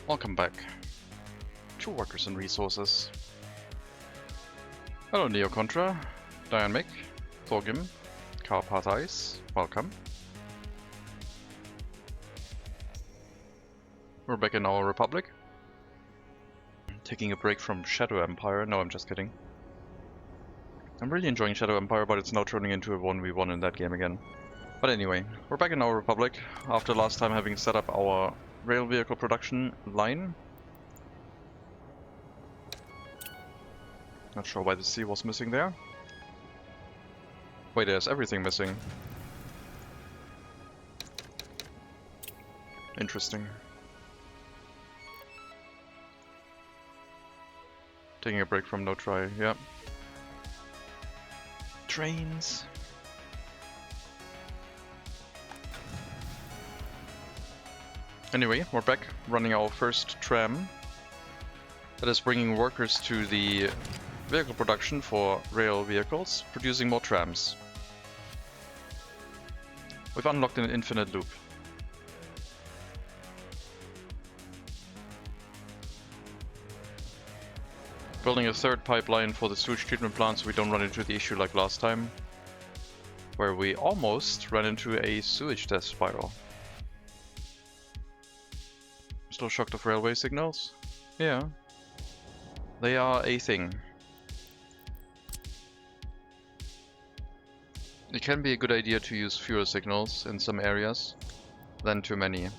Welcome back to Workers and Resources. Hello Neo Contra, Diane Mick, Thorgrim, Carpath Ice, welcome. We're back in our Republic. Taking a break from Shadow Empire. No, I'm just kidding. I'm really enjoying Shadow Empire, but it's now turning into a 1v1 in that game again. But anyway, we're back in our Republic after last time having set up our rail vehicle production line. Not sure why the C was missing there. Wait, there's everything missing. Interesting. Taking a break from no try, yeah. Trains. Anyway, we're back running our first tram that is bringing workers to the vehicle production for rail vehicles, producing more trams. We've unlocked an infinite loop. Building a third pipeline for the sewage treatment plant so we don't run into the issue like last time, where we almost ran into a sewage death spiral. Still shocked of railway signals? Yeah. They are a thing. It can be a good idea to use fewer signals in some areas than too many.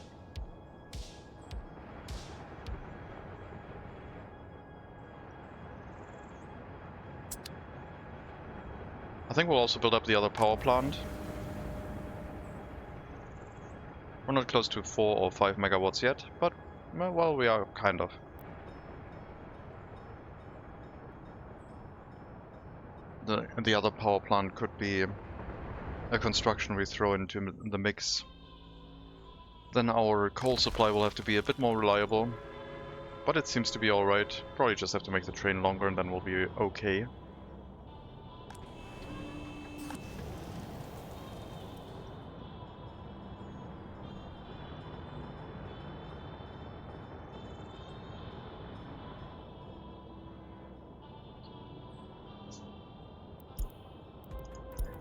I think we'll also build up the other power plant. We're not close to 4 or 5 megawatts yet, but well, we are kind of. The other power plant could be a construction we throw into the mix. Then our coal supply will have to be a bit more reliable, but it seems to be alright. Probably just have to make the train longer and then we'll be okay.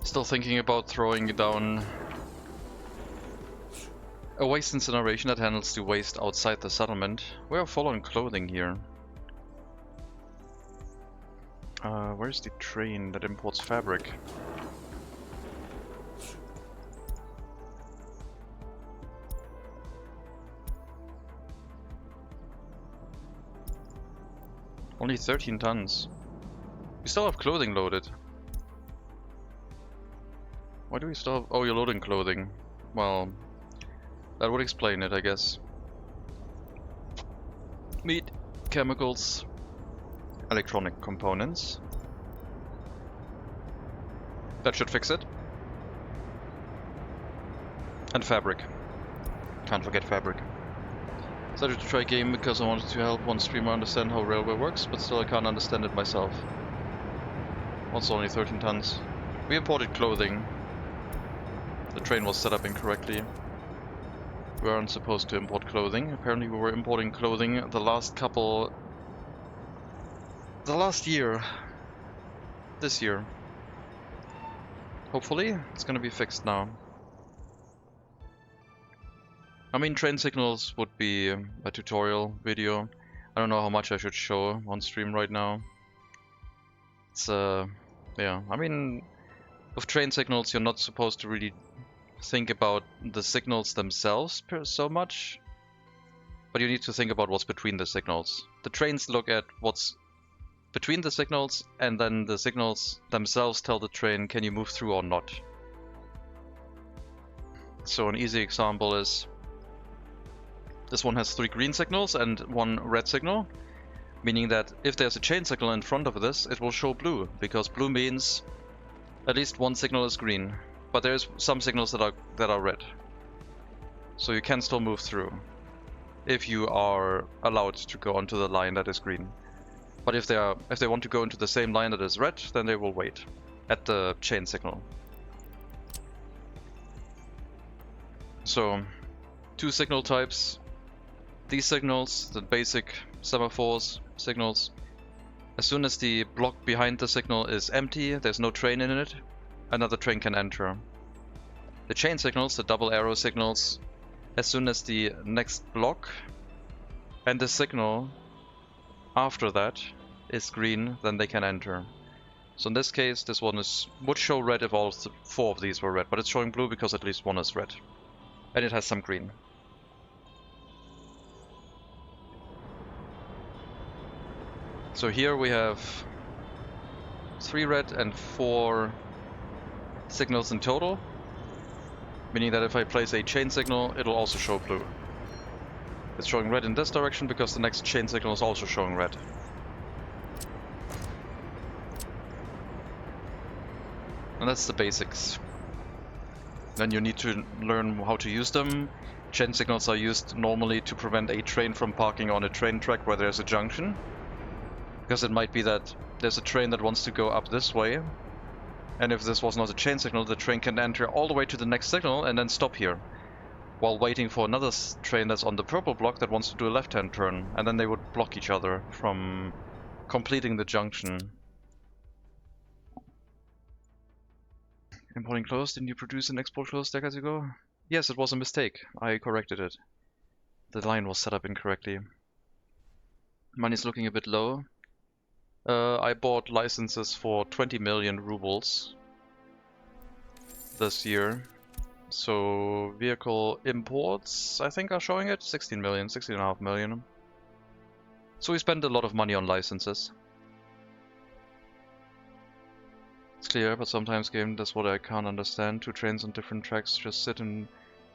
Still thinking about throwing down a waste incineration that handles the waste outside the settlement. We are full on clothing here. Where's the train that imports fabric? Only 13 tons. We still have clothing loaded. Why do we still have... Oh, you're loading clothing. Well, that would explain it, I guess. Meat, chemicals, electronic components. That should fix it. And fabric. Can't forget fabric. Started to try a game because I wanted to help one streamer understand how railway works, but still I can't understand it myself. Also only 13 tons. We imported clothing. The train was set up incorrectly. We weren't supposed to import clothing. Apparently we were importing clothing the last year. This year. Hopefully it's gonna be fixed now. I mean, train signals would be a tutorial video. I don't know how much I should show on stream right now. It's yeah, I mean, with train signals you're not supposed to really think about the signals themselves so much, but you need to think about what's between the signals. The trains look at what's between the signals, and then the signals themselves tell the train can you move through or not. So an easy example is this one has 3 green signals and 1 red signal, meaning that if there's a chain signal in front of this, it will show blue, because blue means at least 1 signal is green. But there's some signals that are red, so you can still move through if you are allowed to go onto the line that is green. But if they want to go into the same line that is red, then they will wait at the chain signal. So 2 signal types, these signals, the basic semaphores signals, as soon as the block behind the signal is empty, there's no train in it, another train can enter. The chain signals, the double arrow signals, as soon as the next block and the signal after that is green, then they can enter. So in this case, this one would show red if all 4 of these were red, but it's showing blue because at least one is red. And it has some green. So here we have 3 red and 4 signals in total, meaning that if I place a chain signal, it'll also show blue. It's showing red in this direction because the next chain signal is also showing red. And that's the basics. Then you need to learn how to use them. Chain signals are used normally to prevent a train from parking on a train track where there's a junction. Because it might be that there's a train that wants to go up this way. And if this was not a chain signal, the train can enter all the way to the next signal and then stop here, while waiting for another train that's on the purple block that wants to do a left-hand turn. And then they would block each other from completing the junction. Importing closed, didn't you produce and export closed decades ago? Yes, it was a mistake. I corrected it. The line was set up incorrectly. Money's looking a bit low. I bought licenses for 20 million rubles this year. So vehicle imports, I think, are showing it 16 million, 16.5 million. So we spend a lot of money on licenses. It's clear, but sometimes game, that's what I can't understand. 2 trains on different tracks just sit and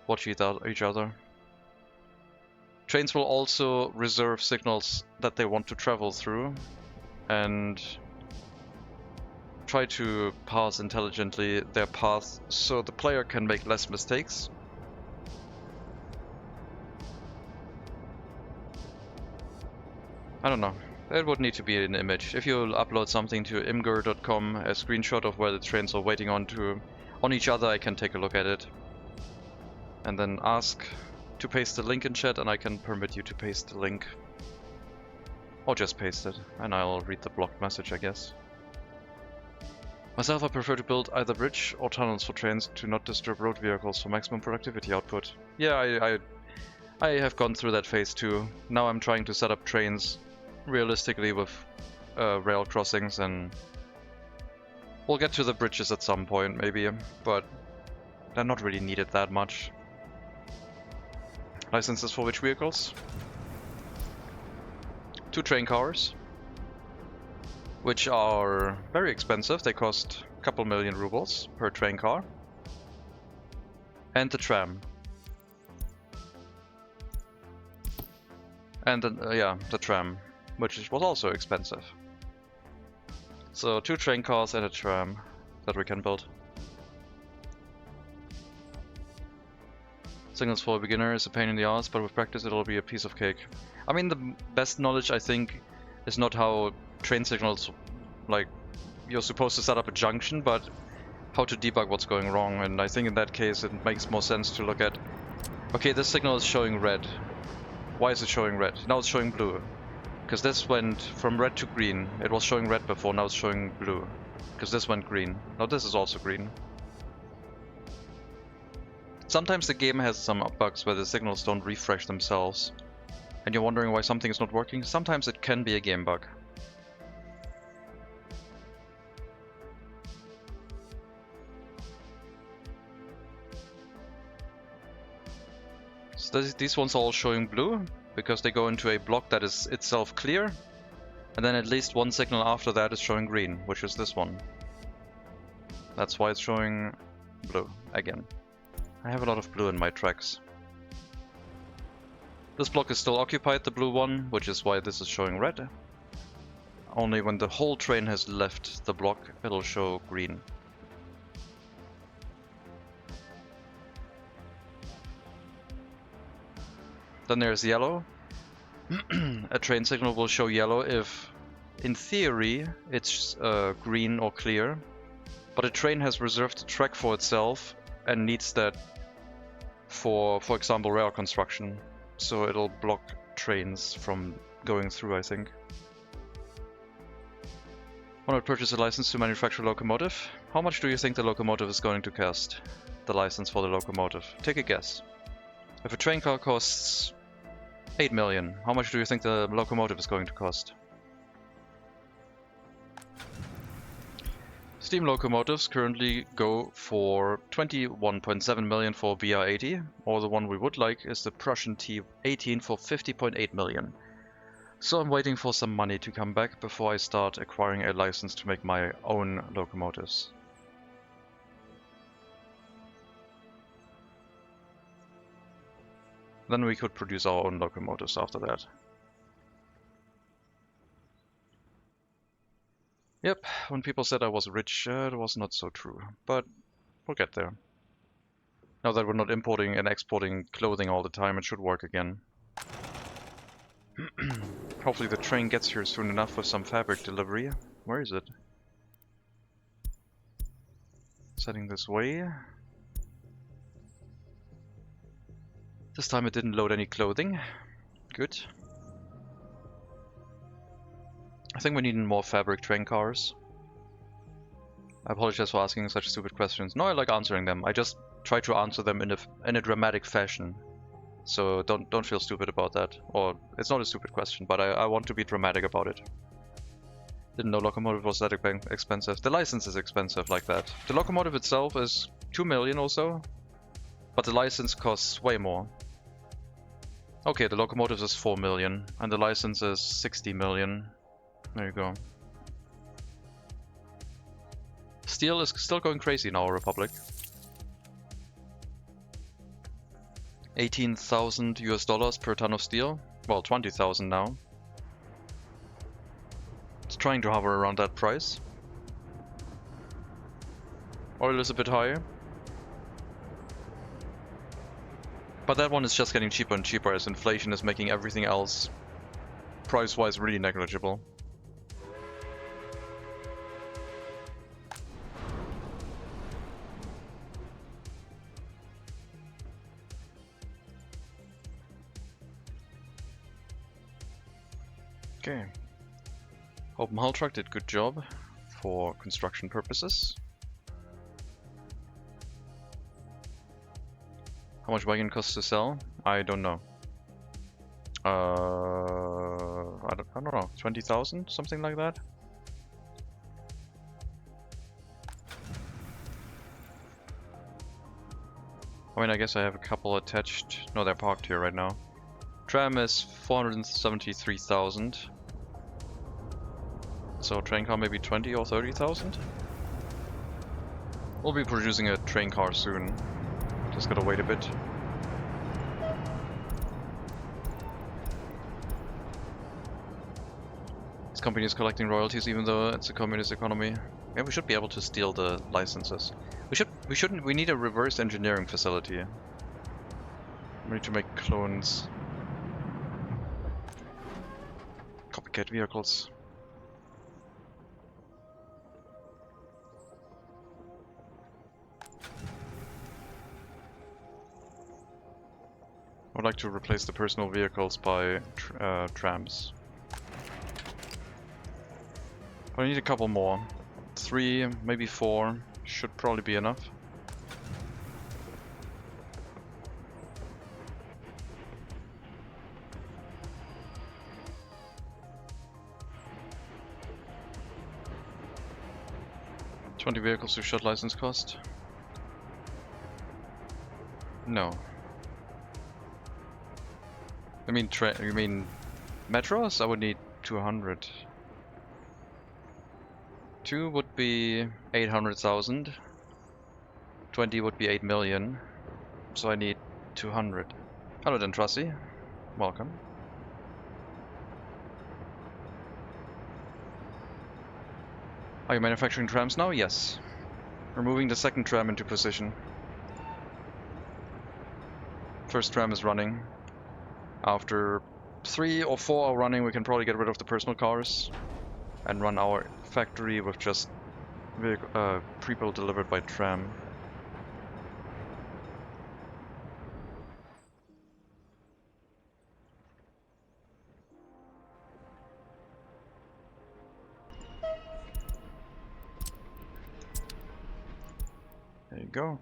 watch each other. Trains will also reserve signals that they want to travel through and try to pass intelligently their path so the player can make less mistakes. I don't know. It would need to be an image. If you upload something to imgur.com, a screenshot of where the trains are waiting on each other, I can take a look at it. And then ask to paste the link in chat, and I can permit you to paste the link. Or just paste it, and I'll read the blocked message, I guess. Myself, I prefer to build either bridge or tunnels for trains to not disturb road vehicles for maximum productivity output. Yeah, I have gone through that phase too. Now I'm trying to set up trains realistically with rail crossings, and we'll get to the bridges at some point maybe, but they're not really needed that much. Licenses for which vehicles? 2 train cars, which are very expensive. They cost a couple million rubles per train car. And the tram. And the tram, which was also expensive. So 2 train cars and a tram that we can build. Signals for a beginner is a pain in the ass, but with practice it'll be a piece of cake. I mean, the best knowledge, I think, is not how train signals, like, you're supposed to set up a junction, but how to debug what's going wrong. And I think in that case it makes more sense to look at, okay, this signal is showing red. Why is it showing red? Now it's showing blue. Because this went from red to green. It was showing red before, now it's showing blue. Because this went green. Now this is also green. Sometimes the game has some bugs where the signals don't refresh themselves, and you're wondering why something is not working. Sometimes it can be a game bug. So these ones are all showing blue, because they go into a block that is itself clear, and then at least one signal after that is showing green, which is this one. That's why it's showing blue again. I have a lot of blue in my tracks. This block is still occupied, the blue one, which is why this is showing red. Only when the whole train has left the block, it'll show green. Then there's yellow. A train signal will show yellow if, in theory, it's green or clear, but a train has reserved the track for itself and needs that for example, rail construction. So it'll block trains from going through, I think. Want to purchase a license to manufacture a locomotive? How much do you think the locomotive is going to cost? The license for the locomotive. Take a guess. If a train car costs 8 million, how much do you think the locomotive is going to cost? Steam locomotives currently go for 21.7 million for BR80, or the one we would like is the Prussian T18 for 50.8 million. So I'm waiting for some money to come back before I start acquiring a license to make my own locomotives. Then we could produce our own locomotives after that. Yep, when people said I was rich, it was not so true, but we'll get there. Now that we're not importing and exporting clothing all the time, it should work again. Hopefully the train gets here soon enough with some fabric delivery. Where is it? It's heading this way. This time it didn't load any clothing. Good. I think we need more fabric train cars. I apologize for asking such stupid questions. No, I like answering them. I just try to answer them in a dramatic fashion. So don't feel stupid about that. Or it's not a stupid question, but I want to be dramatic about it. Didn't know locomotive was that expensive. The license is expensive like that. The locomotive itself is 2 million or so, but the license costs way more. Okay, the locomotive is 4 million and the license is 60 million. There you go. Steel is still going crazy in our republic. 18,000 US dollars per ton of steel. Well, 20,000 now. It's trying to hover around that price. Oil is a bit higher. But that one is just getting cheaper and cheaper as inflation is making everything else price-wise really negligible. Okay. Open hull truck did good job for construction purposes. How much wagon costs to sell? I don't know. I don't know, 20,000, something like that. I mean, I guess I have a couple attached. No, they're parked here right now. Tram is 473,000. So train car maybe 20 or 30,000. We'll be producing a train car soon. Just gotta wait a bit. This company is collecting royalties even though it's a communist economy. Yeah, we should be able to steal the licenses. We need a reverse engineering facility. We need to make clones. Copycat vehicles. I would like to replace the personal vehicles by trams. But I need a couple more. 3, maybe 4 should probably be enough. $20 vehicles to shut license cost? No. You mean metros? I would need 200. 2 would be 800,000. 20 would be 8 million. So I need 200. Hello then, Trusty. Welcome. Are you manufacturing trams now? Yes. We're moving the second tram into position. First tram is running. After 3 or 4 are running, we can probably get rid of the personal cars and run our factory with just people delivered by tram. go.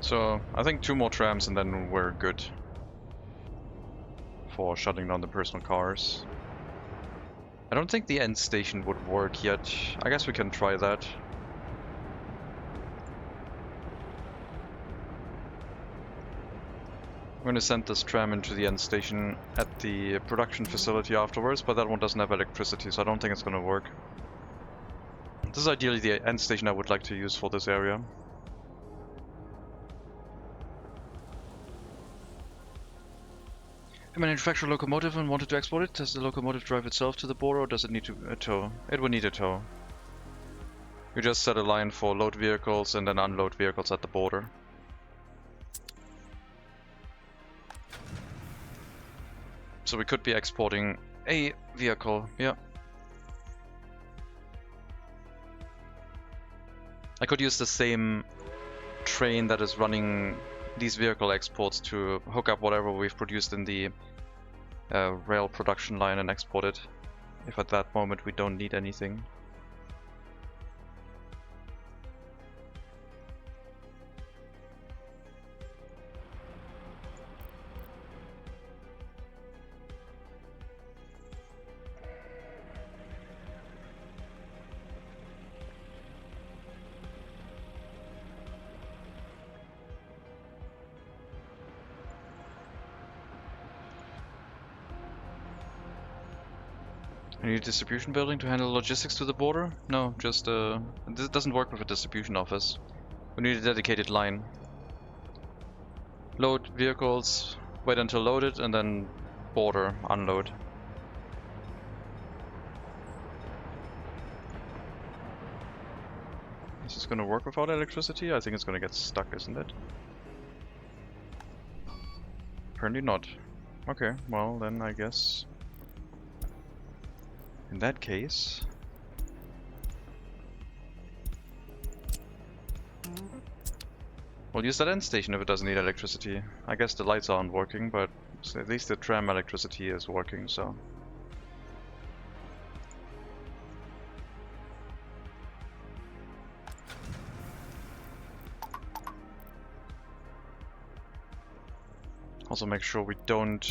So I think 2 more trams and then we're good for shutting down the personal cars. I don't think the end station would work yet. I guess we can try that. I'm going to send this tram into the end station at the production facility afterwards, but that one doesn't have electricity, so I don't think it's going to work. This is ideally the end station I would like to use for this area. I manufacture a locomotive and wanted to export it. Does the locomotive drive itself to the border or does it need a tow? It would need a tow. You just set a line for load vehicles and then unload vehicles at the border. So we could be exporting a vehicle, yeah. I could use the same train that is running these vehicle exports to hook up whatever we've produced in the rail production line and export it, if at that moment we don't need anything. I need a distribution building to handle logistics to the border? No, just this doesn't work with a distribution office. We need a dedicated line. Load vehicles, wait until loaded, and then border, unload. Is this gonna work without electricity? I think it's gonna get stuck, isn't it? Apparently not. Okay, well then I guess in that case we'll use that end station if it doesn't need electricity. I guess the lights aren't working, but at least the tram electricity is working, so. Also make sure we don't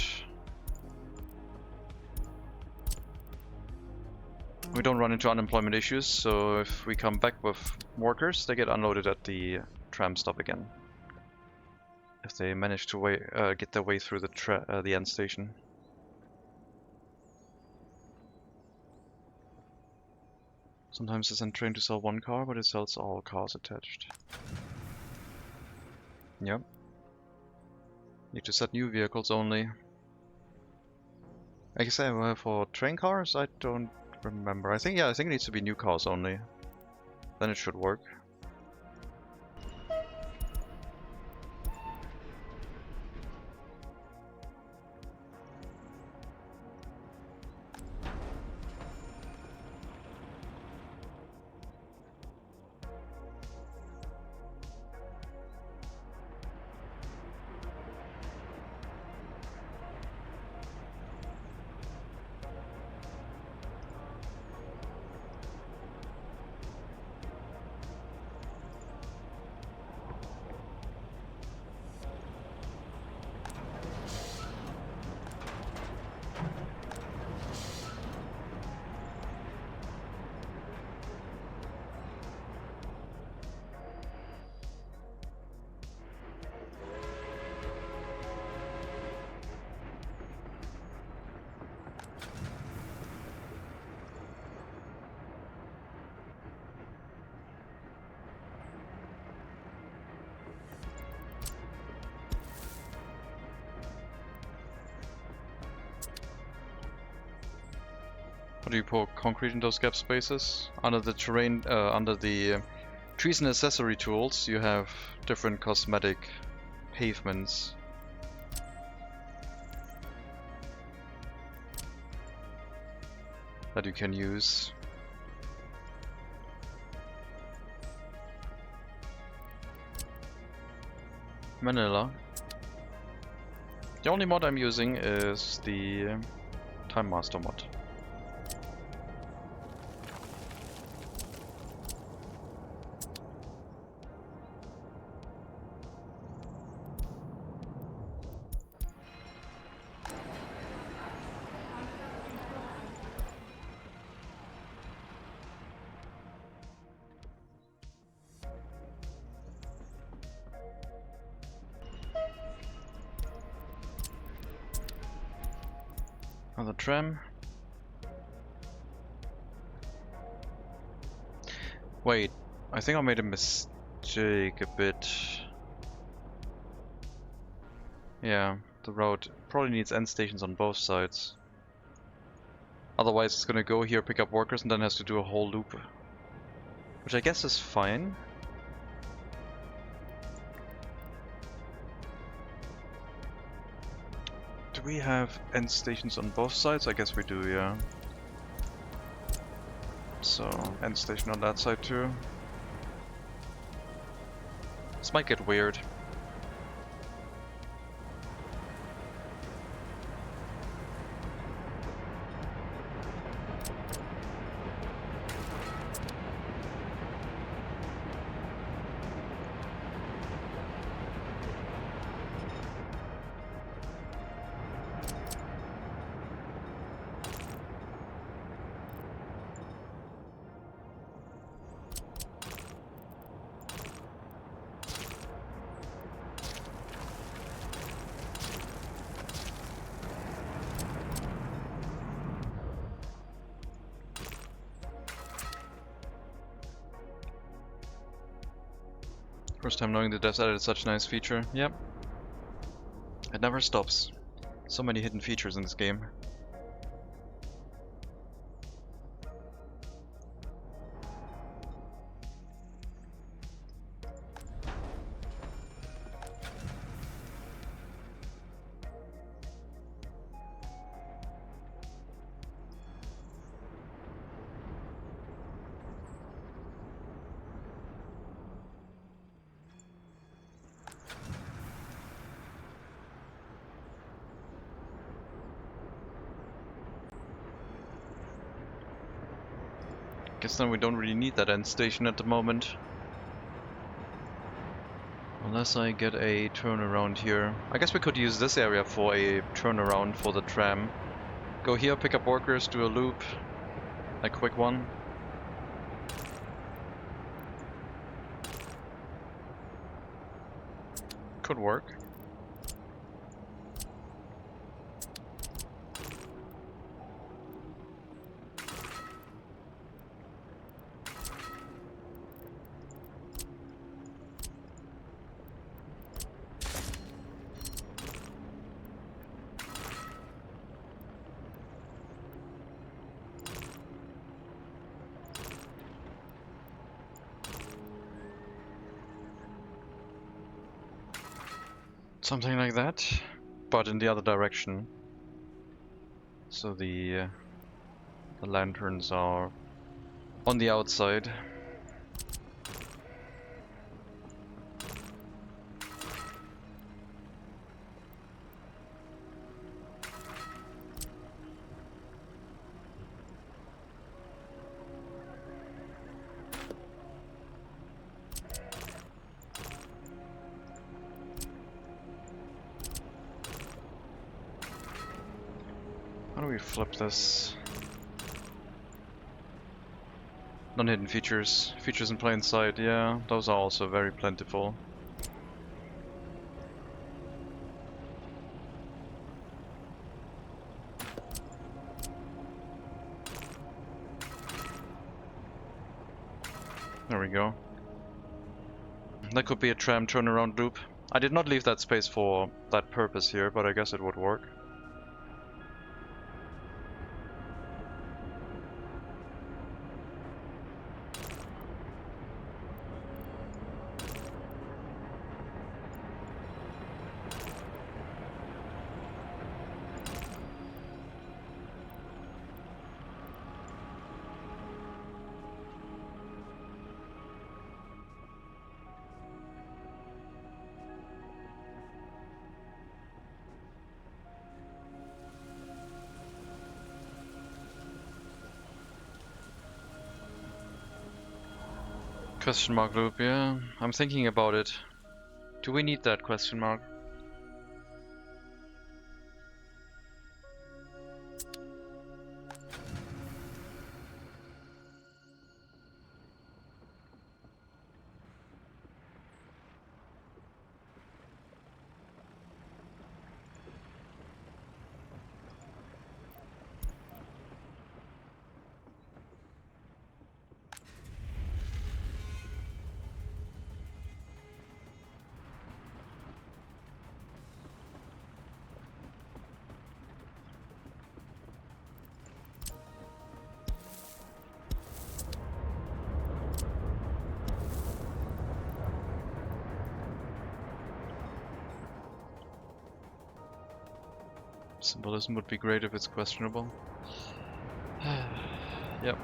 run into unemployment issues, so if we come back with workers, they get unloaded at the tram stop again. If they manage to get their way through the end station. Sometimes they send train to sell one car, but it sells all cars attached. Yep. Need to set new vehicles only. I guess for train cars, I don't remember. I think it needs to be new cars only. Then it should work. How do you pour concrete in those gap spaces? Under the terrain, under the trees and accessory tools, you have different cosmetic pavements. that you can use. Vanilla. The only mod I'm using is the Time Master mod. Another tram. Wait, I think I made a mistake a bit. Yeah, the road probably needs end stations on both sides. Otherwise it's gonna go here, pick up workers, and then has to do a whole loop. Which I guess is fine. Do we have end stations on both sides? I guess we do, yeah. So, end station on that side too. This might get weird. First time knowing that devs added such a nice feature. Yep. It never stops. So many hidden features in this game. Guess then we don't really need that end station at the moment. Unless I get a turnaround here. I guess we could use this area for a turnaround for the tram. Go here, pick up workers, do a loop. A quick one. Could work. Something like that, but in the other direction. So the lanterns are on the outside. How do we flip this? Non-hidden features. Features in plain sight, yeah, those are also very plentiful. There we go. That could be a tram turnaround loop. I did not leave that space for that purpose here, but I guess it would work. Question mark loop, yeah. I'm thinking about it. Do we need that question mark? Symbolism would be great if it's questionable. Yep.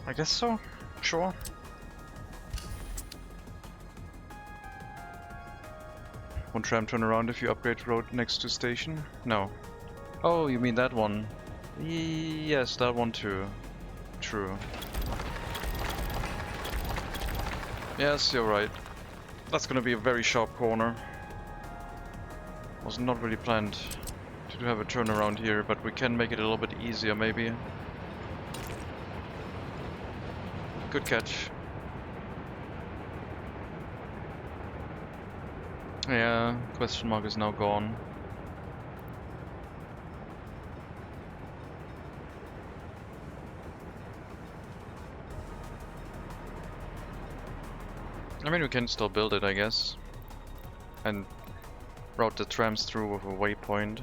I guess so. Sure. One tram turn around if you upgrade road next to station? No. Oh, you mean that one? Yes, that one too. True. Yes, you're right. That's gonna be a very sharp corner. Was not really planned to have a turnaround here, but we can make it a little bit easier maybe. Good catch. Yeah, question mark is now gone. I mean, we can still build it, I guess. And route the trams through with a waypoint.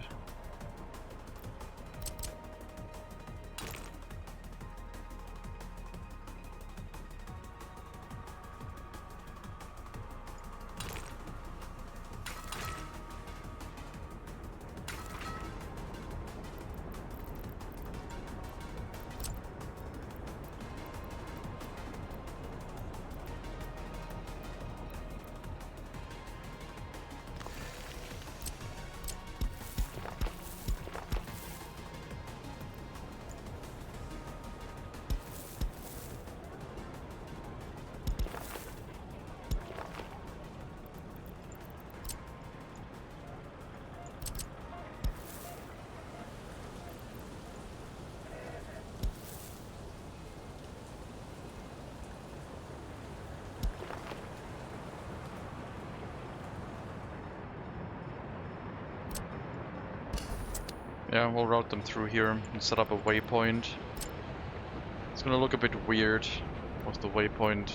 Yeah, we'll route them through here and set up a waypoint. It's gonna look a bit weird with the waypoint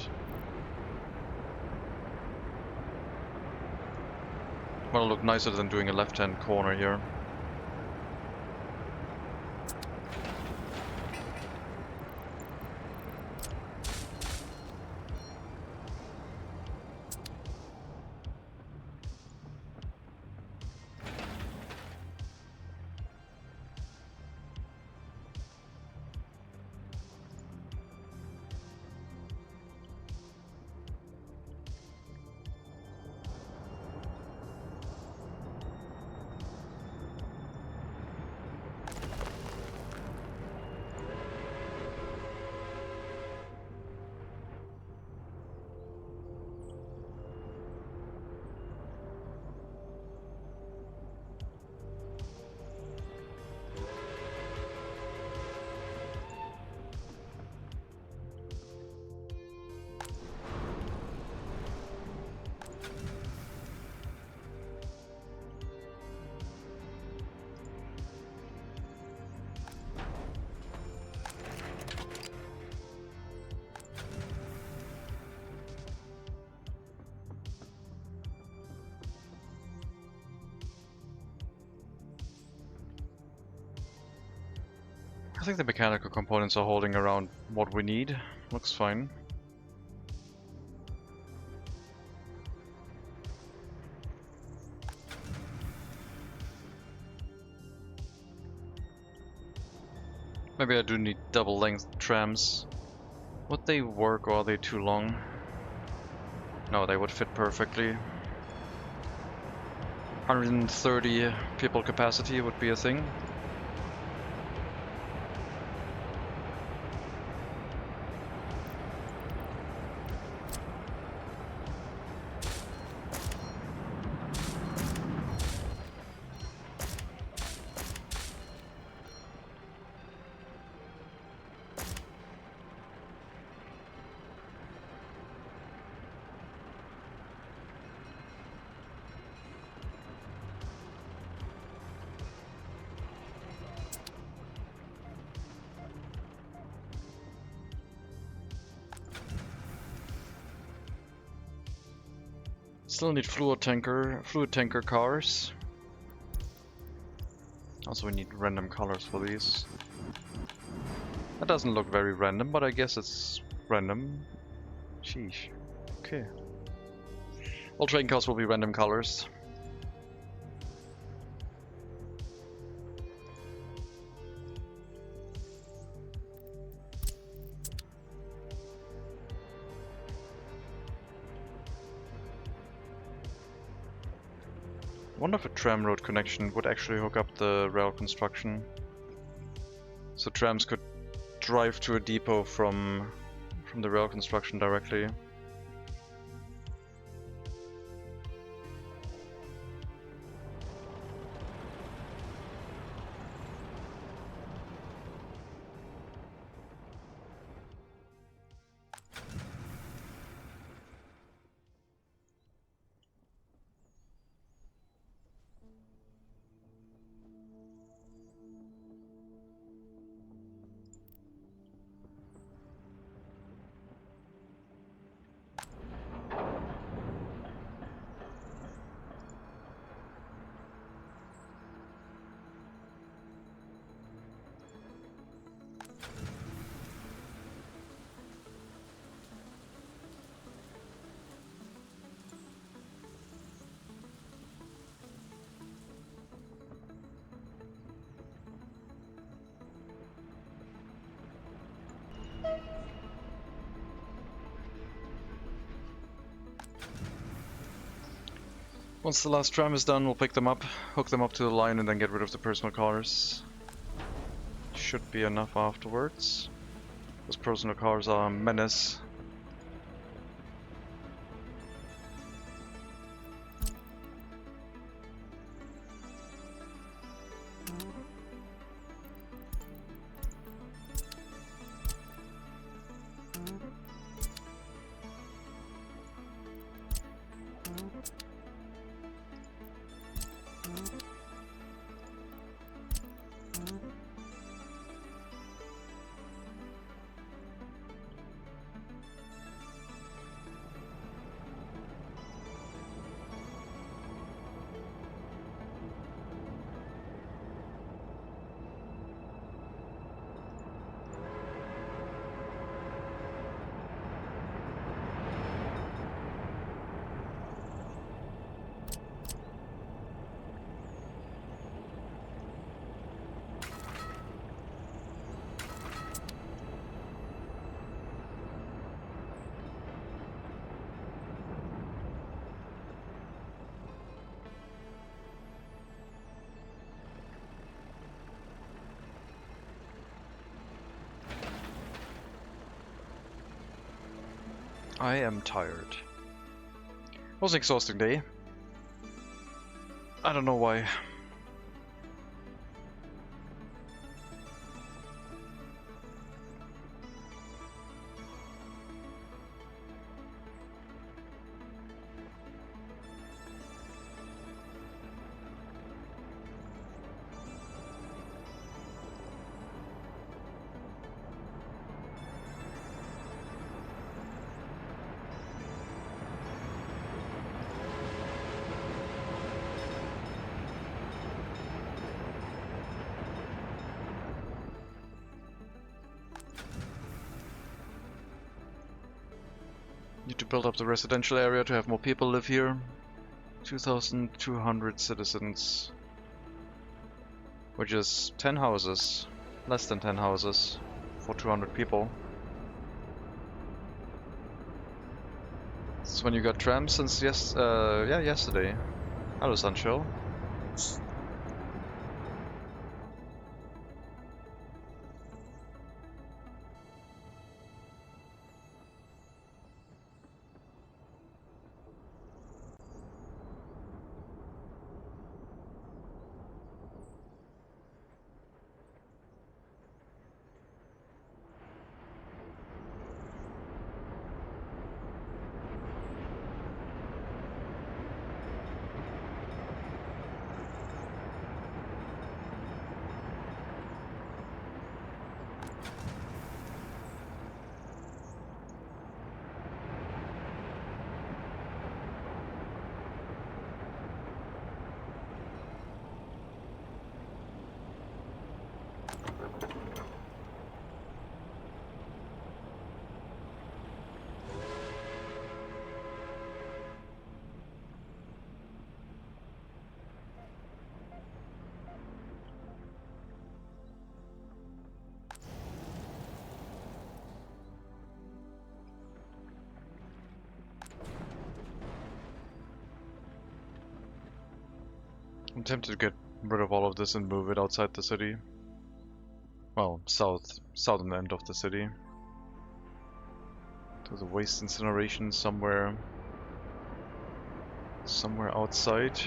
Well, look nicer than doing a left-hand corner here. I think the mechanical components are holding around what we need. Looks fine. Maybe I do need double length trams. Would they work or are they too long? No, they would fit perfectly. 130 people capacity would be a thing. Still need fluid tanker cars. Also we need random colors for these. That doesn't look very random, but I guess it's random. Sheesh. Okay. All train cars will be random colors. I wonder if a tram road connection would actually hook up the rail construction. So trams could drive to a depot from the rail construction directly. Once the last tram is done, we'll pick them up, hook them up to the line, and then get rid of the personal cars. Should be enough afterwards. Those personal cars are a menace. I am tired. It was an exhausting day. I don't know why. Need to build up the residential area to have more people live here. 2,200 citizens. Which is 10 houses. Less than 10 houses for 200 people. This is when you got trams since yesterday. Hello, Sancho. I'm tempted to get rid of all of this and move it outside the city. Well, southern end of the city. To the waste incineration somewhere outside.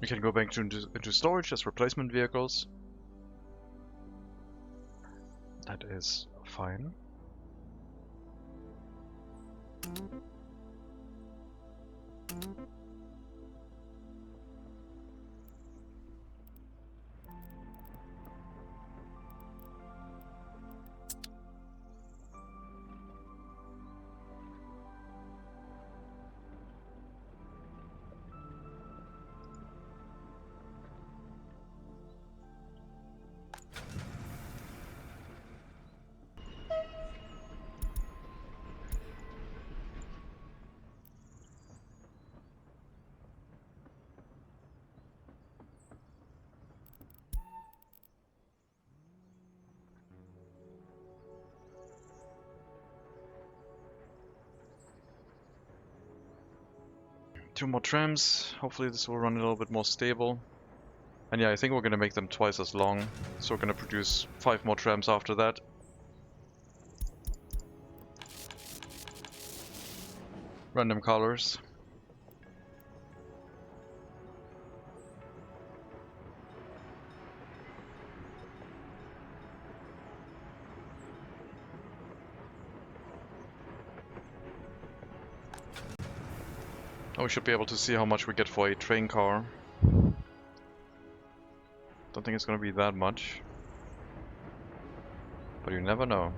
We can go back into storage as replacement vehicles. That is fine. Two more trams. Hopefully this will run a little bit more stable. And yeah, I think we're gonna make them twice as long. So we're gonna produce 5 more trams after that. Random colors. Oh, we should be able to see how much we get for a train car. Don't think it's gonna be that much. But you never know.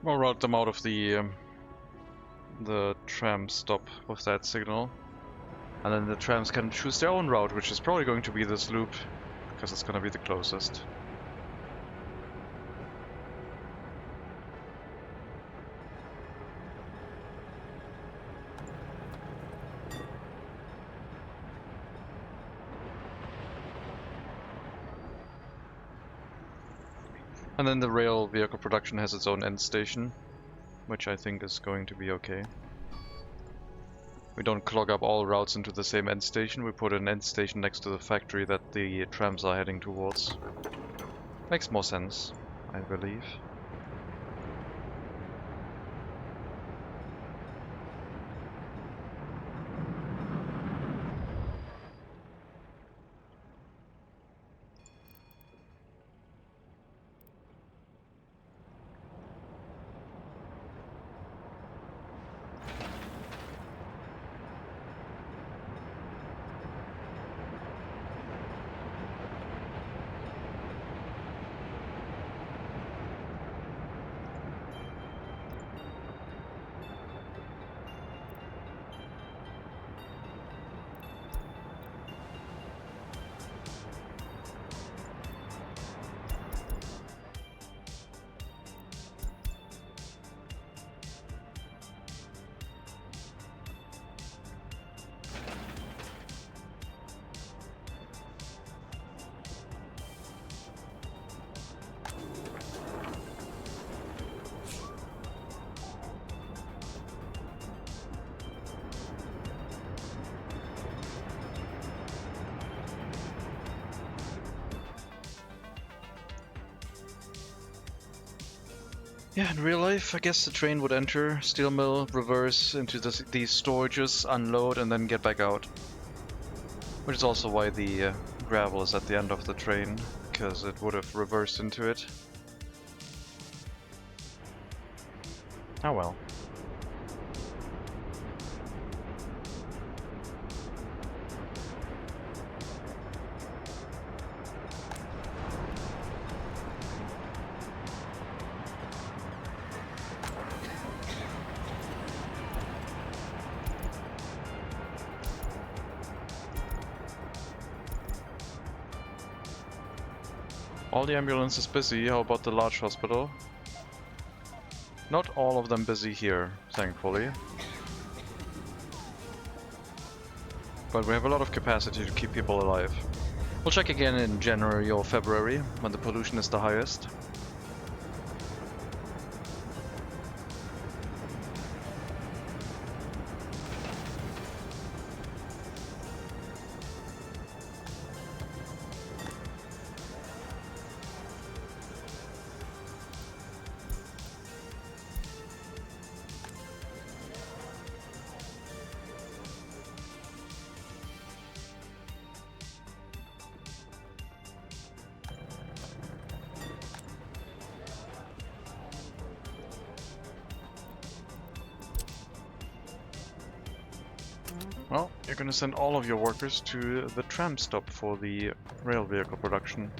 We'll route them out of the tram stop with that signal. And then the trams can choose their own route, which is probably going to be this loop, because it's going to be the closest. And then the rail vehicle production has its own end station, which I think is going to be okay. We don't clog up all routes into the same end station, we put an end station next to the factory that the trams are heading towards. Makes more sense, I believe. Yeah, in real life, I guess the train would enter, steel mill, reverse into these storages, unload, and then get back out. Which is also why the gravel is at the end of the train, because it would have reversed into it. Oh well. All the ambulances busy, how about the large hospital? Not all of them busy here, thankfully. But we have a lot of capacity to keep people alive. We'll check again in January or February, when the pollution is the highest. Well, you're gonna send all of your workers to the tram stop for the rail vehicle production.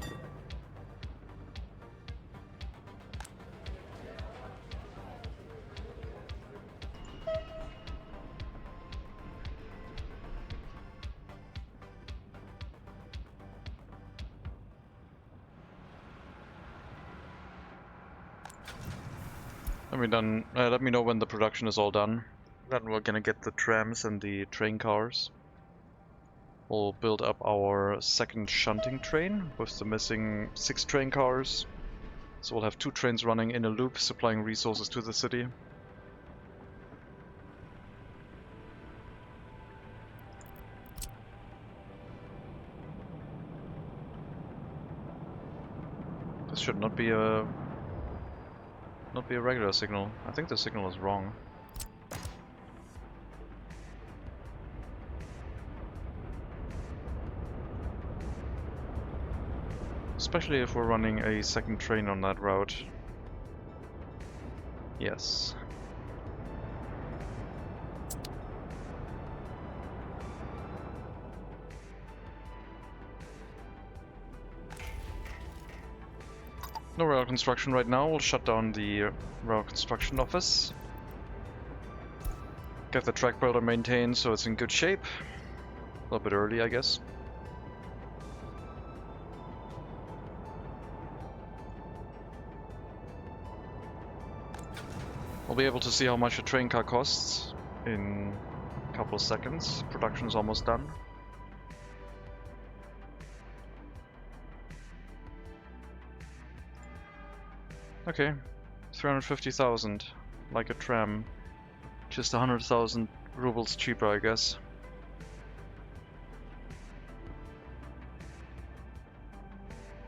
Let me know when the production is all done. Then we're gonna get the trams and the train cars. We'll build up our second shunting train with the missing 6 train cars. So we'll have 2 trains running in a loop, supplying resources to the city. This should not be a regular signal. I think the signal is wrong. Especially if we're running a second train on that route. Yes. No rail construction right now. We'll shut down the rail construction office. Get the track builder maintained so it's in good shape. A little bit early, I guess. We'll be able to see how much a train car costs in a couple of seconds. Production is almost done. Okay, 350,000, like a tram. Just 100,000 rubles cheaper, I guess.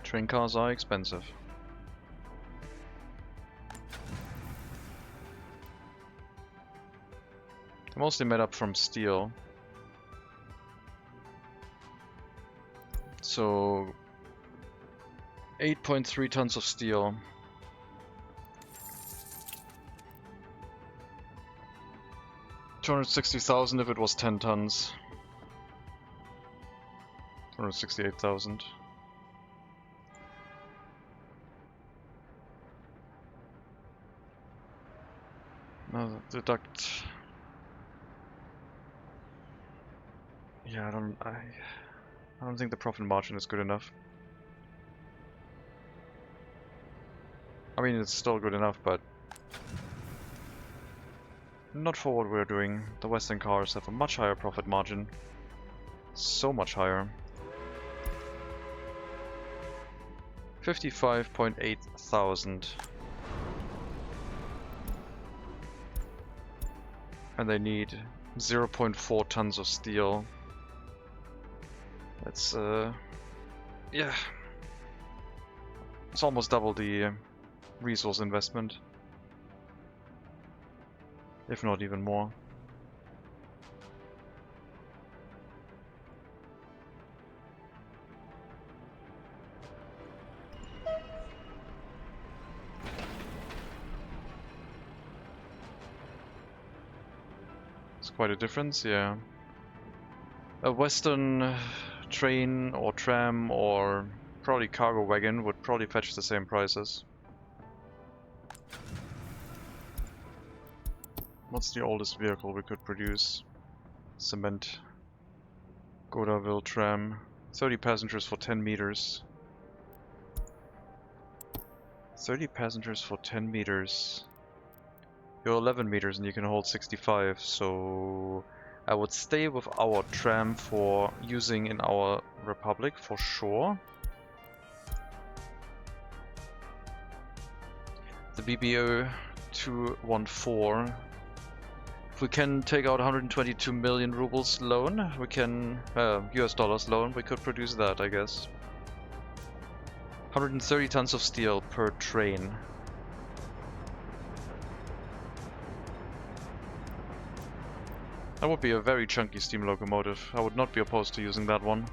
Train cars are expensive. They're mostly made up from steel. So 8.3 tons of steel. 260,000 if it was 10 tons. 268,000. Now deduct. Yeah, I don't think the profit margin is good enough. I mean, it's still good enough, but not for what we're doing. The Western cars have a much higher profit margin. So much higher. 55.8 thousand. And they need 0.4 tons of steel. That's, yeah. It's almost double the resource investment. If not even more. It's quite a difference, yeah. A Western train or tram or probably cargo wagon would probably fetch the same prices. What's the oldest vehicle we could produce? Cement. Godaville tram. 30 passengers for 10 meters. 30 passengers for 10 meters. You're 11 meters and you can hold 65, so I would stay with our tram for using in our Republic for sure. The BBO 214. If we can take out 122 million rubles loan, we can, US dollars loan, we could produce that, I guess. 130 tons of steel per train. That would be a very chunky steam locomotive. I would not be opposed to using that one.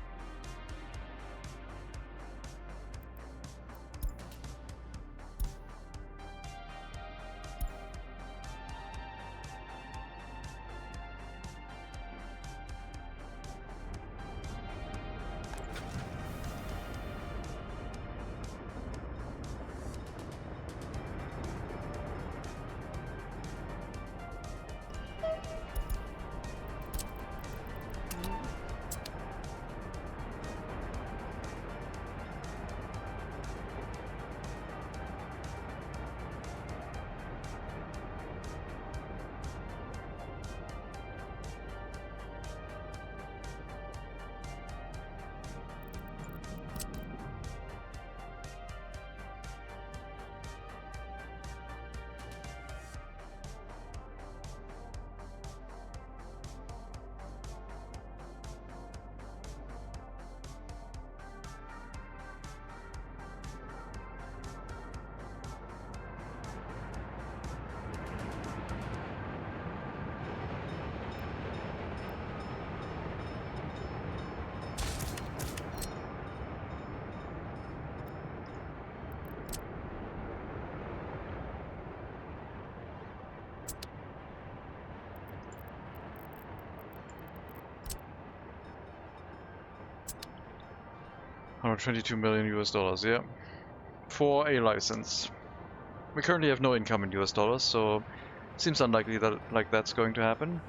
$122 million US dollars, yeah. For a license. We currently have no income in US dollars, so it seems unlikely that that's going to happen.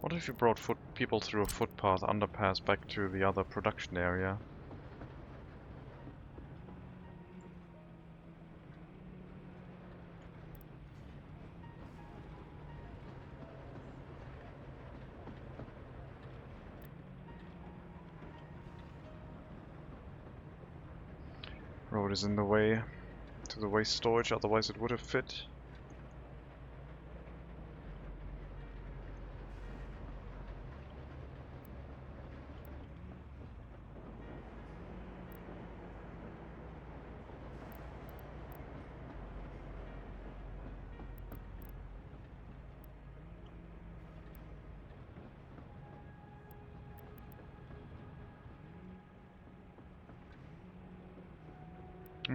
What if you brought people through a footpath underpass back to the other production area? Road is in the way to the waste storage, otherwise it would have fit.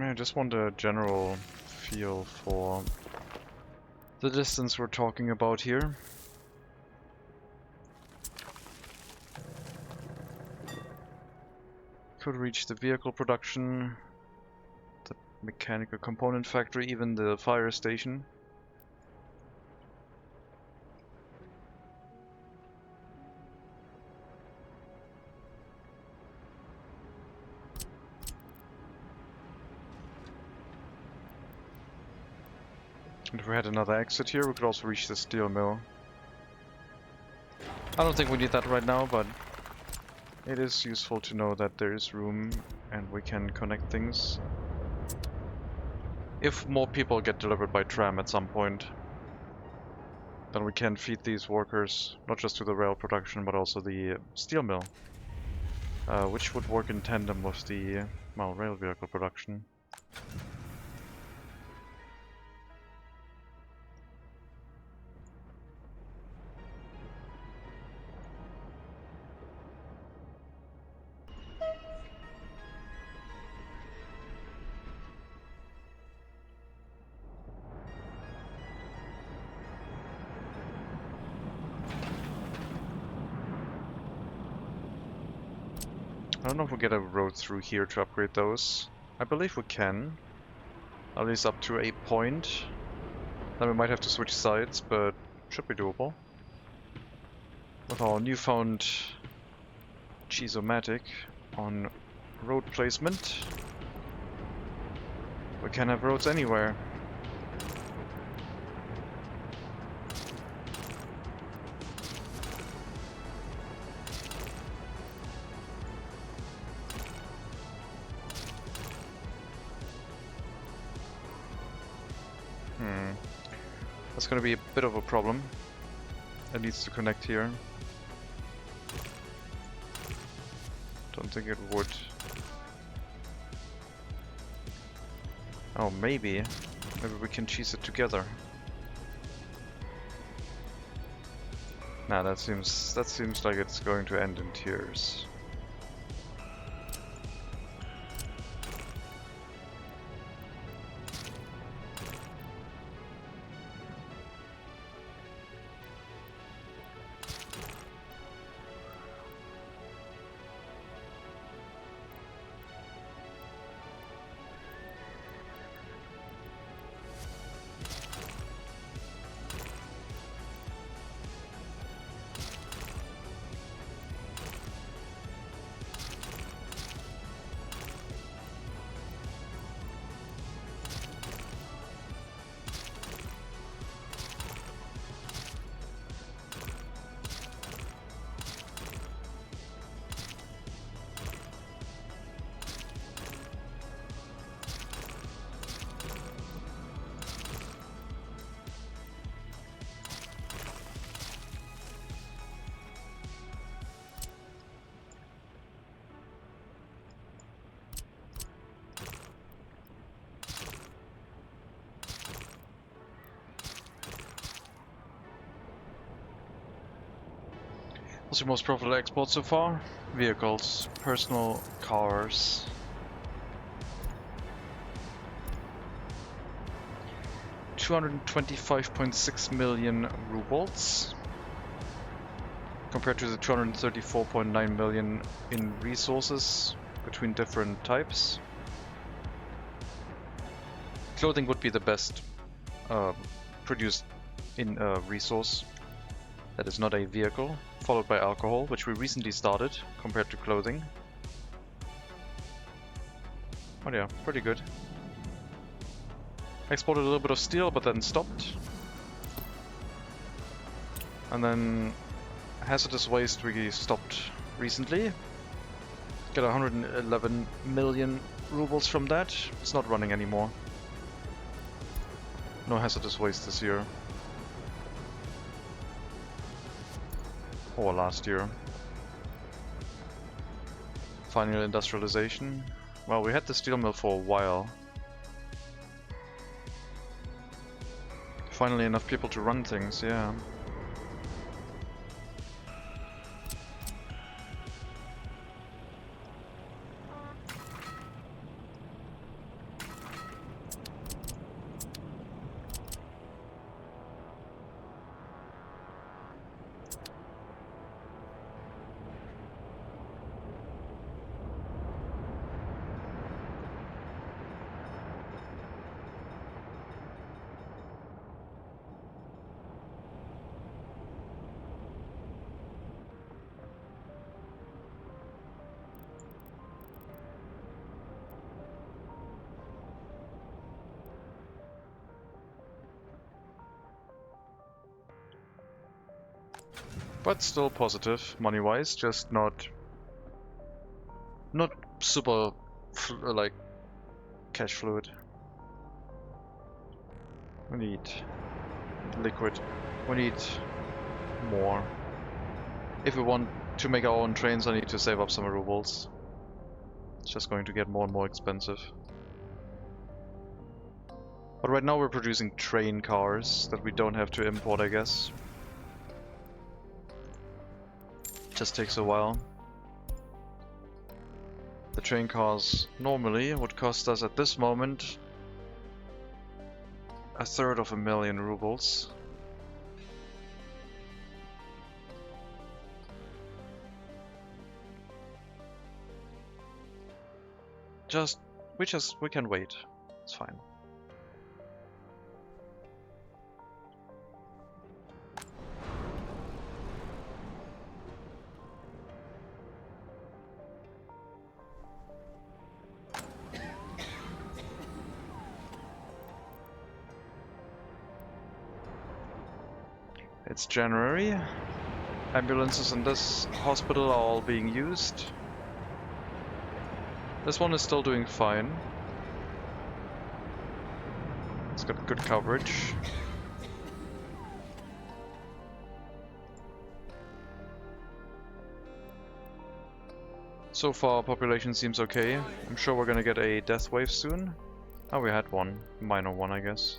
I just want a general feel for the distance we're talking about here. Could reach the vehicle production, the mechanical component factory, even the fire station. And if we had another exit here, we could also reach the steel mill. I don't think we need that right now, but it is useful to know that there is room and we can connect things. If more people get delivered by tram at some point, then we can feed these workers not just to the rail production but also the steel mill, which would work in tandem with the rail vehicle production. I don't know if we'll get a road through here to upgrade those. I believe we can, at least up to a point. Then we might have to switch sides, but should be doable. With our newfound Cheese-O-Matic on road placement, we can have roads anywhere. That's gonna be a bit of a problem. It needs to connect here. Don't think it would. Oh, maybe. Maybe we can cheese it together. Nah, that seems like it's going to end in tears. What's your most profitable export so far? Vehicles, personal cars. $225.6 million rubles compared to the 234.9 million in resources between different types. Clothing would be the best produced in a resource that is not a vehicle, followed by alcohol, which we recently started compared to clothing. Oh yeah, pretty good. Exported a little bit of steel, but then stopped. And then hazardous waste we stopped recently. Got 111 million rubles from that. It's not running anymore. No hazardous waste this year. Or last year. Final industrialization. Well, we had the steel mill for a while. Finally enough people to run things, yeah. But still positive, money-wise, just not super like cash fluid. We need liquid. We need more. If we want to make our own trains, I need to save up some rubles. It's just going to get more and more expensive. But right now we're producing train cars that we don't have to import, I guess. Just takes a while. The train cars normally would cost us at this moment 1/3 of a million rubles. We can wait. It's fine. It's January. Ambulances in this hospital are all being used. This one is still doing fine. It's got good coverage. So far, population seems okay. I'm sure we're gonna get a death wave soon. Oh, we had one. Minor one, I guess.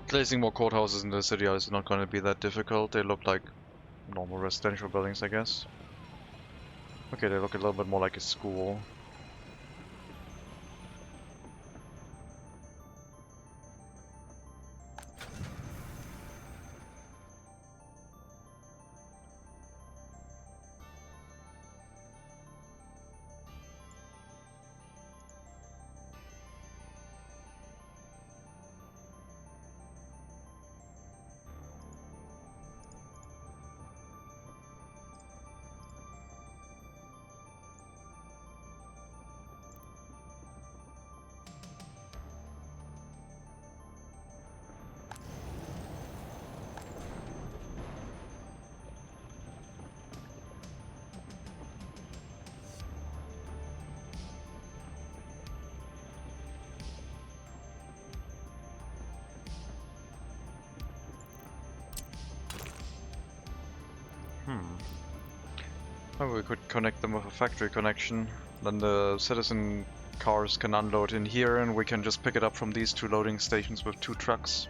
Placing more courthouses in the city is not going to be that difficult. They look like normal residential buildings, I guess. Okay, they look a little bit more like a school. Maybe we could connect them with a factory connection. Then the citizen cars can unload in here and we can just pick it up from these two loading stations with 2 trucks.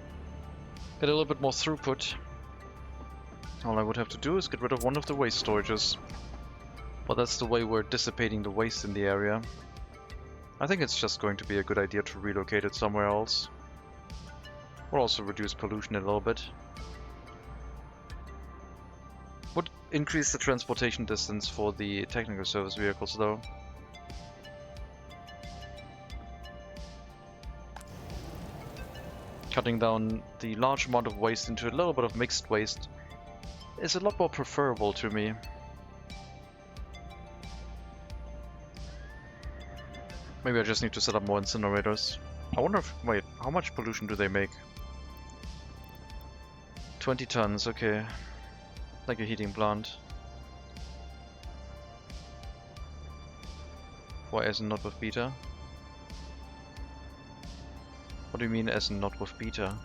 Get a little bit more throughput. All I would have to do is get rid of one of the waste storages. But that's the way we're dissipating the waste in the area. I think it's just going to be a good idea to relocate it somewhere else. We'll also reduce pollution a little bit. Would increase the transportation distance for the technical service vehicles though. Cutting down the large amount of waste into a little bit of mixed waste is a lot more preferable to me. Maybe I just need to set up more incinerators. I wonder if... wait, how much pollution do they make? 20 tons, okay. Like a heating plant. Why S and not with beta? What do you mean S and not with beta?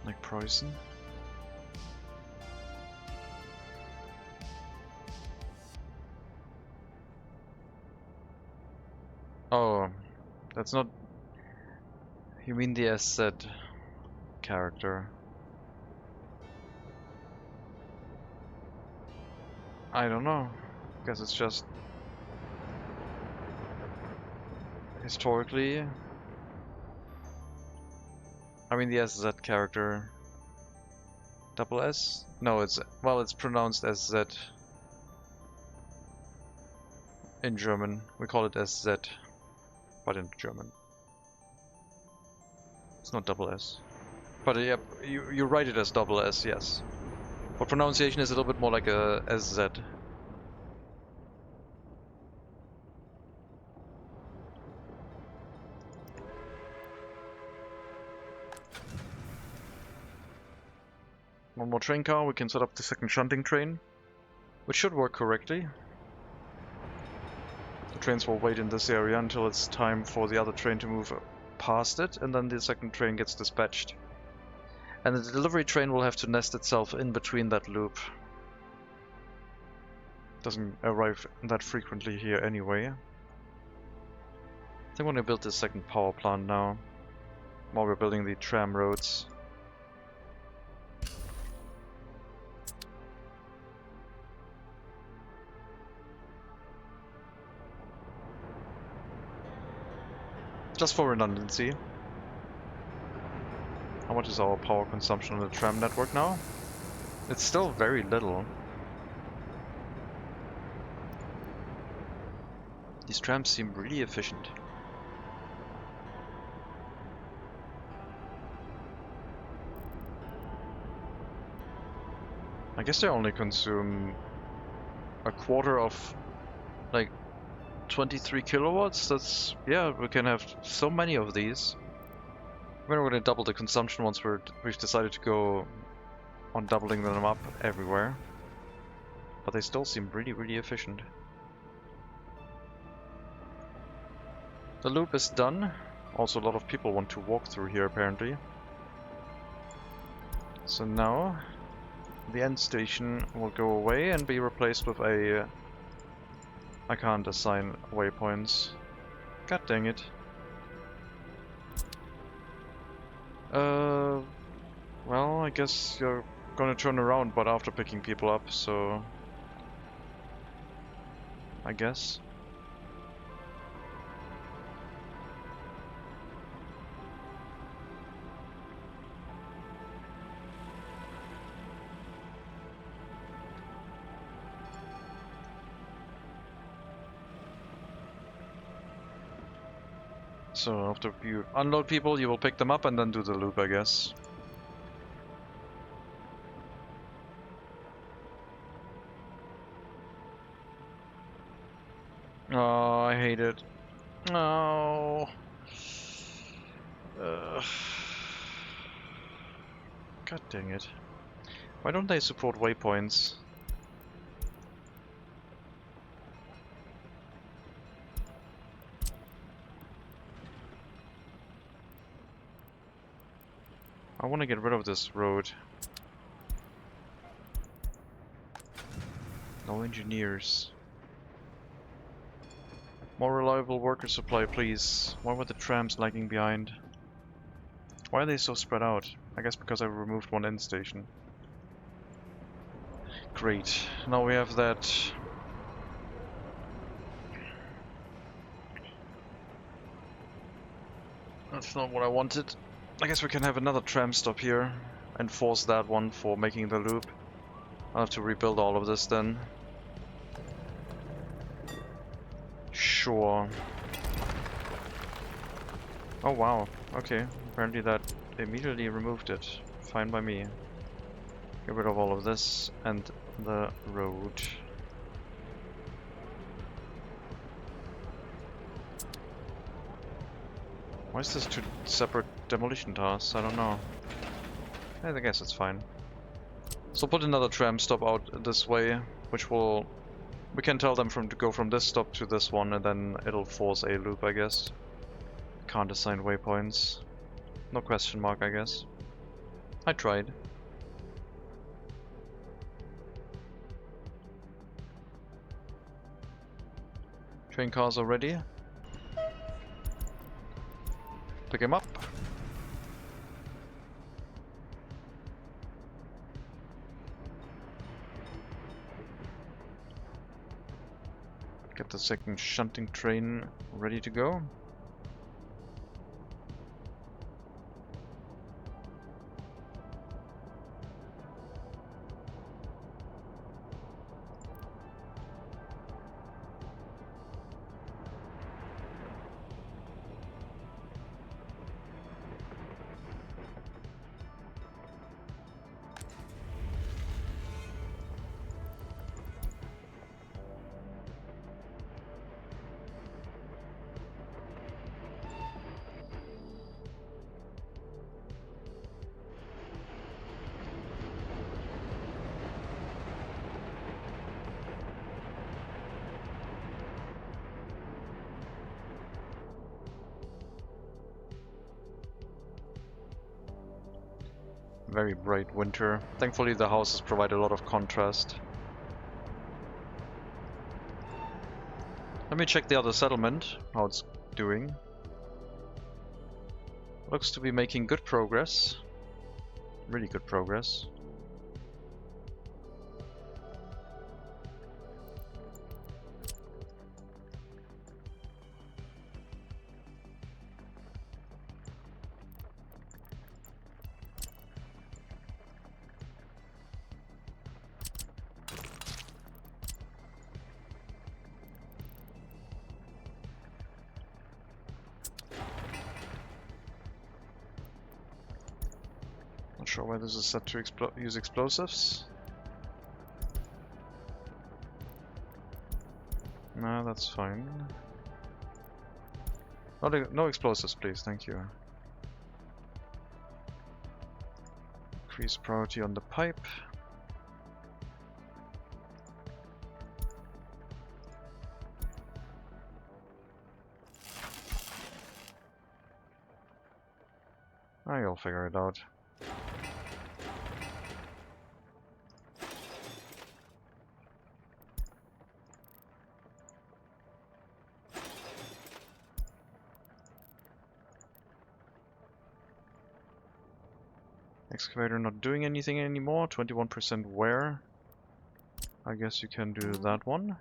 Like Preußen? Oh, that's not... You mean the SZ character? I don't know. Guess it's just... historically... I mean the SZ character... Double S? No, it's... well, it's pronounced SZ. In German. We call it SZ. But in German. It's not double S. But yeah, you write it as double S, yes. But pronunciation is a little bit more like a SZ. One more train car, we can set up the second shunting train, which should work correctly. The trains will wait in this area until it's time for the other train to move past it, and then the second train gets dispatched. And the delivery train will have to nest itself in between that loop. Doesn't arrive that frequently here anyway. I think we're gonna build this second power plant now, while we're building the tram roads. Just for redundancy. How much is our power consumption on the tram network now? It's still very little. These trams seem really efficient. I guess they only consume a quarter of like 23 kilowatts. That's, yeah, we can have so many of these. We're going to double the consumption once we've decided to go on doubling them up everywhere. But they still seem really, really efficient. The loop is done. Also, a lot of people want to walk through here apparently. So now the end station will go away and be replaced with a... I can't assign waypoints. God dang it. Well, I guess you're gonna turn around, but after picking people up, so... I guess. So after you unload people, you will pick them up and then do the loop, I guess. Oh, I hate it. No. God dang it. Why don't they support waypoints? I want to get rid of this road. No engineers. More reliable worker supply, please. Why were the trams lagging behind? Why are they so spread out? I guess because I removed one end station. Great. Now we have that. That's not what I wanted. I guess we can have another tram stop here and force that one for making the loop. I'll have to rebuild all of this then. Sure. Oh wow, okay. Apparently that immediately removed it. Fine by me. Get rid of all of this and the road. Why is this two separate demolition tasks? I don't know. I guess it's fine. So put another tram stop out this way, which will... We can tell them to go from this stop to this one, and then it'll force a loop, I guess. Can't assign waypoints. No question mark, I guess. I tried. Train cars are ready. Pick him up. Get the second shunting train ready to go. Very bright winter. Thankfully the houses provide a lot of contrast. Let me check the other settlement, how it's doing. Looks to be making good progress. Really good progress. Not sure why this is set to use explosives. No, that's fine. No explosives, please, thank you. Increase priority on the pipe. I'll figure it out. Excavator not doing anything anymore, 21% wear. I guess you can do that one.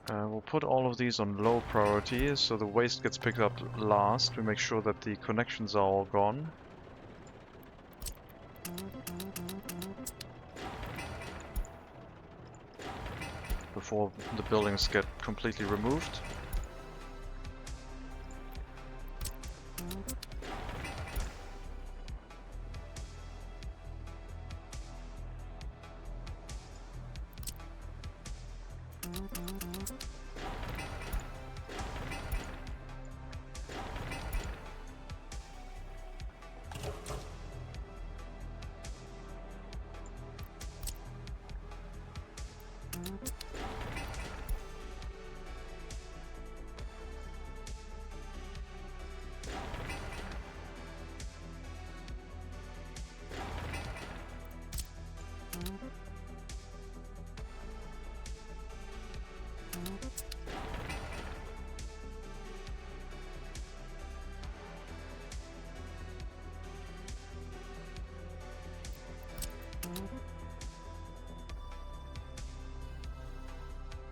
We'll put all of these on low priority, so the waste gets picked up last. We make sure that the connections are all gone. Before the buildings get completely removed.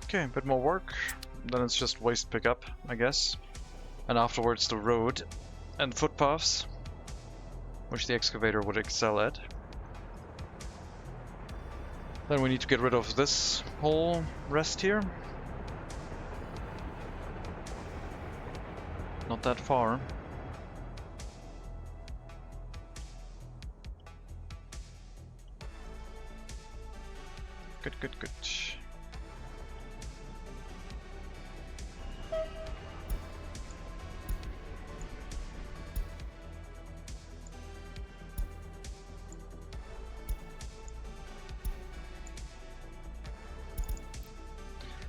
Okay, a bit more work. Then it's just waste pickup, I guess. And afterwards the road and footpaths, which the excavator would excel at. Then we need to get rid of this whole rest here. Not that far. Good, good, good.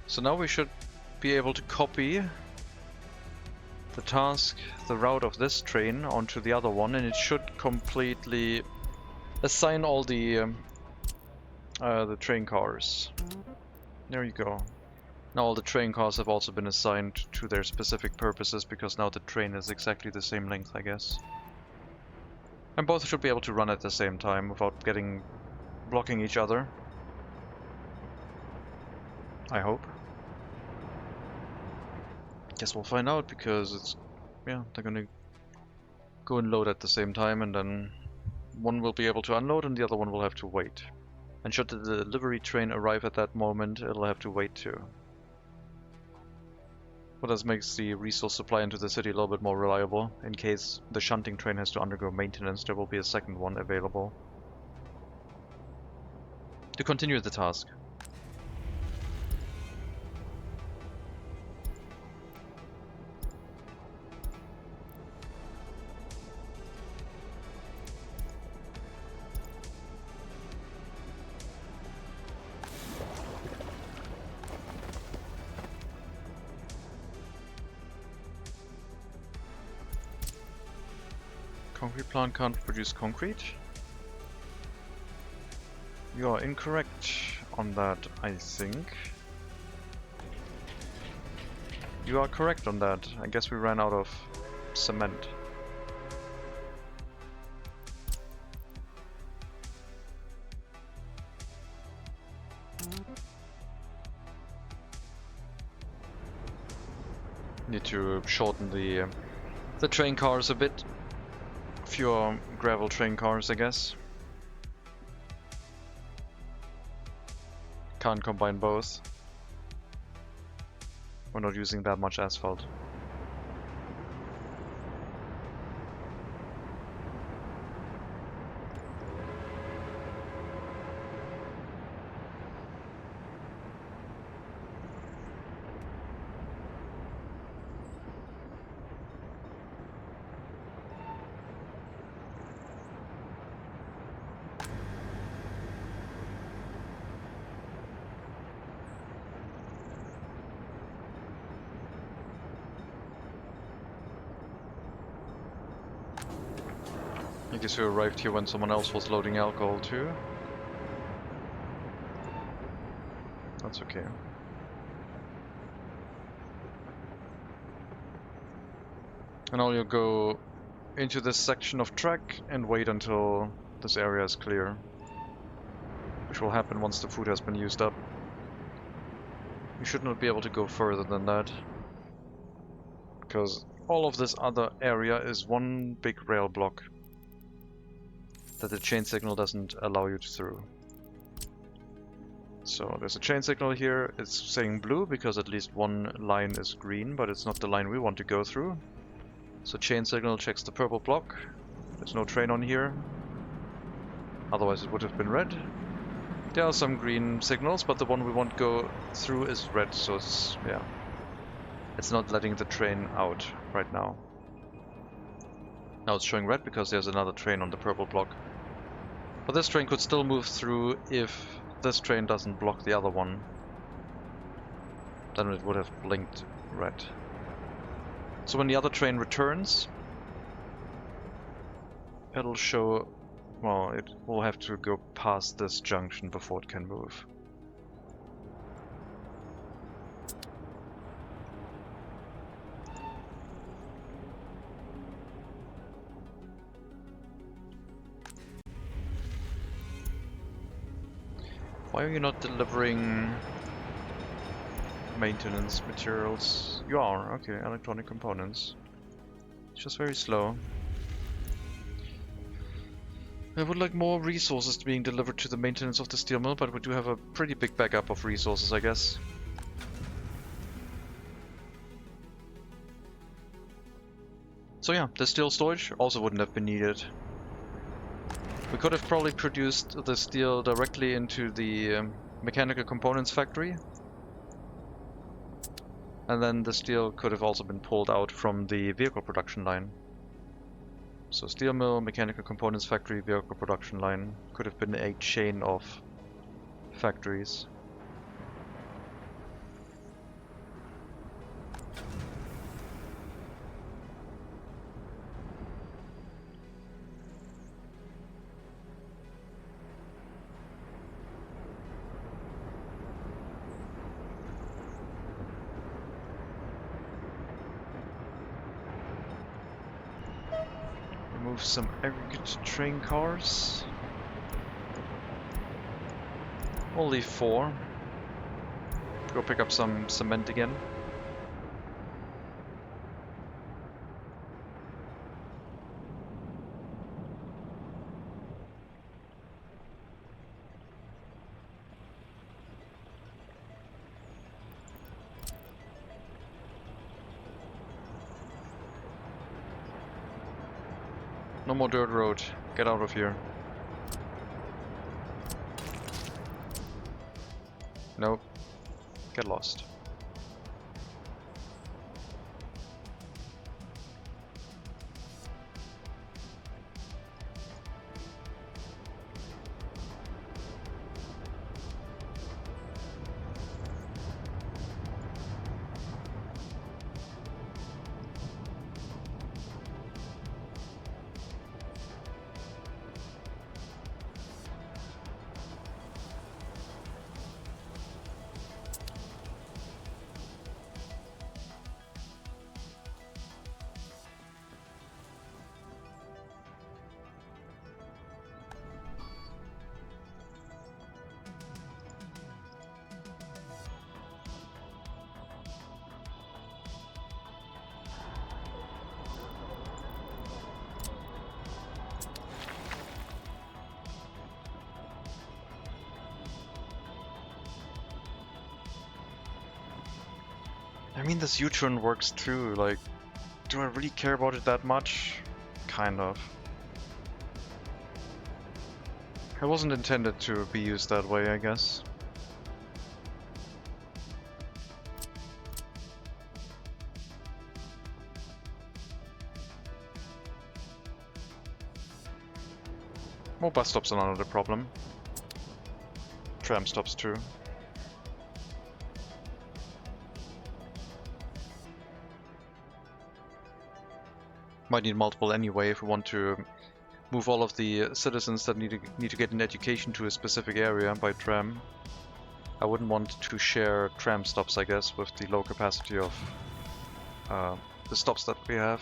So now we should be able to copy the task, the route of this train onto the other one, and it should completely assign all the train cars. There you go. Now all the train cars have also been assigned to their specific purposes, because now the train is exactly the same length, I guess. And both should be able to run at the same time without blocking each other. I hope. Guess we'll find out, because they're gonna go and load at the same time, and then one will be able to unload and the other one will have to wait. And should the delivery train arrive at that moment, it'll have to wait too. Well, this makes the resource supply into the city a little bit more reliable. In case the shunting train has to undergo maintenance, there will be a second one available to continue the task. Concrete plant can't produce concrete? You are incorrect on that, I think. You are correct on that. I guess we ran out of cement. Need to shorten the train cars a bit. Fewer gravel train cars, I guess. Can't combine both. We're not using that much asphalt. I guess you arrived here when someone else was loading alcohol too. That's okay. And now you'll go into this section of track and wait until this area is clear, which will happen once the food has been used up. You should not be able to go further than that, because all of this other area is one big rail block that the chain signal doesn't allow you through. So there's a chain signal here. It's saying blue because at least one line is green, but it's not the line we want to go through. So chain signal checks the purple block. There's no train on here. Otherwise it would have been red. There are some green signals, but the one we want to go through is red, so it's not letting the train out right now. Now it's showing red because there's another train on the purple block. But this train could still move through if this train doesn't block the other one. Then it would have blinked red. So when the other train returns, it'll show, well, it will have to go past this junction before it can move. Why are you not delivering maintenance materials? You are, okay, electronic components. It's just very slow. I would like more resources being delivered to the maintenance of the steel mill, but we do have a pretty big backup of resources, I guess. So yeah, the steel storage also wouldn't have been needed. We could have probably produced the steel directly into the mechanical components factory. And then the steel could have also been pulled out from the vehicle production line. So steel mill, mechanical components factory, vehicle production line could have been a chain of factories. Remove some aggregate train cars. Only 4. Go pick up some cement again. No more dirt road. Get out of here. Nope. Get lost. I mean, this U-turn works too, like, do I really care about it that much? Kind of. It wasn't intended to be used that way, I guess. More bus stops are not a problem. Tram stops too. Might need multiple anyway if we want to move all of the citizens that need to get an education to a specific area by tram. I wouldn't want to share tram stops, I guess, with the low capacity of the stops that we have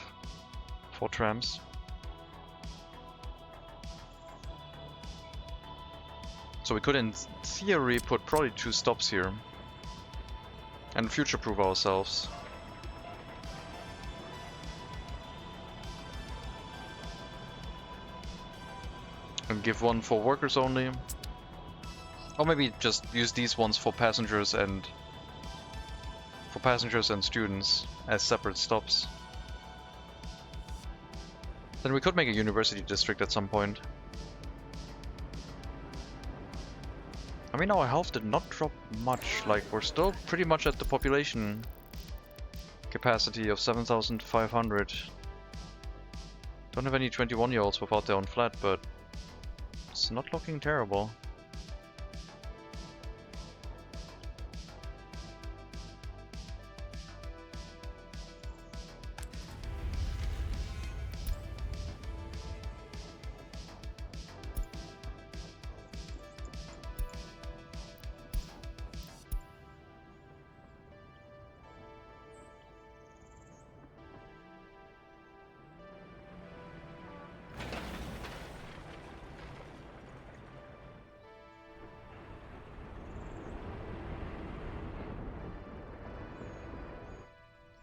for trams. So we could, in theory, put probably 2 stops here and future-proof ourselves. And give one for workers only. Or maybe just use these ones for passengers and students as separate stops. Then we could make a university district at some point. I mean, our health did not drop much, like we're still pretty much at the population capacity of 7,500. Don't have any 21-year-olds without their own flat, but it's not looking terrible.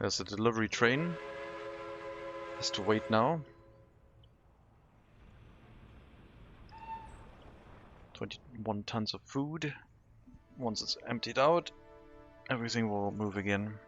There's a delivery train. Has to wait now. 21 tons of food. Once it's emptied out, everything will move again.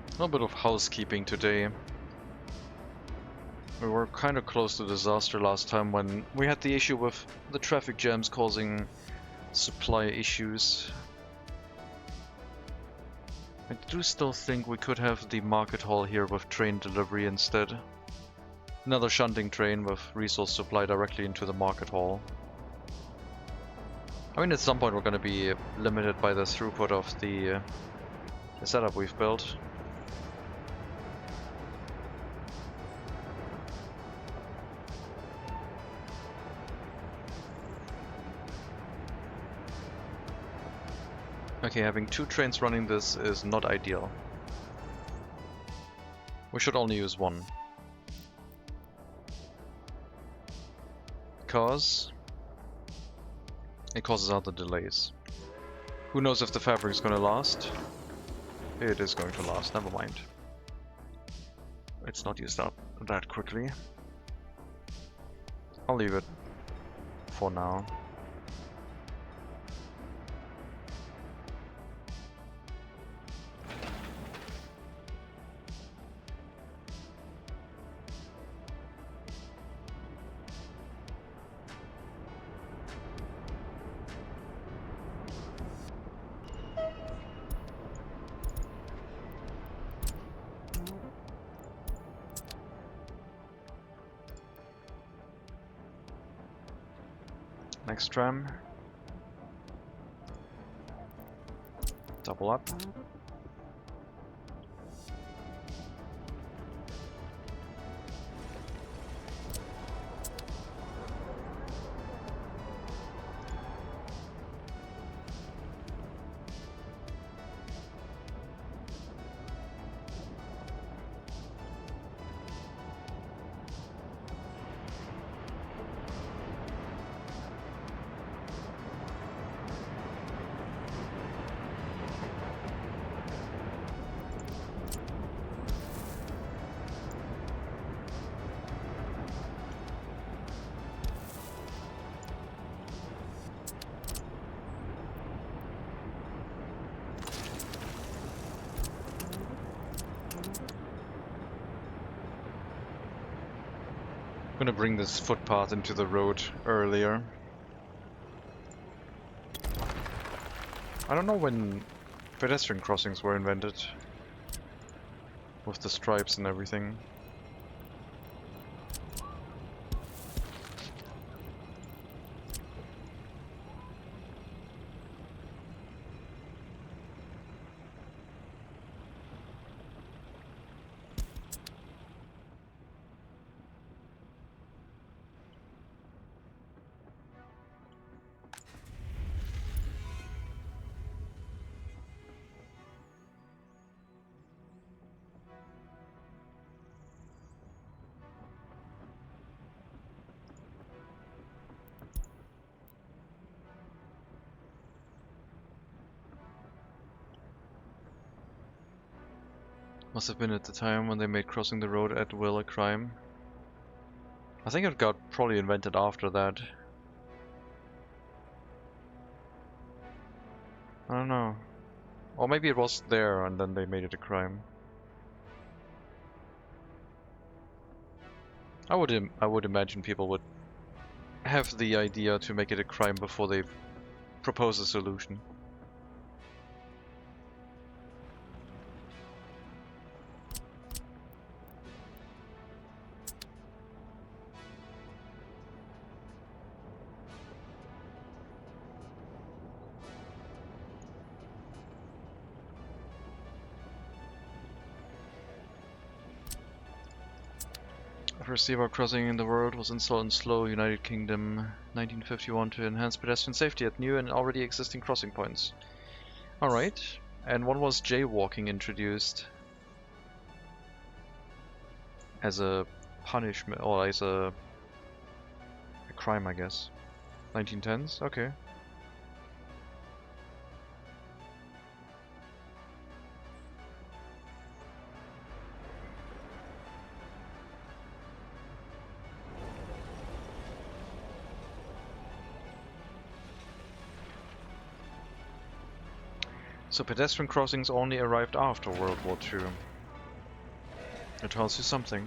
A little bit of housekeeping today. We were kind of close to disaster last time when we had the issue with the traffic jams causing supply issues. I do still think we could have the market hall here with train delivery instead. Another shunting train with resource supply directly into the market hall. I mean, at some point we're going to be limited by the throughput of the setup we've built. Okay, having 2 trains running this is not ideal. We should only use 1. Because it causes other delays. Who knows if the fabric is going to last? It is going to last, never mind. It's not used up that quickly. I'll leave it for now. Next tram. Double up. I'm gonna bring this footpath into the road earlier. I don't know when pedestrian crossings were invented. With the stripes and everything. Must have been at the time when they made crossing the road at will a crime. I think it got probably invented after that. I don't know. Or maybe it was there and then they made it a crime. I would imagine people would have the idea to make it a crime before they propose a solution. First zebra crossing in the world was installed in Slough, United Kingdom, 1951 to enhance pedestrian safety at new and already existing crossing points. Alright, and when was jaywalking introduced? As a punishment, or as a crime, I guess. 1910s? Okay. So pedestrian crossings only arrived after World War II. It tells you something.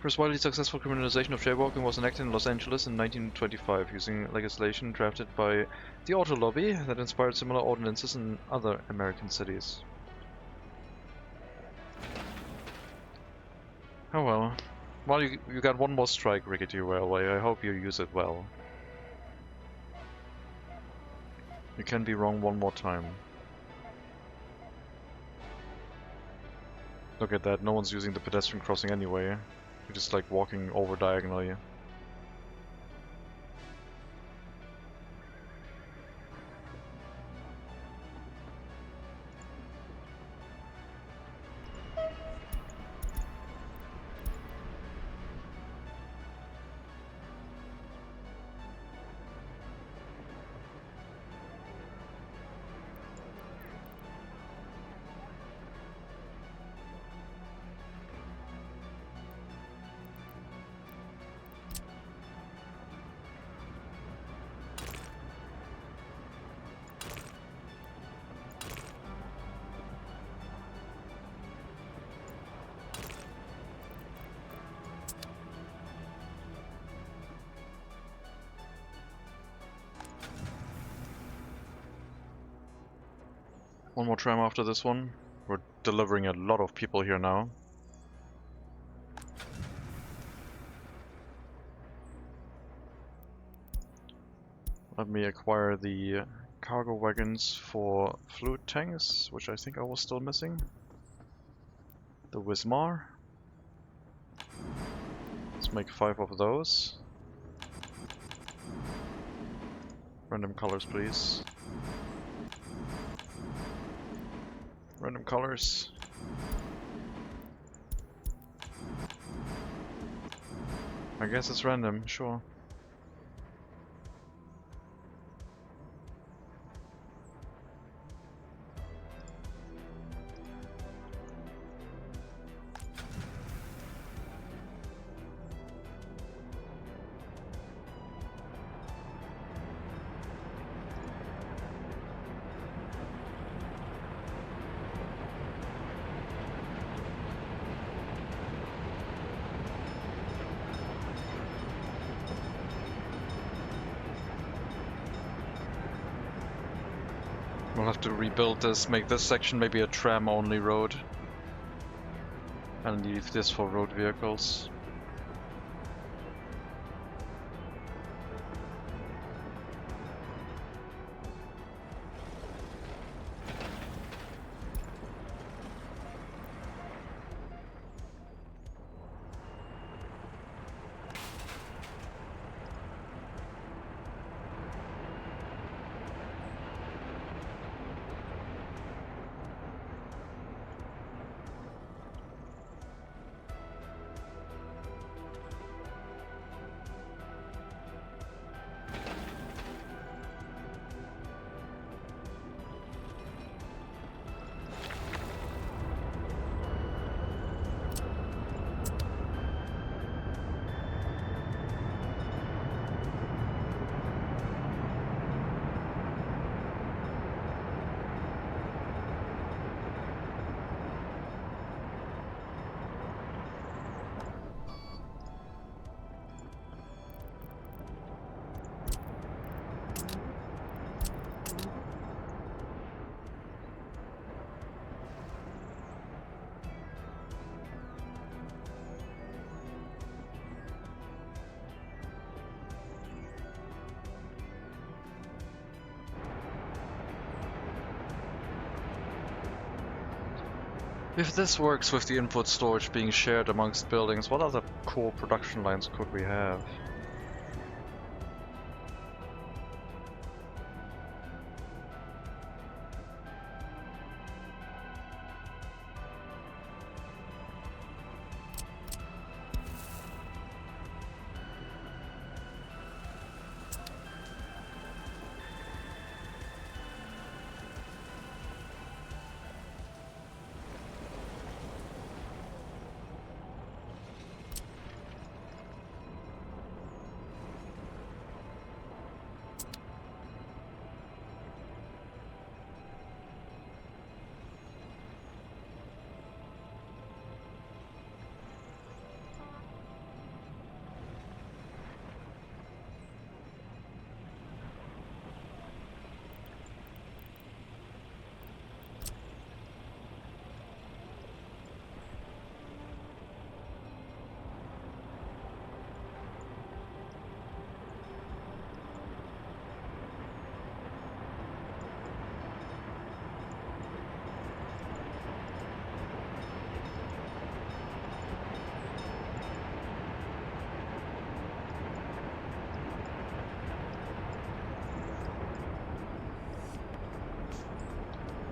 First widely successful criminalization of jaywalking was enacted in Los Angeles in 1925 using legislation drafted by the auto lobby that inspired similar ordinances in other American cities. Oh well. Well, you got one more strike, Rickety Railway. I hope you use it well. You can be wrong one more time. Look at that, no one's using the pedestrian crossing anyway. You're just like walking over diagonally. One more tram after this one. We're delivering a lot of people here now. Let me acquire the cargo wagons for fluid tanks, which I think I was still missing. The Wismar. Let's make 5 of those. Random colors, please. Random colors. I guess it's random, sure. We'll have to rebuild this, make this section maybe a tram-only road. And leave this for road vehicles. If this works with the input storage being shared amongst buildings, what other core production lines could we have?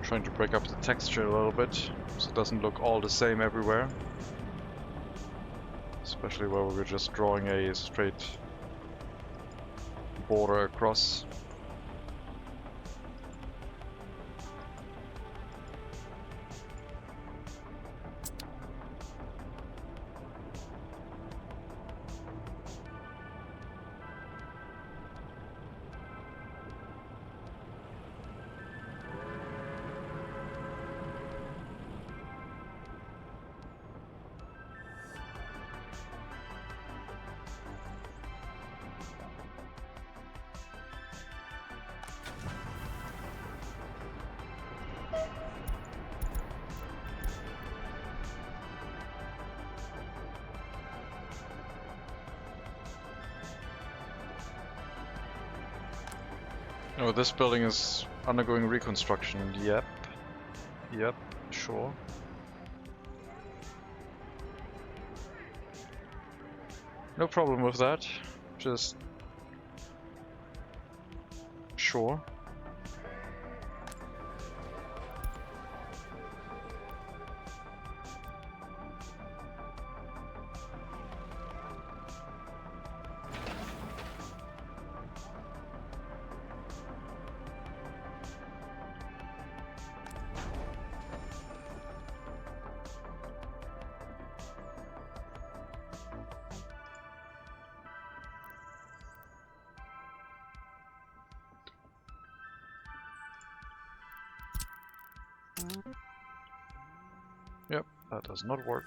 Trying to break up the texture a little bit so it doesn't look all the same everywhere. Especially where we're just drawing a straight border across. Oh, this building is undergoing reconstruction. Yep. Yep, sure. No problem with that. Just... sure. Yep, that does not work.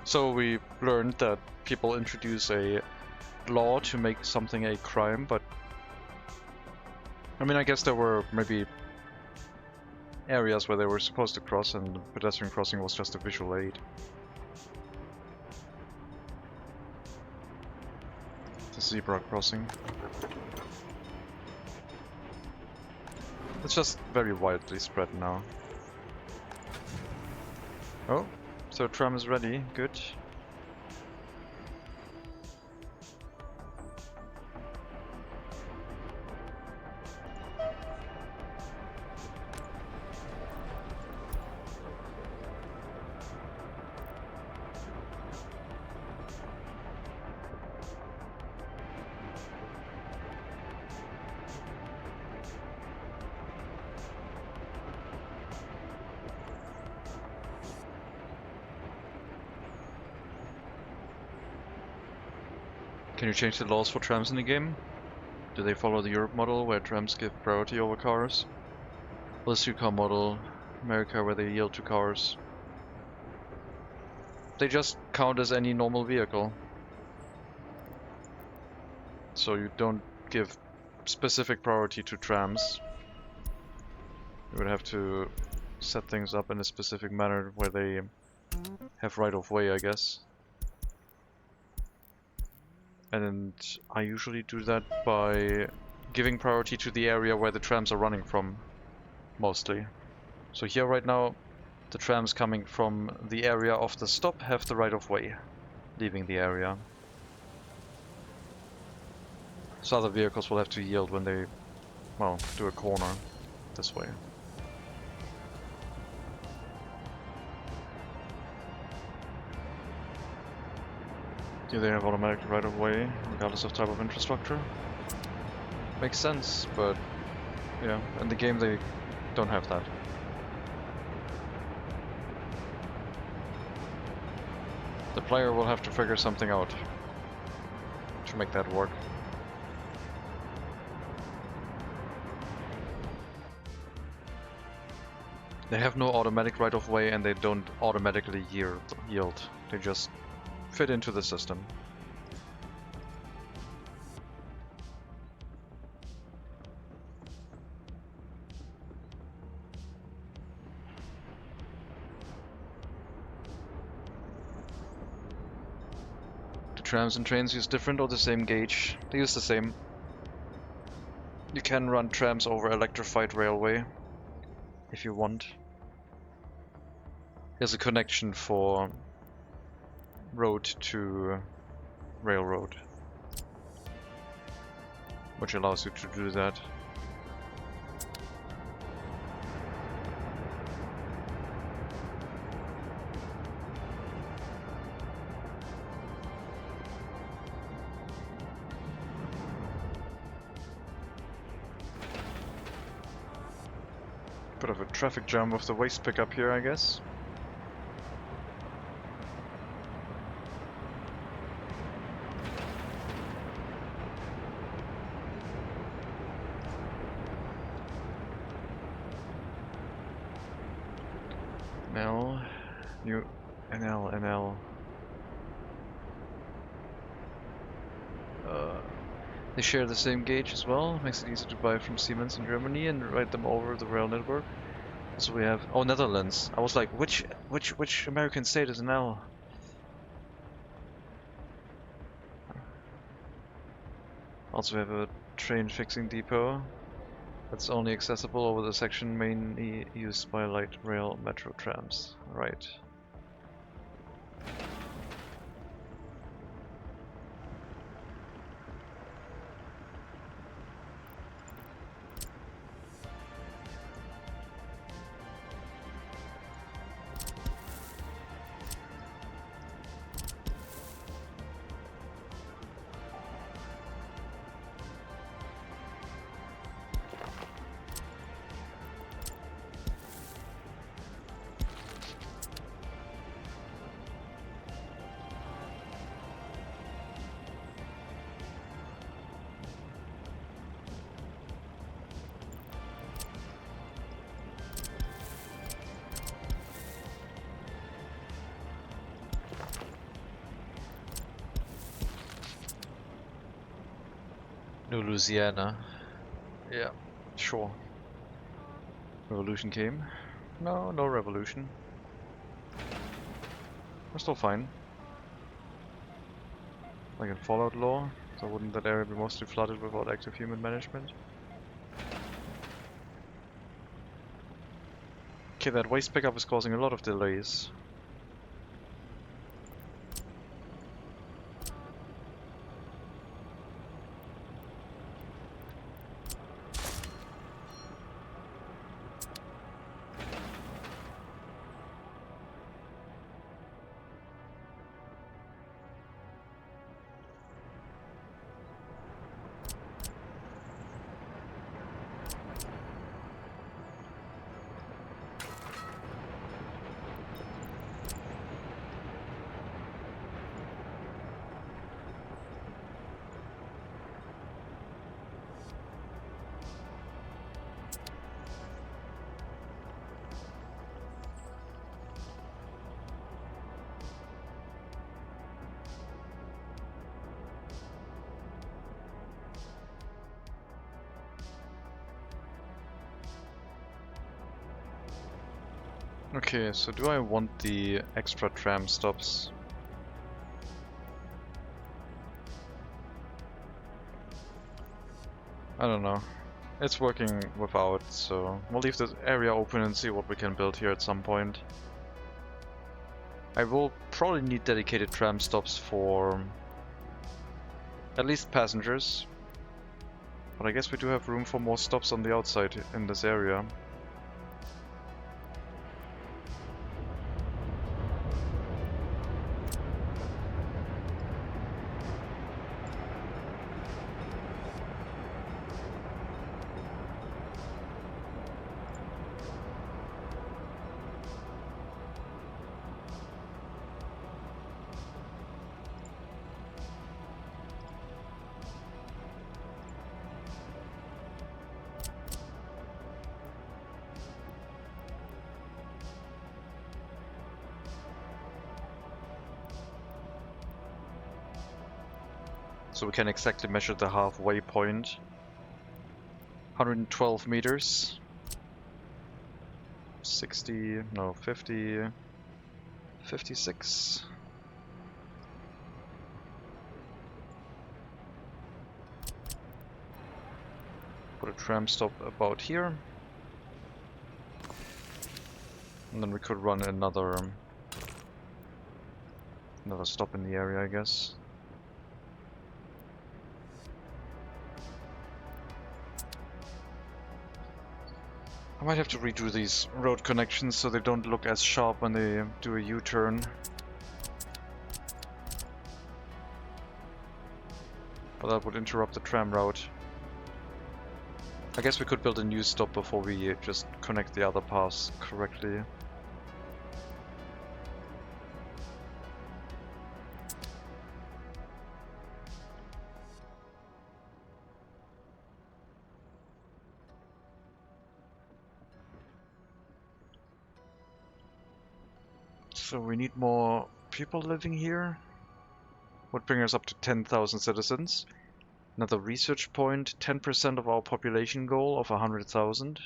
So we learned that people introduce a law to make something a crime, but I mean, I guess there were maybe areas where they were supposed to cross and pedestrian crossing was just a visual aid. The zebra crossing. It's just very widely spread now. Oh, so tram is ready, good. Can you change the laws for trams in the game? Do they follow the Europe model, where trams give priority over cars? Or the car model, America, where they yield to cars? They just count as any normal vehicle. So you don't give specific priority to trams. You would have to set things up in a specific manner where they have right of way, I guess. And I usually do that by giving priority to the area where the trams are running from, mostly. So here right now, the trams coming from the area of the stop have the right of way, leaving the area. So other vehicles will have to yield when they, well, do a corner this way. Do they have automatic right of way, regardless of type of infrastructure? Makes sense, but yeah, in the game they don't have that. The player will have to figure something out to make that work. They have no automatic right of way and they don't automatically yield. They just fit into the system. The trams and trains use different or the same gauge. They use the same. You can run trams over electrified railway if you want. There's a connection for road to railroad, which allows you to do that. Bit of a traffic jam with the waste pickup here, I guess. NL, new NL. They share the same gauge as well, makes it easy to buy from Siemens in Germany and ride them over the rail network. So we have, oh, Netherlands. I was like, which American state is NL? Also we have a train fixing depot that's only accessible over the section mainly used by light rail metro trams. Right. New Louisiana. Yeah, sure. Revolution came. No revolution. We're still fine. Like in Fallout lore, so wouldn't that area be mostly flooded without active human management? Okay, that waste pickup is causing a lot of delays. Okay, so do I want the extra tram stops? I don't know. It's working without, so we'll leave this area open and see what we can build here at some point. I will probably need dedicated tram stops for at least passengers. But I guess we do have room for more stops on the outside in this area. So we can exactly measure the halfway point. 112 meters. 60, no, 50, 56. Put a tram stop about here. And then we could run another stop in the area, I guess. I might have to redo these road connections so they don't look as sharp when they do a U-turn. But that would interrupt the tram route. I guess we could build a new stop before we just connect the other paths correctly. So we need more people living here. Would bring us up to 10,000 citizens. Another research point, 10% of our population goal of 100,000.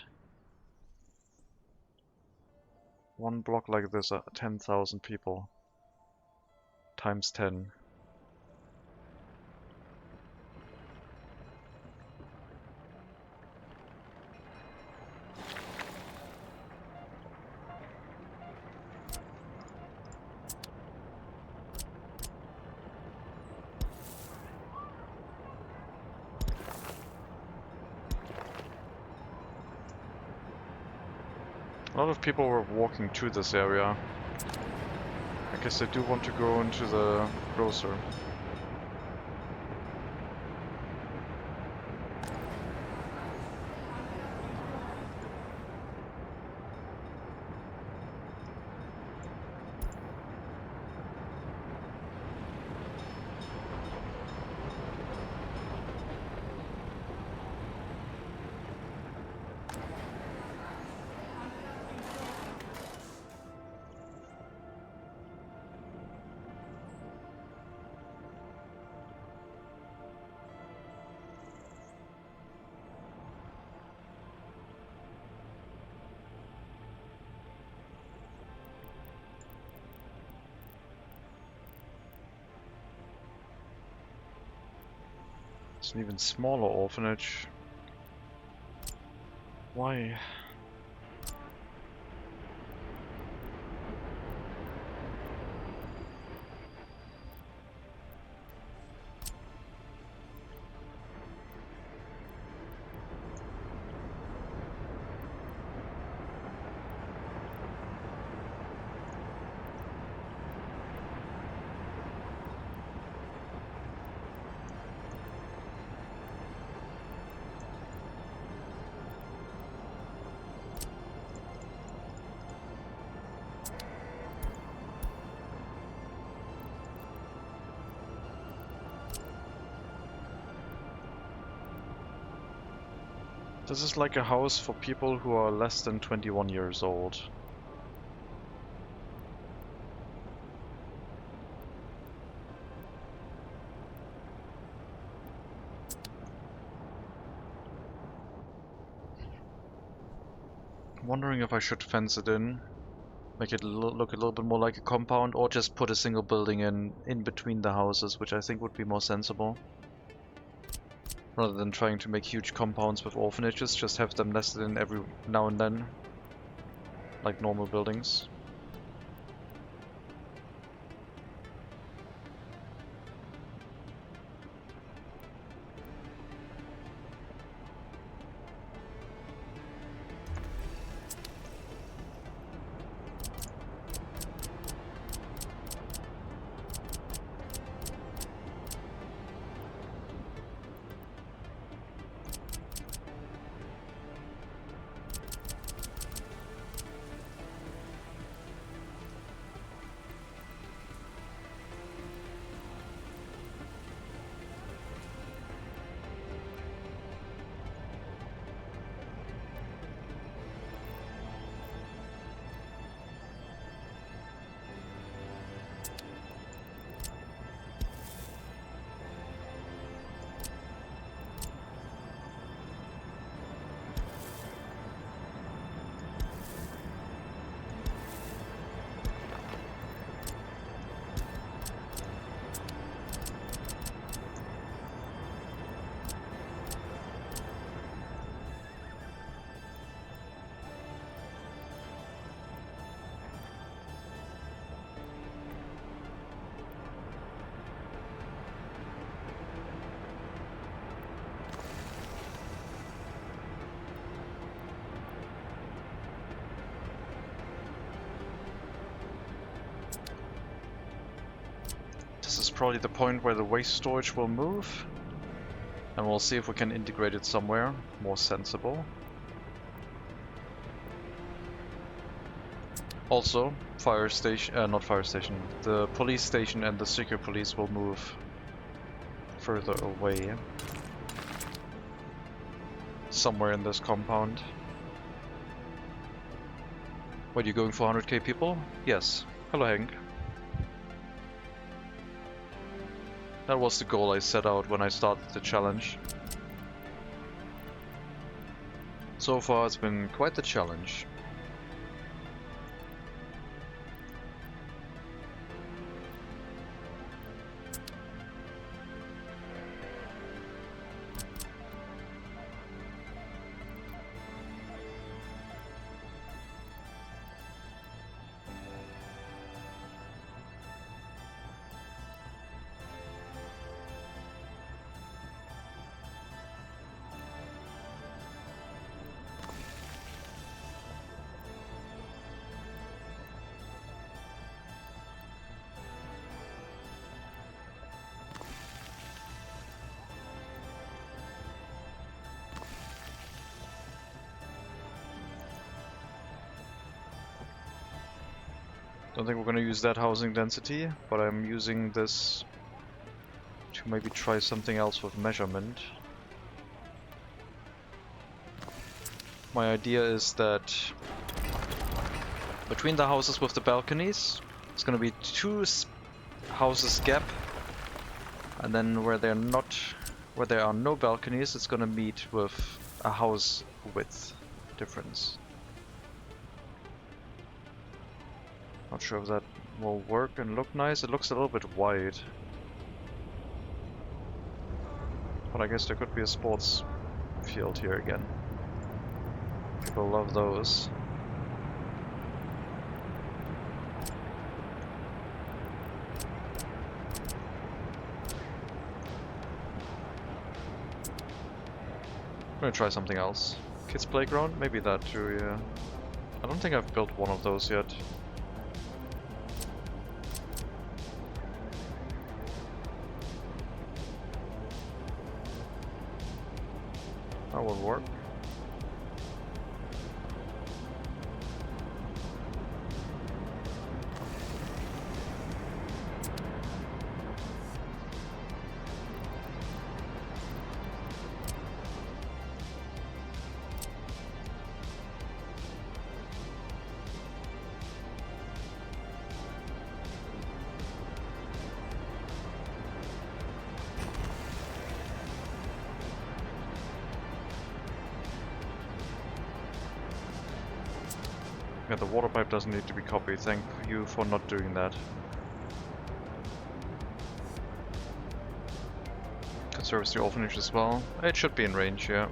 One block like this, 10,000 people. Times 10. A lot of people were walking to this area. I guess they do want to go into the grocer. It's an even smaller orphanage. Why? This is like a house for people who are less than 21 years old. I'm wondering if I should fence it in. Make it look a little bit more like a compound, or just put a single building in between the houses, which I think would be more sensible. Rather than trying to make huge compounds with orphanages, just have them nested in every now and then, like normal buildings. This is probably the point where the waste storage will move, and we'll see if we can integrate it somewhere more sensible. Also, fire station, not fire station, the police station and the secret police will move further away. Somewhere in this compound. What, are you going for 100k people? Yes. Hello, Hank. That was the goal I set out when I started the challenge. So far it's been quite the challenge. Don't think we're gonna use that housing density, but I'm using this to maybe try something else with measurement. My idea is that between the houses with the balconies, it's gonna be two houses gap, and then where there are no balconies, it's gonna meet with a house width difference. Not sure if that will work and look nice. It looks a little bit wide. But I guess there could be a sports field here again. People love those. I'm gonna try something else. Kids playground? Maybe that too, yeah. I don't think I've built one of those yet. That would work. Yeah, the water pipe doesn't need to be copied. Thank you for not doing that. Could service the orphanage as well. It should be in range, yeah.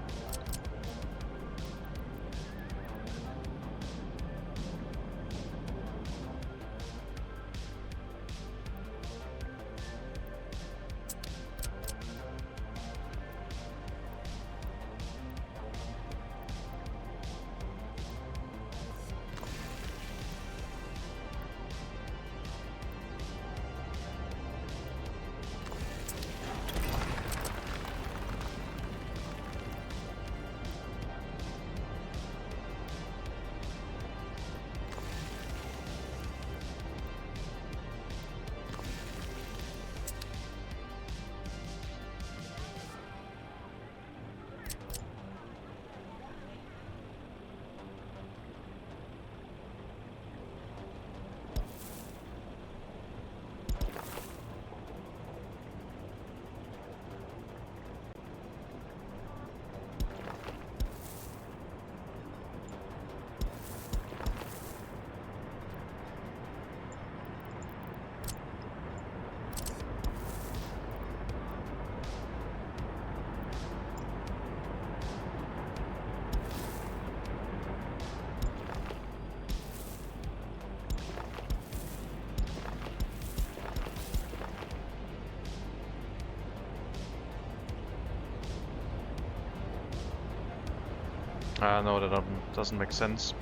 No, that doesn't make sense.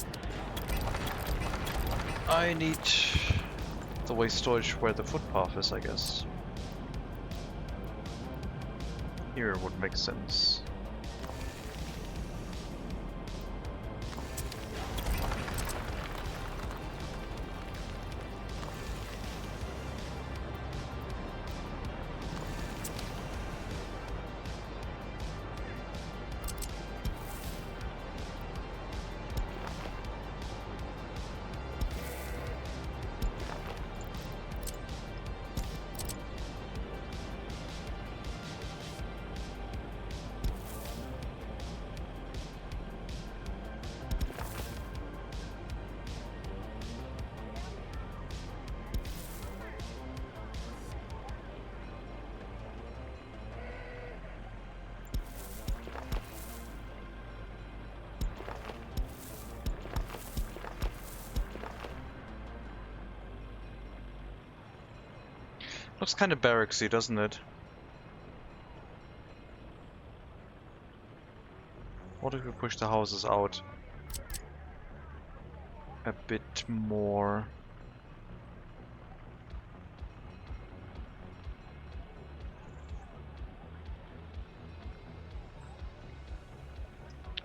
I need the waste storage where the footpath is, I guess. Here would make sense. Looks kind of barracksy, doesn't it? What if we push the houses out a bit more?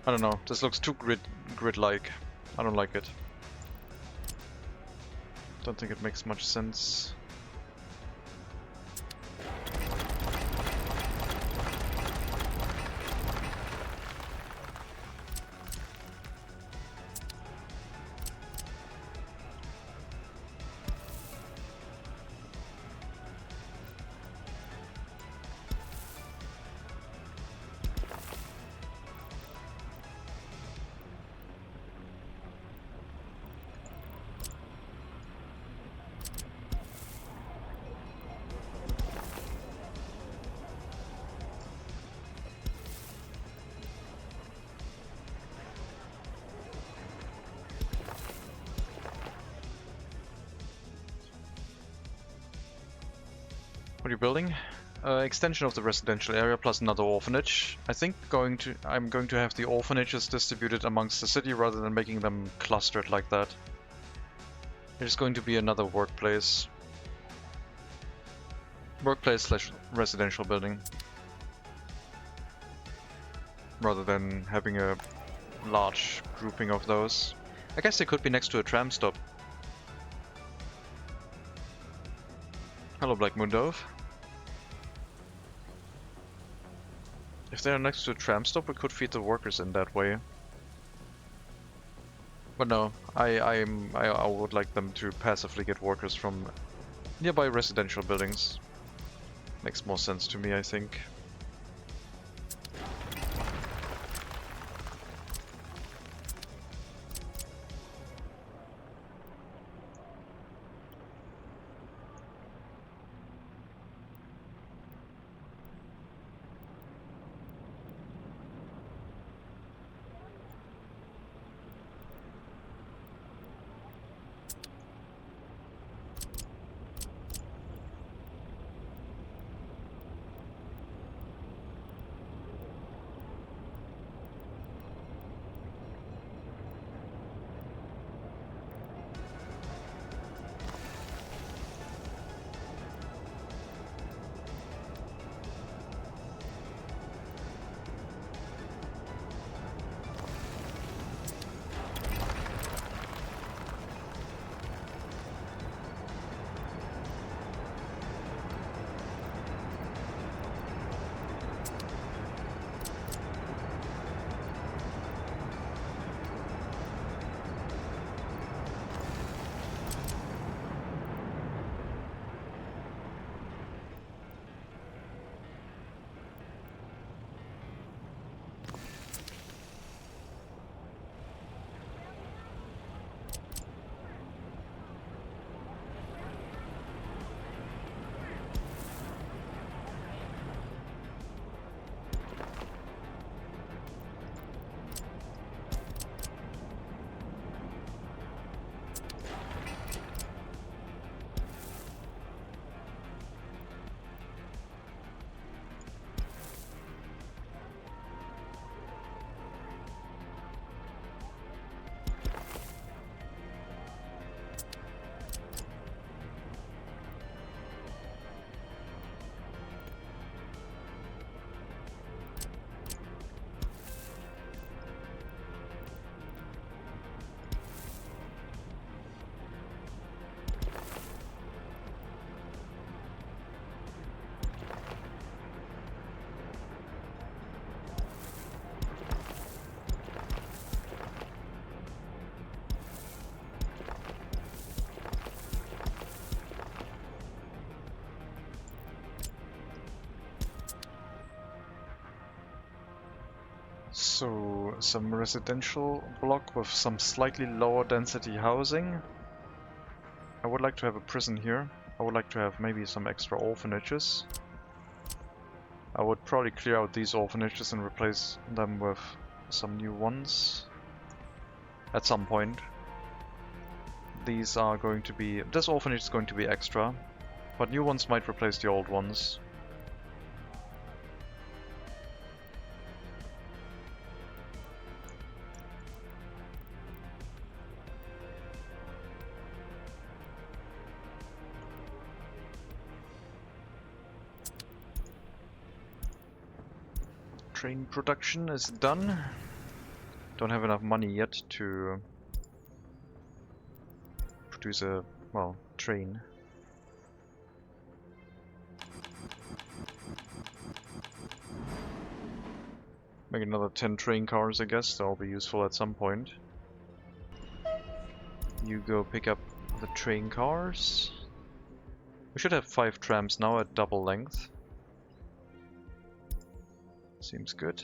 I don't know, this looks too grid-like. I don't like it. Don't think it makes much sense. What are you building? Extension of the residential area plus another orphanage. I think I'm going to have the orphanages distributed amongst the city rather than making them clustered like that. There's going to be another workplace. Workplace/residential building. Rather than having a large grouping of those. I guess they could be next to a tram stop. Hello, Black Moondove. If they're next to a tram stop, we could feed the workers in that way. But no, I would like them to passively get workers from nearby residential buildings. Makes more sense to me, I think. So, some residential block with some slightly lower density housing. I would like to have a prison here. I would like to have maybe some extra orphanages. I would probably clear out these orphanages and replace them with some new ones at some point. These are going to be... this orphanage is going to be extra, but new ones might replace the old ones. Train production is done. Don't have enough money yet to produce a, well, train. Make another 10 train cars, I guess. That'll be useful at some point. You go pick up the train cars. We should have 5 trams now at double length. Seems good.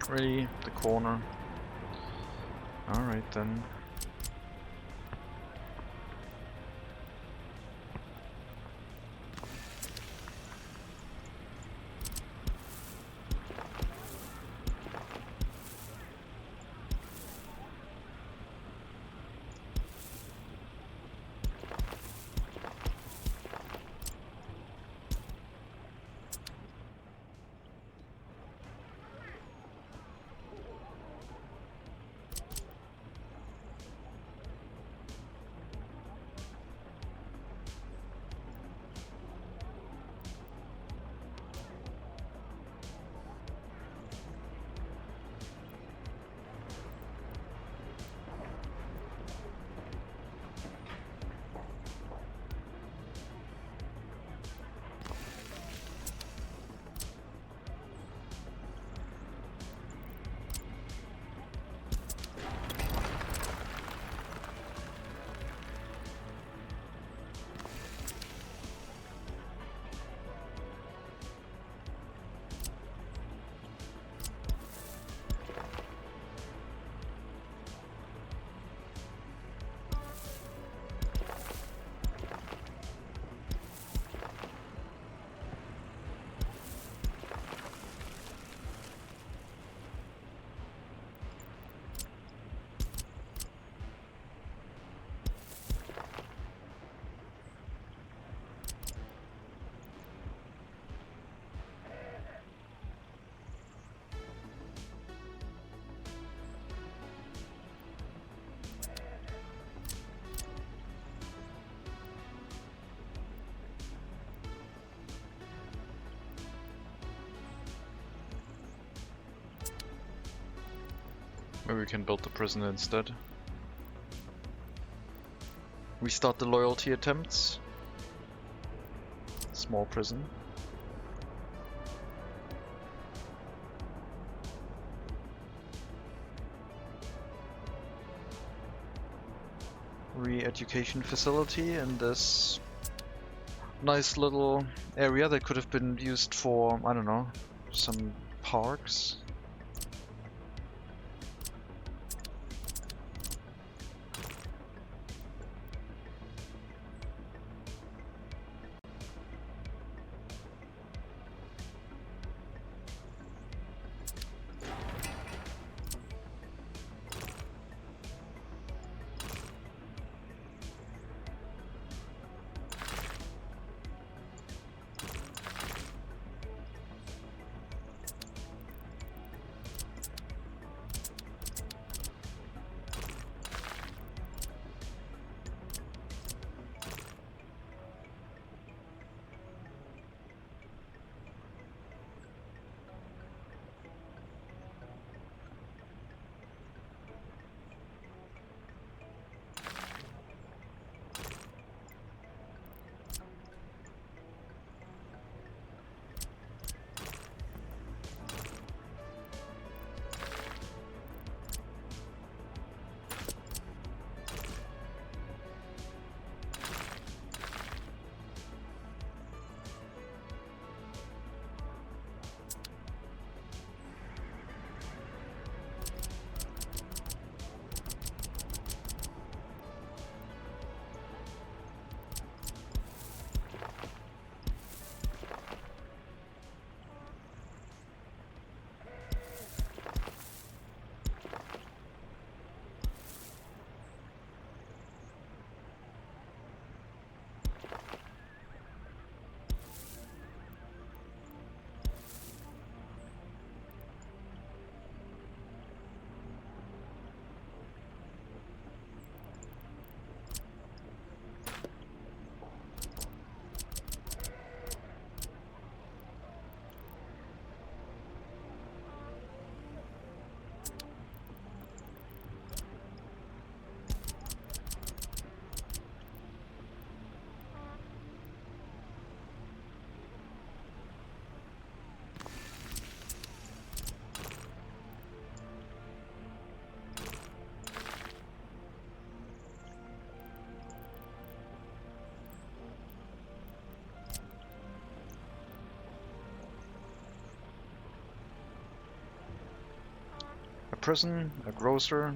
Really? The corner? Alright then. Maybe we can build the prison instead. Restart the loyalty attempts. Small prison. Re-education facility in this nice little area that could have been used for, I don't know, some parks. prison, a grocer.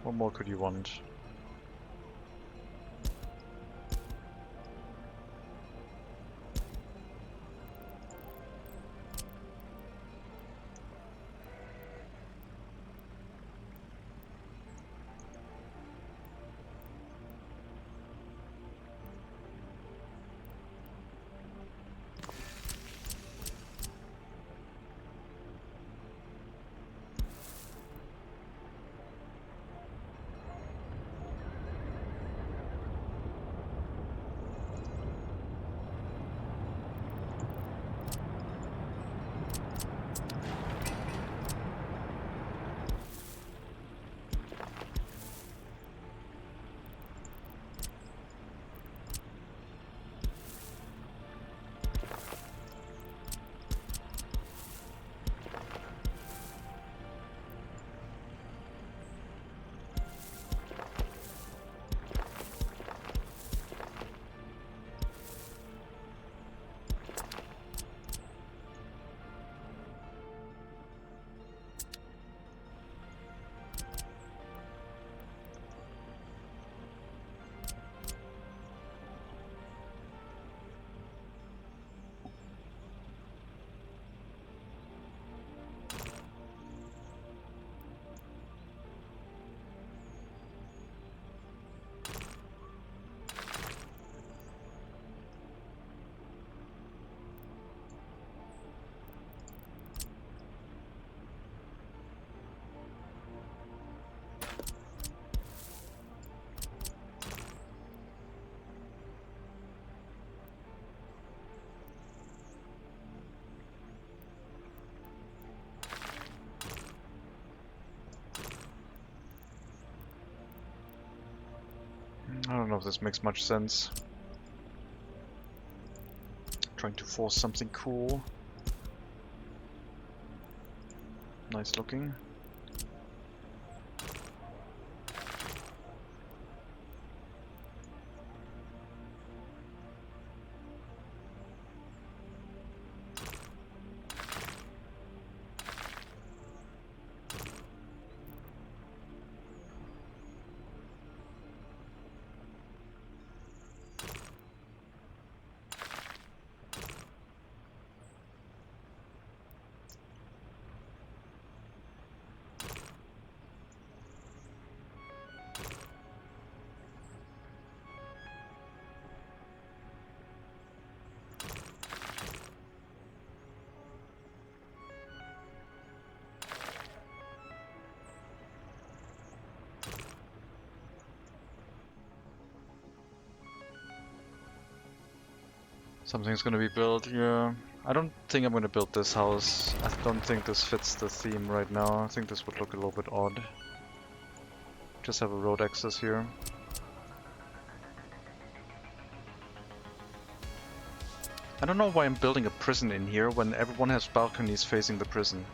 What more could you want? I don't know if this makes much sense. Trying to force something cool. Nice looking. Something's gonna be built here. I don't think I'm gonna build this house. I don't think this fits the theme right now. I think this would look a little bit odd. Just have a road access here. I don't know why I'm building a prison in here when everyone has balconies facing the prison.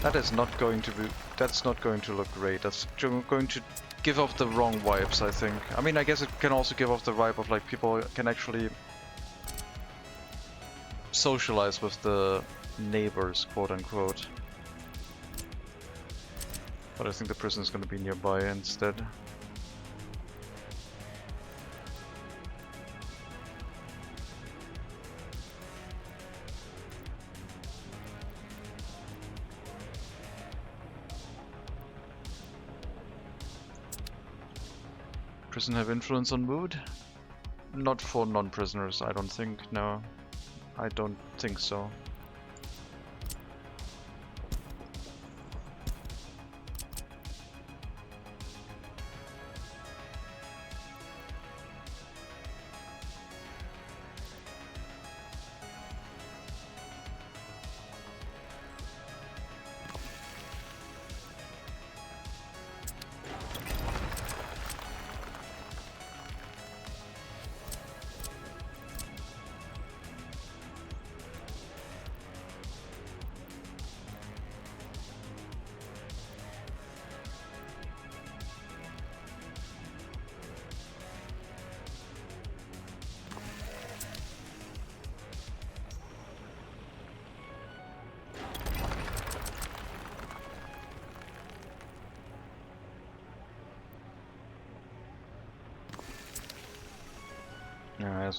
That is not going to be... That's not going to look great. That's going to give off the wrong vibes, I think. I mean, I guess it can also give off the vibe of like people can actually socialize with the neighbors, quote unquote. But I think the prison is going to be nearby instead. Prison have influence on mood? Not for non-prisoners, I don't think, no. I don't think so.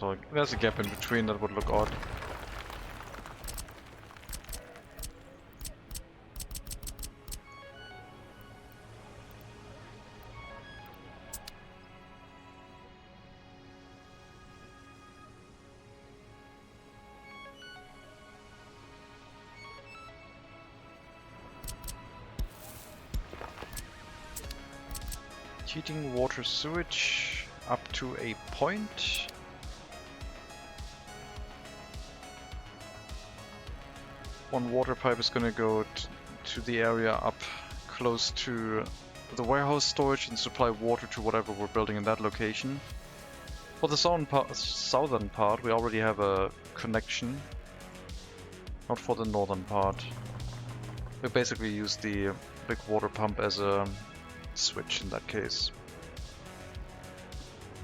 So there's a gap in between that would look odd. Heating, water, sewage up to a point. One water pipe is gonna go to the area up close to the warehouse storage and supply water to whatever we're building in that location. For the southern part, we already have a connection. Not for the northern part. We basically use the big water pump as a switch in that case.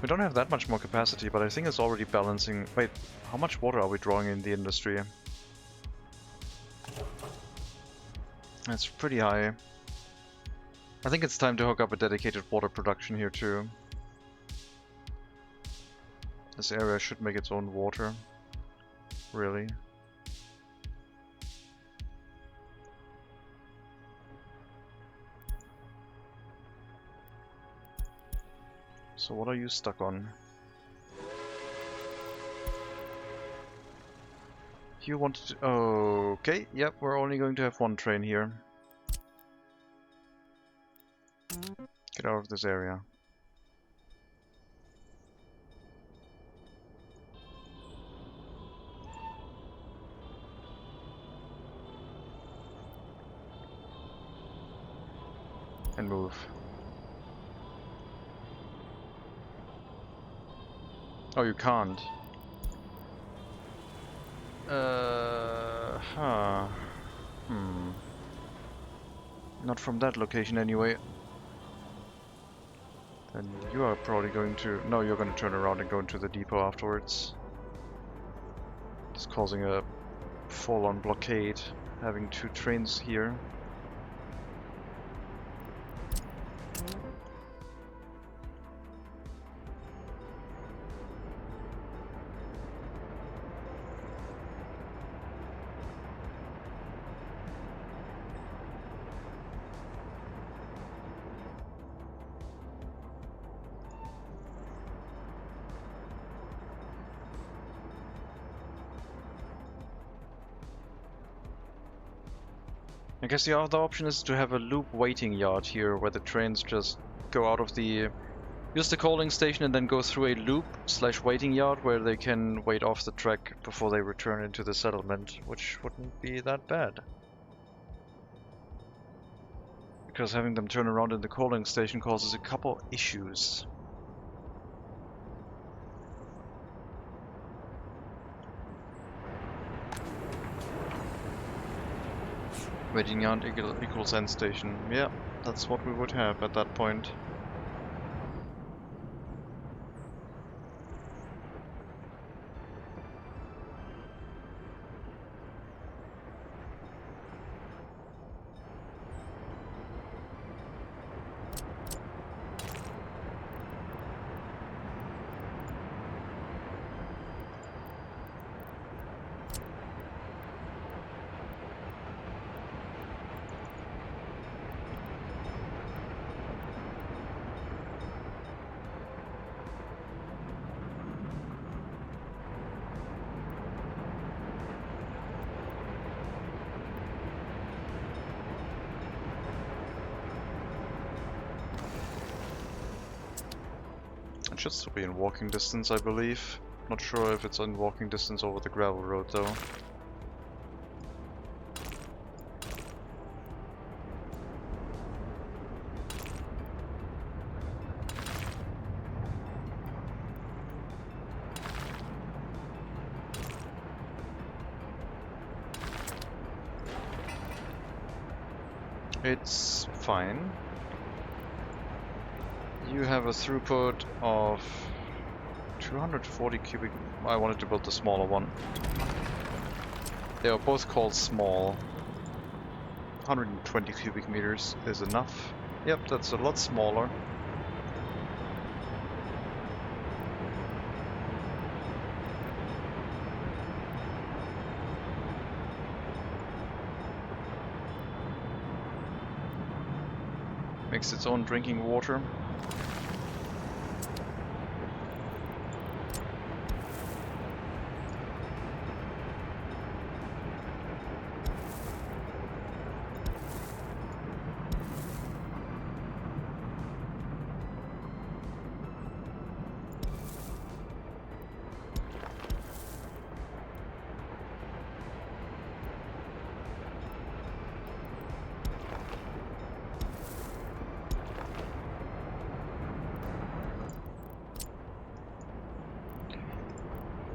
We don't have that much more capacity, but I think it's already balancing. Wait, how much water are we drawing in the industry? That's pretty high. I think it's time to hook up a dedicated water production here too. This area should make its own water. Really. So what are you stuck on? You wanted to... Okay, yep, we're only going to have one train here. Get out of this area. And move. Oh, you can't. Not from that location anyway. Then you are probably going to... No, you're going to turn around and go into the depot afterwards. Just causing a full-on blockade, having two trains here. I guess the other option is to have a loop waiting yard here where the trains just go out of the... use the coaling station and then go through a loop / waiting yard where they can wait off the track before they return into the settlement, which wouldn't be that bad. Because having them turn around in the coaling station causes a couple issues. Waiting yard equals end station. Yeah, that's what we would have at that point. It should still be in walking distance, I believe. Not sure if it's in walking distance over the gravel road though. It's fine. You have a throughput of 240 cubic... I wanted to build the smaller one. They are both called small. 120 cubic meters is enough. Yep, that's a lot smaller. Makes its own drinking water.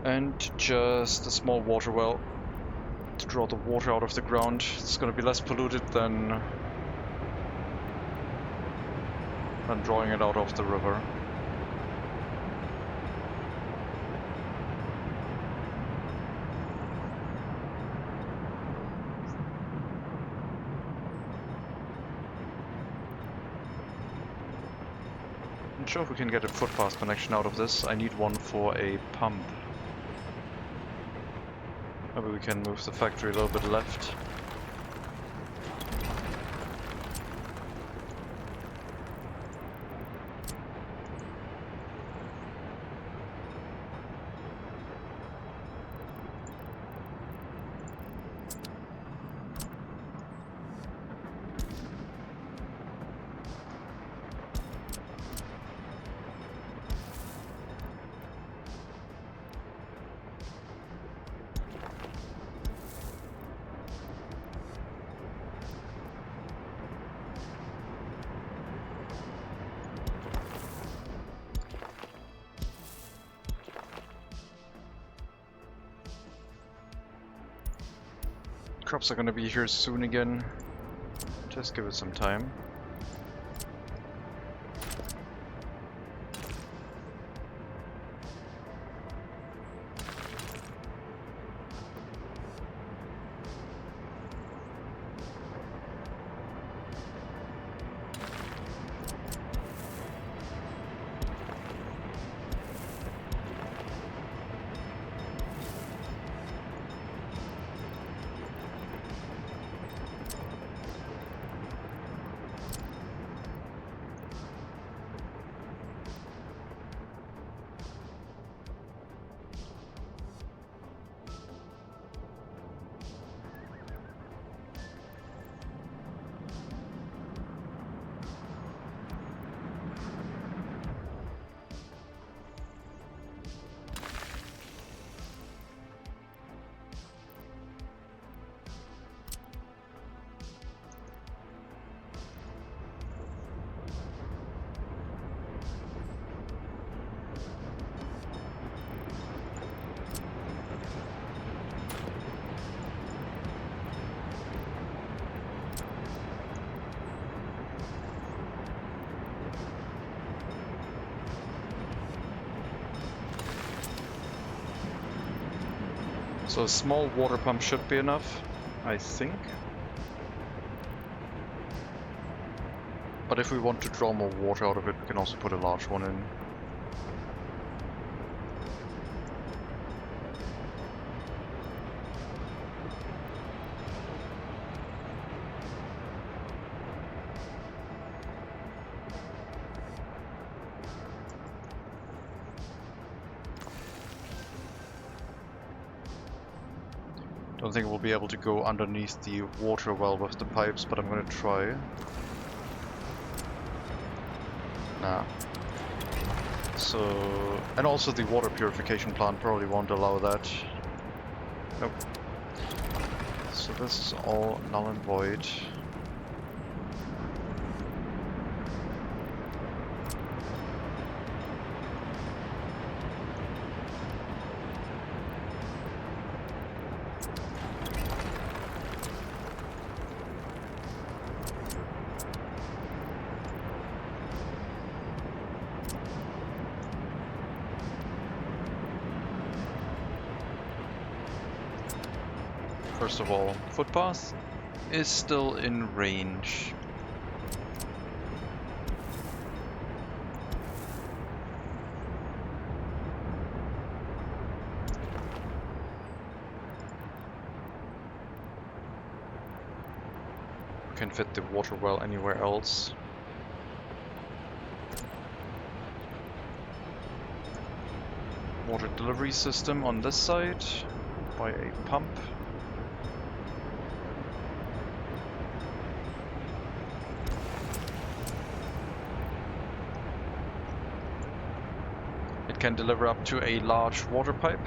And just a small water well to draw the water out of the ground. It's going to be less polluted than drawing it out of the river. I'm not sure if we can get a footpath connection out of this. I need one for a pump. Maybe we can move the factory a little bit left. Crops are gonna be here soon again. Just give it some time. So a small water pump should be enough, I think. But if we want to draw more water out of it, we can also put a large one in. Don't think we'll be able to go underneath the water well with the pipes, but I'm gonna try. Nah. So, and also the water purification plant probably won't allow that. Nope. So this is all null and void. First of all, footpath is still in range. We can fit the water well anywhere else. water delivery system on this side by a pump. It can deliver up to a large water pipe.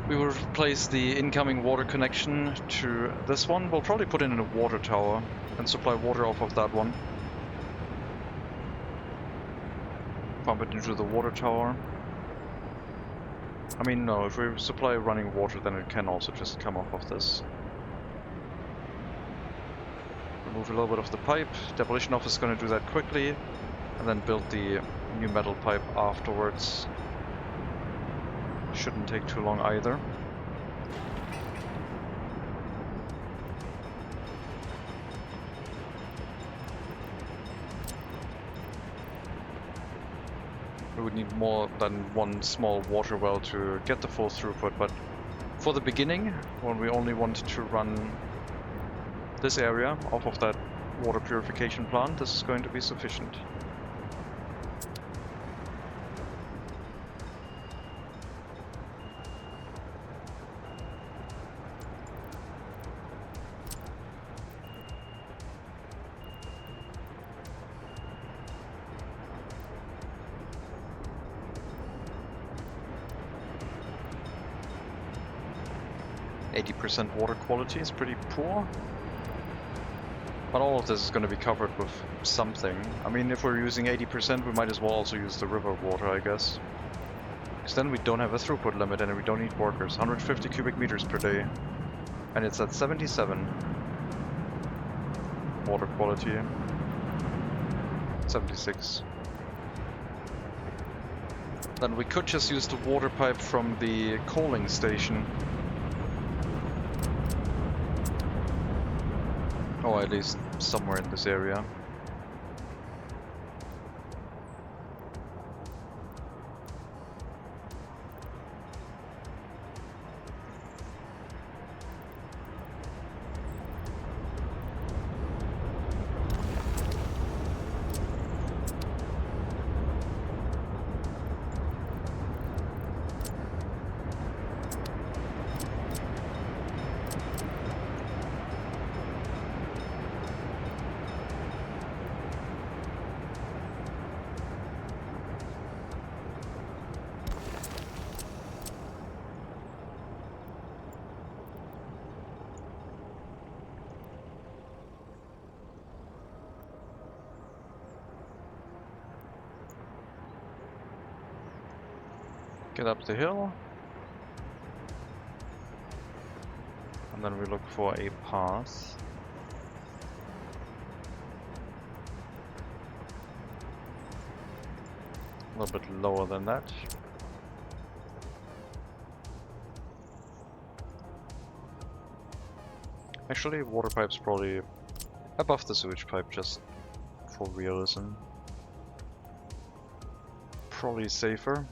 We will replace the incoming water connection to this one. We'll probably put in a water tower and supply water off of that one. Pump it into the water tower. I mean, no, if we supply running water, then it can also just come off of this. Remove a little bit of the pipe. Demolition office is going to do that quickly, and then build the new metal pipe afterwards. Shouldn't take too long either. We would need more than one small water well to get the full throughput, but for the beginning, when we only want to run this area off of that water purification plant, this is going to be sufficient. Water quality is pretty poor, but all of this is going to be covered with something. I mean, if we're using 80%, we might as well also use the river water, I guess, because then we don't have a throughput limit and we don't need workers. 150 cubic meters per day, and it's at 77 water quality. 76. Then we could just use the water pipe from the coaling station. Or at least somewhere in this area. Get up the hill, and then we look for a path. A little bit lower than that. Actually, water pipe's probably above the sewage pipe, just for realism. Probably safer.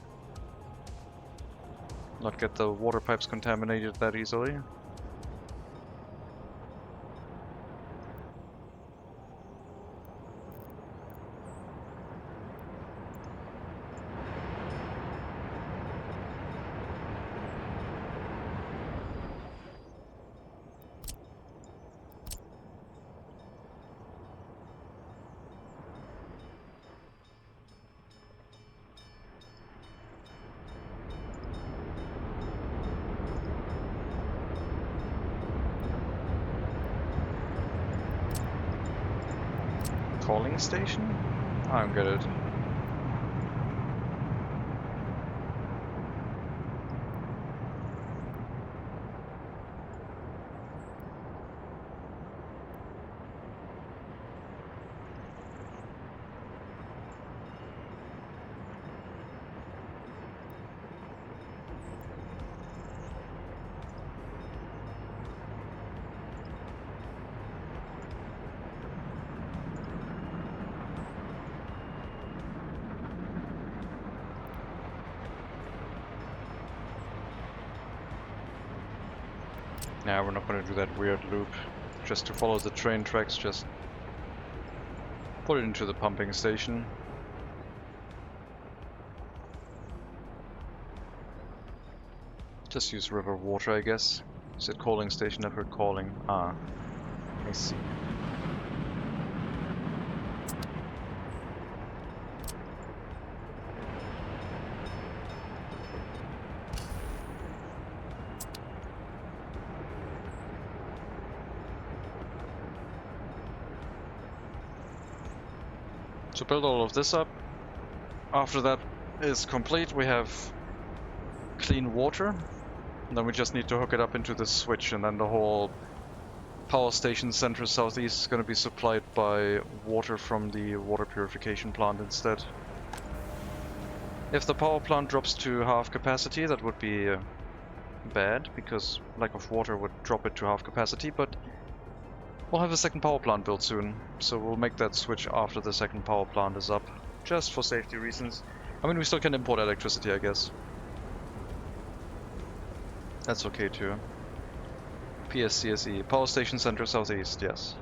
Not get the water pipes contaminated that easily. Calling station? I don't get it. Nah, we're not going to do that weird loop just to follow the train tracks, just put it into the pumping station. Just use river water, I guess. Said calling station, I've heard calling. Ah, I see. To build all of this up, after that is complete, we have clean water. And then we just need to hook it up into the switch, and then the whole power station center southeast is going to be supplied by water from the water purification plant instead. If the power plant drops to half capacity, that would be bad, because lack of water would drop it to half capacity, but we'll have a second power plant built soon, so we'll make that switch after the second power plant is up, just for safety reasons. I mean, we still can import electricity, I guess. That's okay too. PSCSE, Power Station Center Southeast, yes.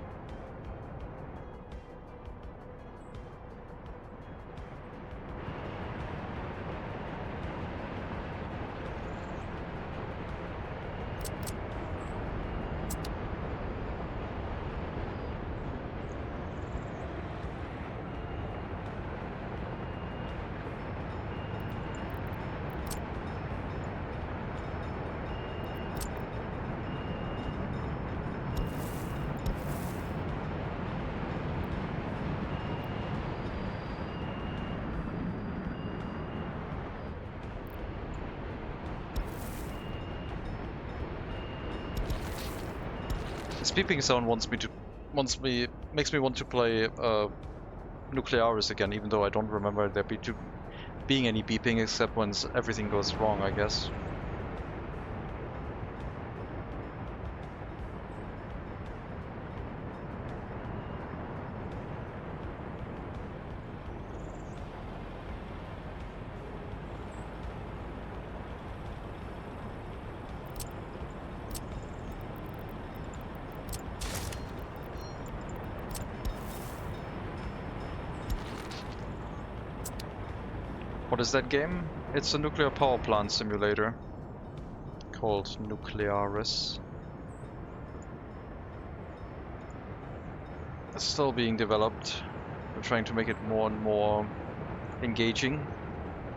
This beeping sound makes me want to play Nuclearis again, even though I don't remember there being any beeping except when everything goes wrong, I guess. What is that game? It's a nuclear power plant simulator called Nuclearis. It's still being developed. We're trying to make it more and more engaging.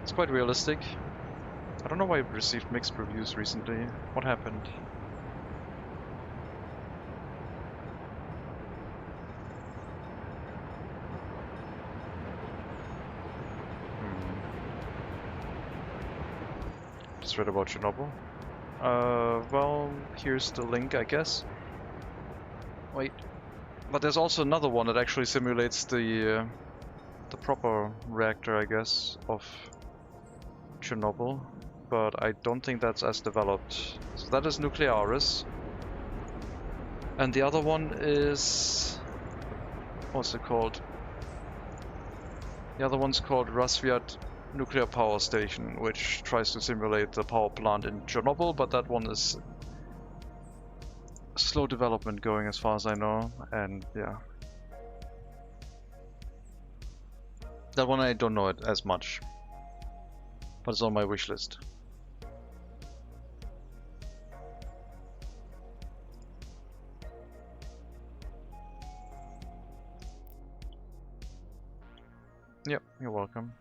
It's quite realistic. I don't know why it received mixed reviews recently. What happened? Just read about Chernobyl. Well, here's the link, I guess. Wait, but there's also another one that actually simulates the proper reactor, I guess, of Chernobyl, but I don't think that's as developed. So that is Nuclearis, and the other one is, what's it called? The other one's called Rasviat Nuclear Power Station, which tries to simulate the power plant in Chernobyl, but that one is slow development going as far as I know, and yeah. That one I don't know it as much, but it's on my wish list. Yep, you're welcome.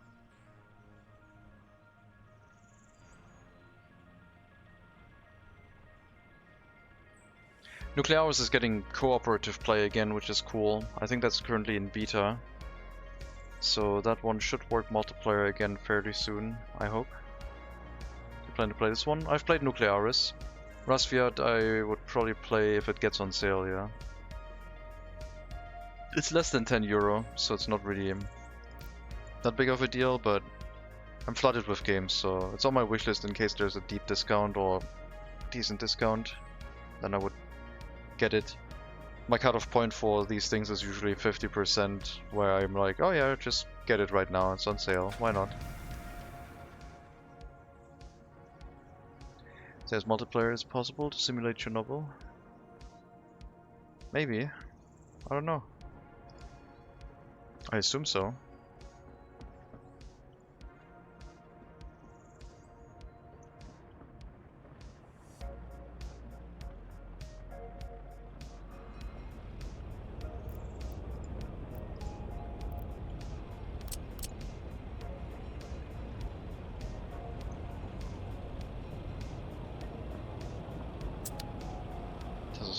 Nuclearis is getting cooperative play again, which is cool. I think that's currently in beta. So that one should work multiplayer again fairly soon, I hope. You plan to play this one? I've played Nuclearis. Rasviat I would probably play if it gets on sale, yeah. It's less than €10, so it's not really that big of a deal, but I'm flooded with games, so it's on my wishlist in case there's a deep discount or decent discount. Then I would get it. My cutoff point for these things is usually 50%, where I'm like, oh yeah, just get it right now, it's on sale, why not? Says multiplayer is possible to simulate Chernobyl? Maybe. I don't know. I assume so.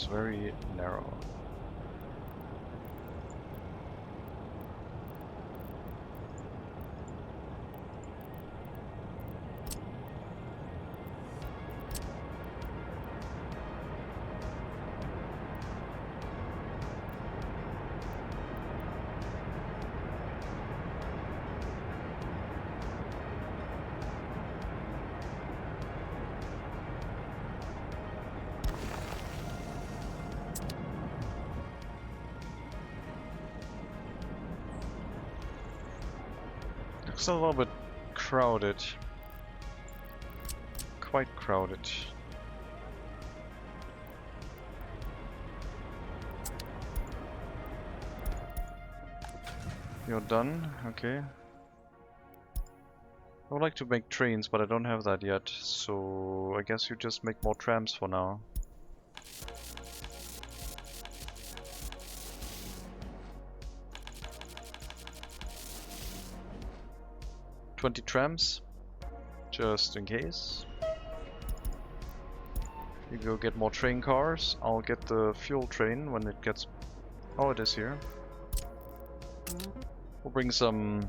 is very narrow. Looks a little bit crowded. Quite crowded. You're done? Okay. I would like to make trains, but I don't have that yet, so I guess you just make more trams for now. "20 trams, just in case. You go get more train cars. I'll get the fuel train when it gets... Oh, it is here. We'll bring some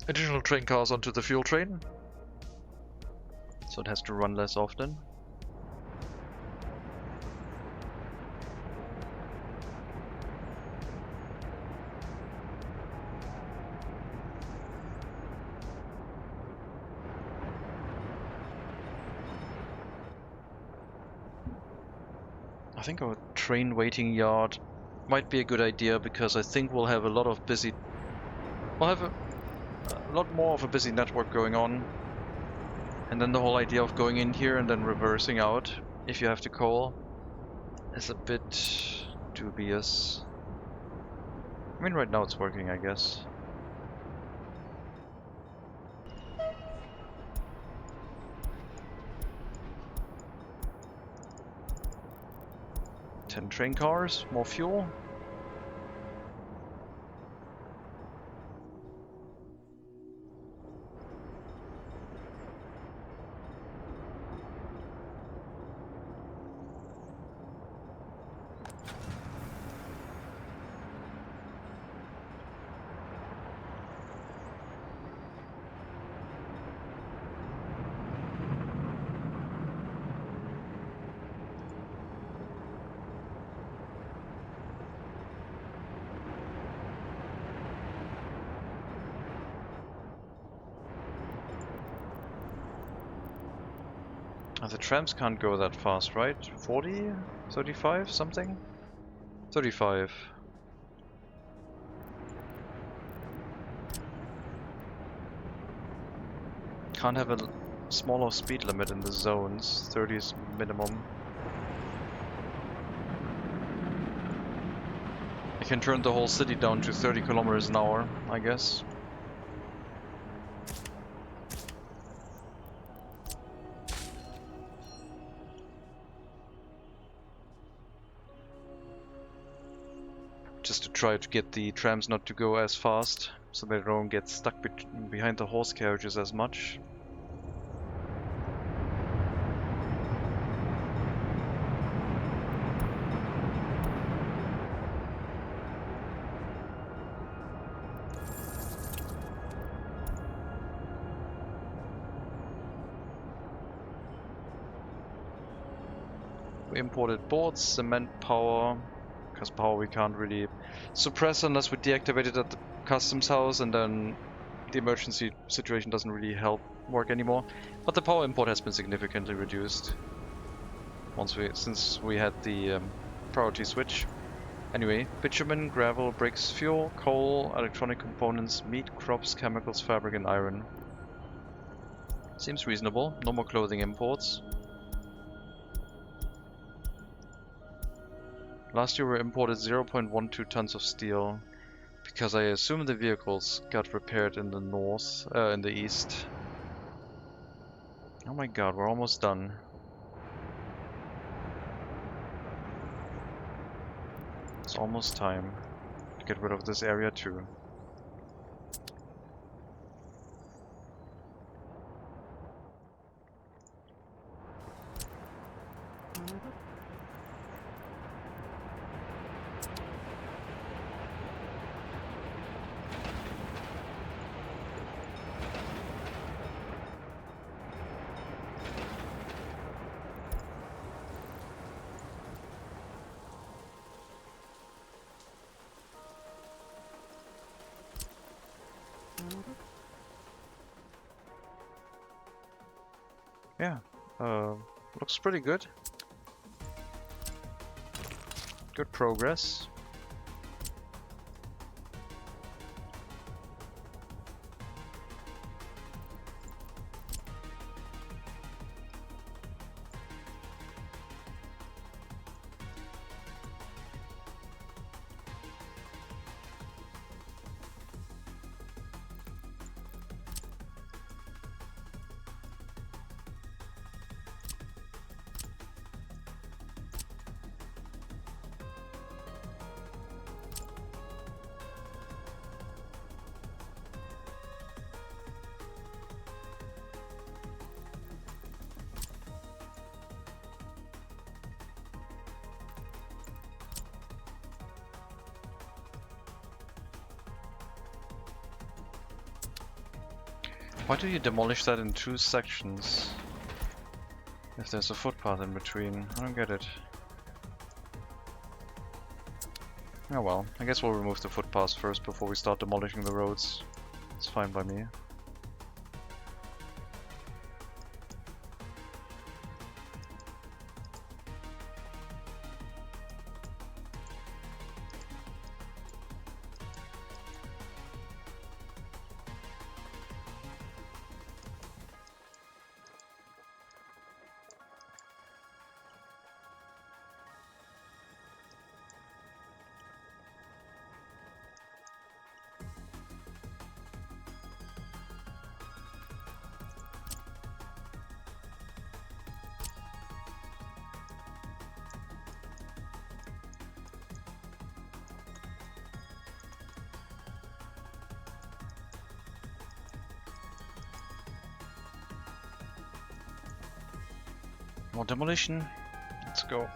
additional train cars onto the fuel train, so it has to run less often. I think our train waiting yard might be a good idea, because I think we'll have a lot of busy... We'll have a lot more of a busy network going on. And then the whole idea of going in here and then reversing out, if you have to call, is a bit dubious. I mean, right now it's working, I guess. "10 train cars, more fuel." The trams can't go that fast, right? 40? 35? Something? 35. Can't have a smaller speed limit in the zones. 30 is minimum. I can turn the whole city down to 30 kilometers an hour, I guess. Just to try to get the trams not to go as fast, so they don't get stuck behind the horse carriages as much. We imported boards, cement, power, because power we can't really suppress unless we deactivate it at the customs house, and then the emergency situation doesn't really help work anymore. But the power import has been significantly reduced since we had the priority switch. Anyway, bitumen, gravel, bricks, fuel, coal, electronic components, meat, crops, chemicals, fabric, and iron. Seems reasonable. No more clothing imports. Last year we imported 0.12 tons of steel, because I assume the vehicles got repaired in the north, in the east. Oh my god, we're almost done. It's almost time to get rid of this area too. Yeah, looks pretty good. Good progress. Why do you demolish that in 2 sections? If there's a footpath in between, I don't get it. Oh well, I guess we'll remove the footpaths first before we start demolishing the roads. It's fine by me. More demolition. Let's go.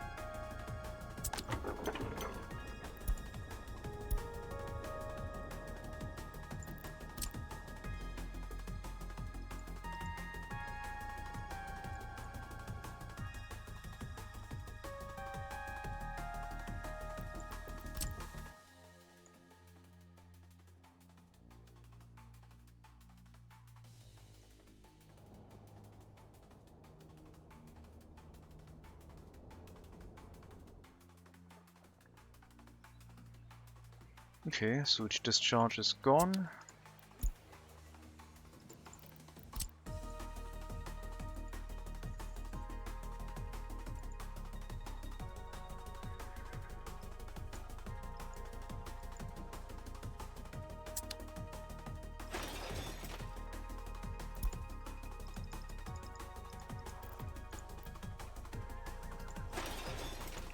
Okay, sewage discharge is gone.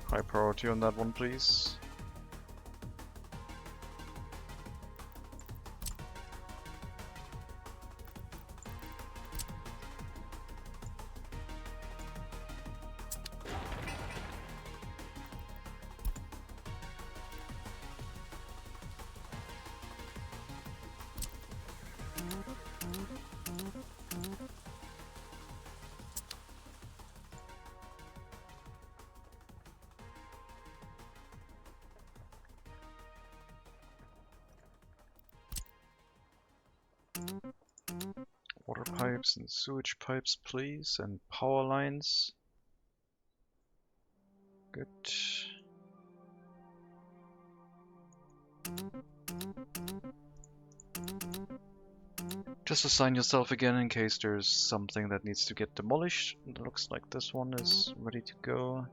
High priority on that one, please. Water pipes and sewage pipes, please, and power lines. Good. Just assign yourself again in case there's something that needs to get demolished. It looks like this one is ready to go.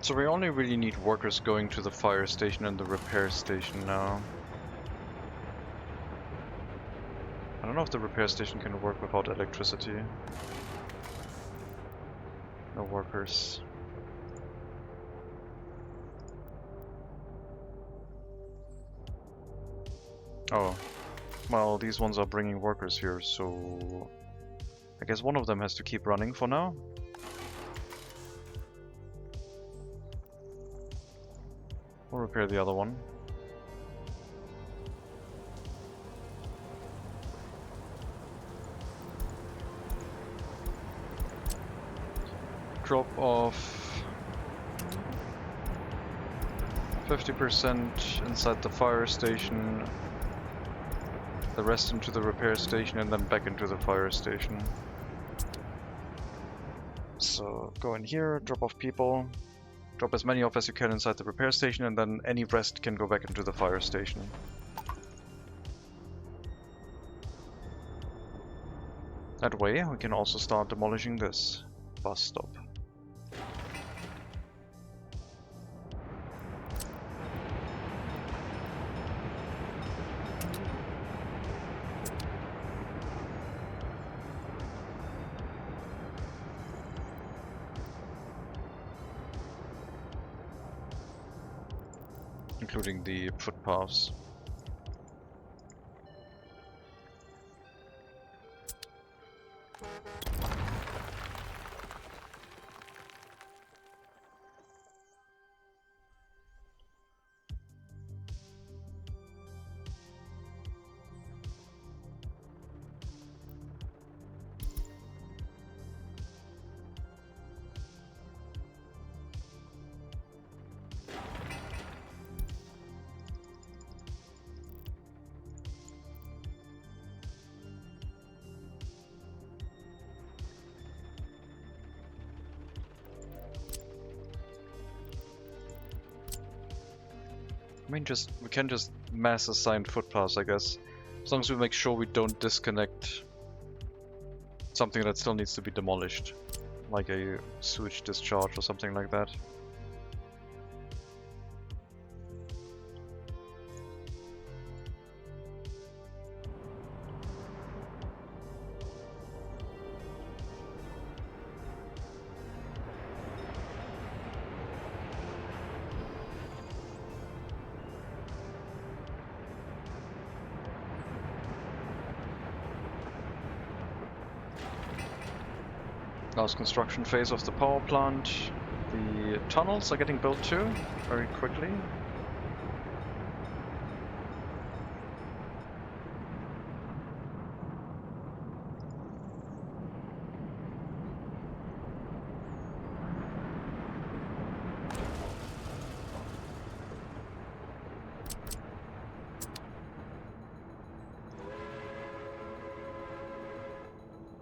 So we only really need workers going to the fire station and the repair station now. I don't know if the repair station can work without electricity. No workers. Oh, well, these ones are bringing workers here, so I guess one of them has to keep running for now. We'll repair the other one. Drop off 50% inside the fire station, the rest into the repair station, and then back into the fire station. So go in here, drop off people, drop as many off as you can inside the repair station, and then any rest can go back into the fire station. That way we can also start demolishing this bus stop. Including the footpaths. I mean, we can just mass assign footpaths, I guess. As long as we make sure we don't disconnect something that still needs to be demolished. Like a sewage discharge or something like that. Last construction phase of the power plant. The tunnels are getting built too, very quickly.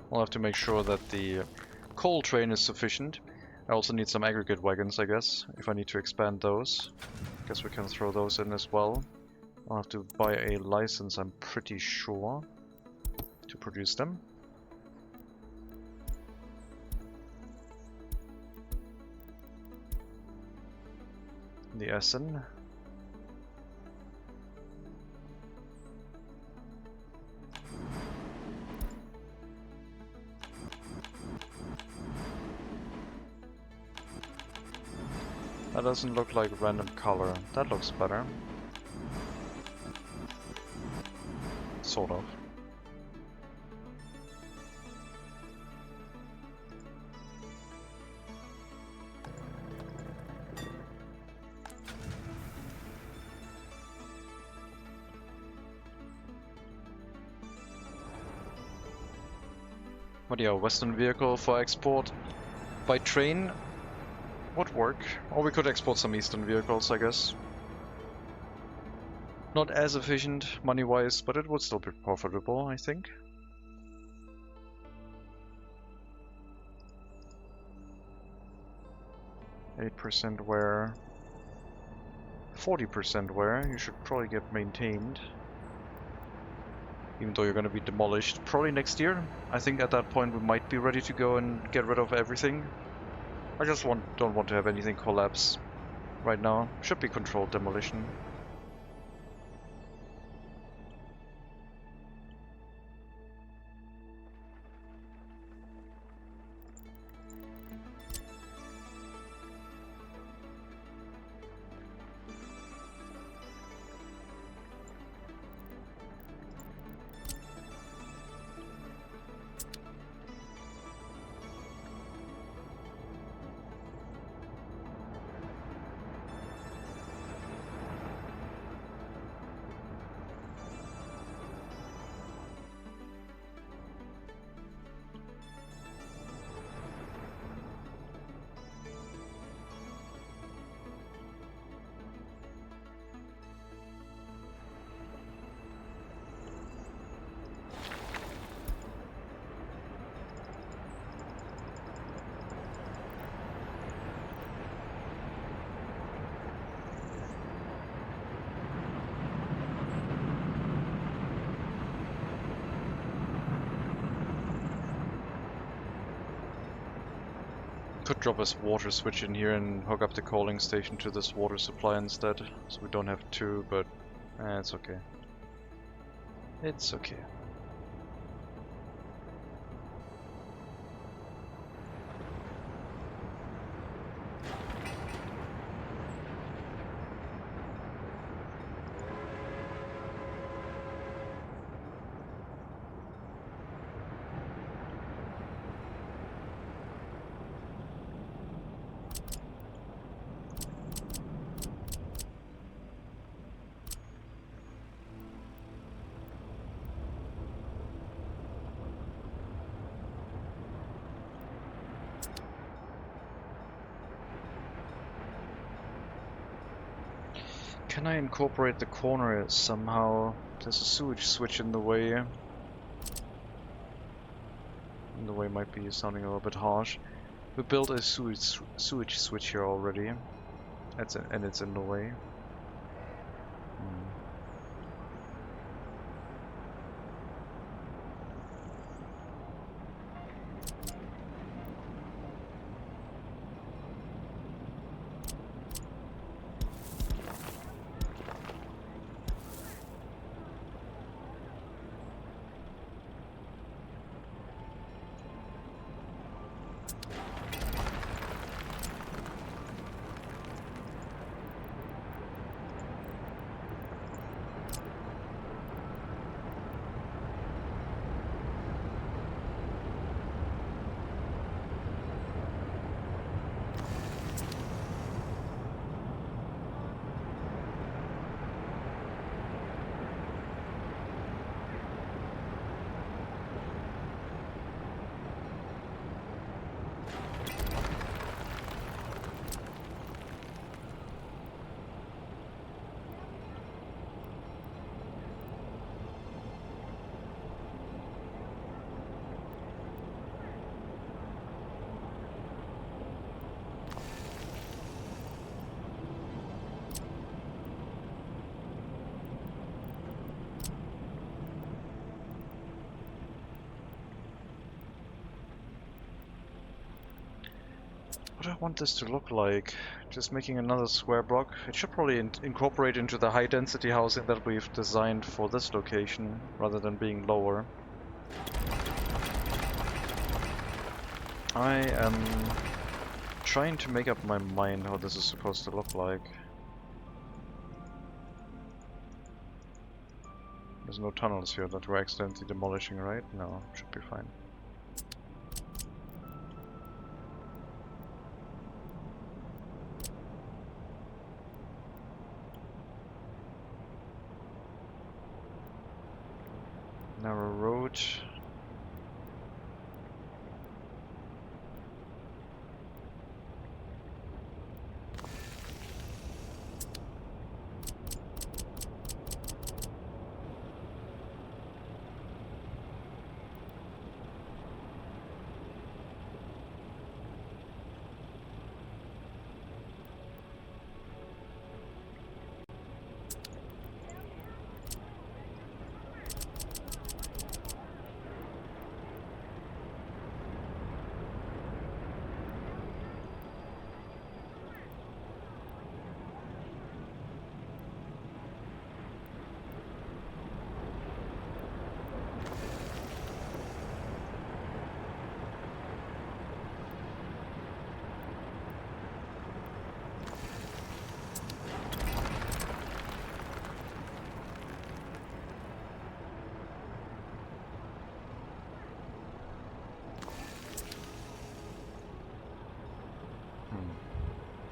We'll have to make sure that the coal train is sufficient. I also need some aggregate wagons, I guess, if I need to expand those. Guess we can throw those in as well. I'll have to buy a license, I'm pretty sure, to produce them. The Essen. That doesn't look like random color. That looks better. Sort of. But yeah, Western vehicle for export by train would work. Or we could export some Eastern vehicles, I guess. Not as efficient money-wise, but it would still be profitable, I think. %8 wear. 40% wear. You should probably get maintained. Even though you're going to be demolished probably next year. I think at that point we might be ready to go and get rid of everything. I just don't want to have anything collapse right now. Should be controlled demolition. Could drop a water switch in here and hook up the coaling station to this water supply instead, so we don't have two, but it's okay. It's okay. Can I incorporate the corner somehow? There's a sewage switch in the way. In the way might be sounding a little bit harsh. We built a sewage switch here already. And it's in the way. What do I want this to look like? Just making another square block. It should probably incorporate into the high density housing that we've designed for this location, rather than being lower. I am trying to make up my mind how this is supposed to look like. There's no tunnels here that we're accidentally demolishing, right? No, should be fine. Narrow road.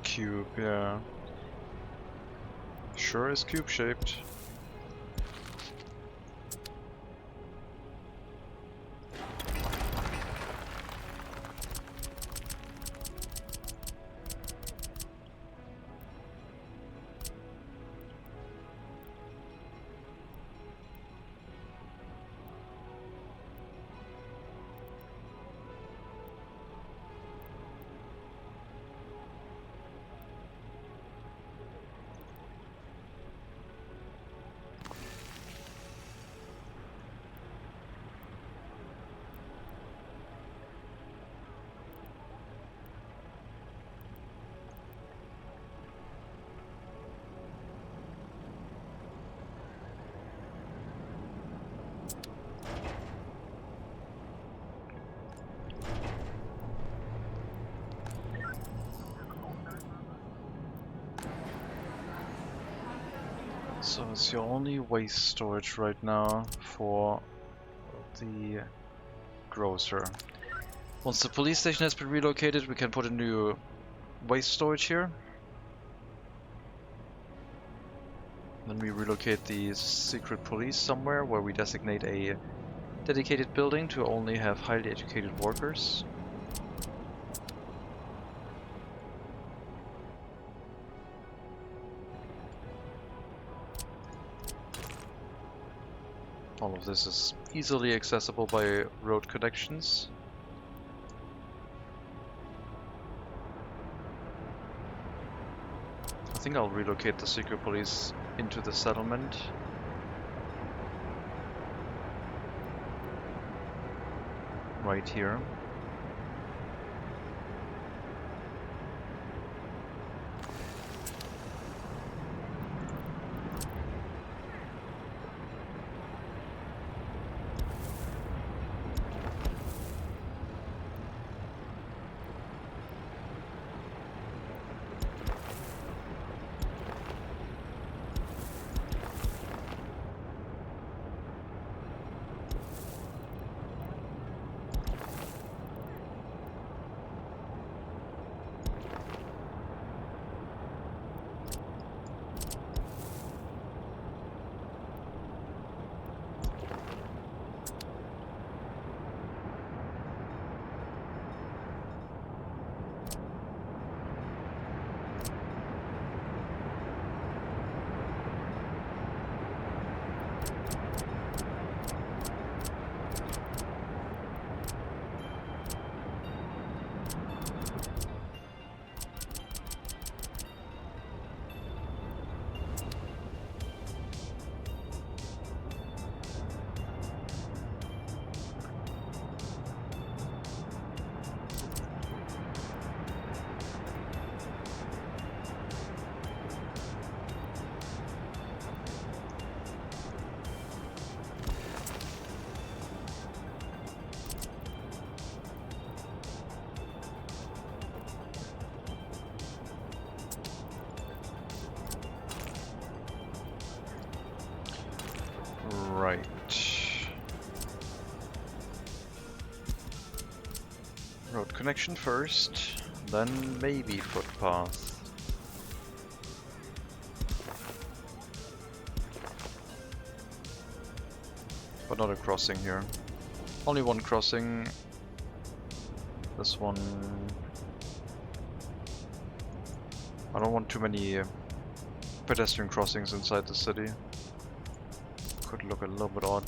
Cube, yeah. Sure is cube-shaped. So it's your only waste storage right now for the grocer. Once the police station has been relocated, we can put a new waste storage here. Then we relocate the secret police somewhere where we designate a dedicated building to only have highly educated workers. All of this is easily accessible by road connections. I think I'll relocate the secret police into the settlement. Right here. Right. Road connection first, then maybe footpath. But not a crossing here. Only one crossing. This one... I don't want too many pedestrian crossings inside the city. Could look a little bit odd.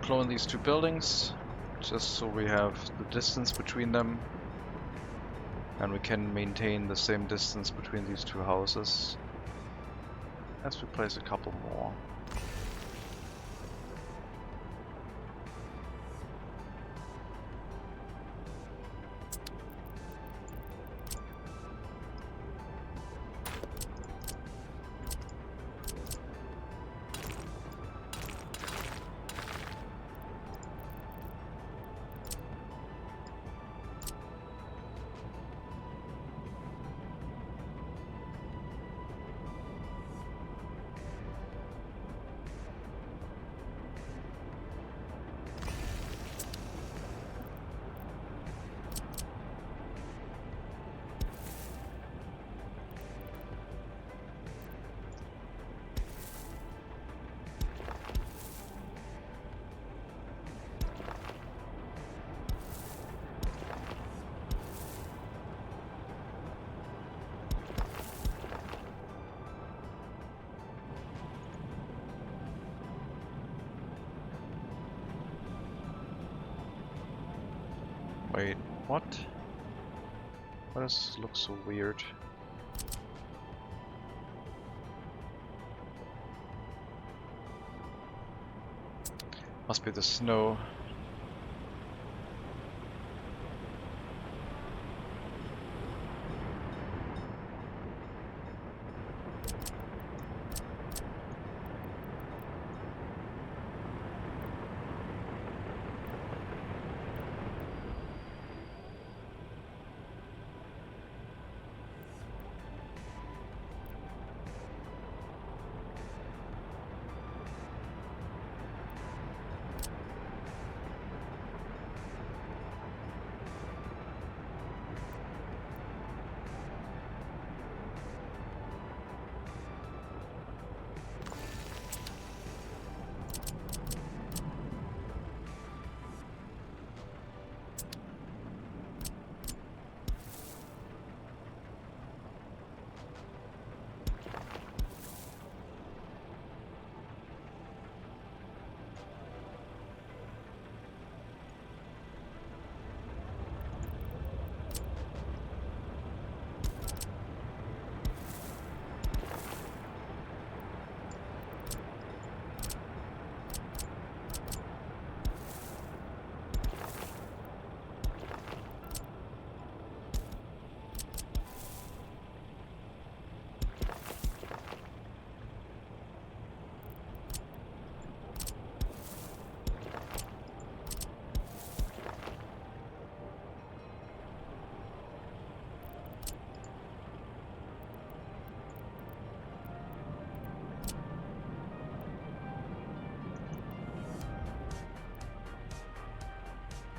clone these two buildings, just so we have the distance between them. And we can maintain the same distance between these two houses as we place a couple more. Wait, what? Why does this look so weird? Must be the snow.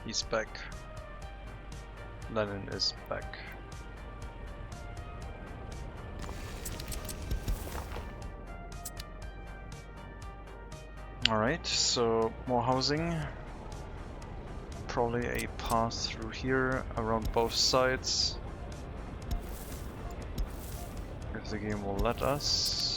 He's back. Lenin is back. Alright, so more housing. Probably a path through here around both sides. If the game will let us.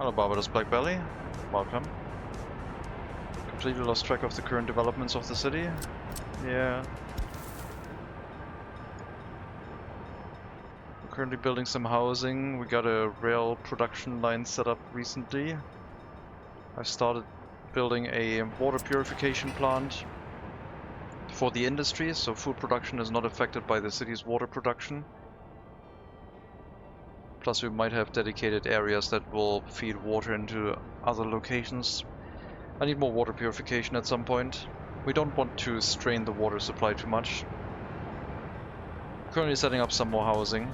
Hello Barbados Black Belly, welcome. Completely lost track of the current developments of the city. Yeah. We're currently building some housing. We got a rail production line set up recently. I started building a water purification plant for the industry, so food production is not affected by the city's water production. Plus we might have dedicated areas that will feed water into other locations. I need more water purification at some point. We don't want to strain the water supply too much. Currently setting up some more housing.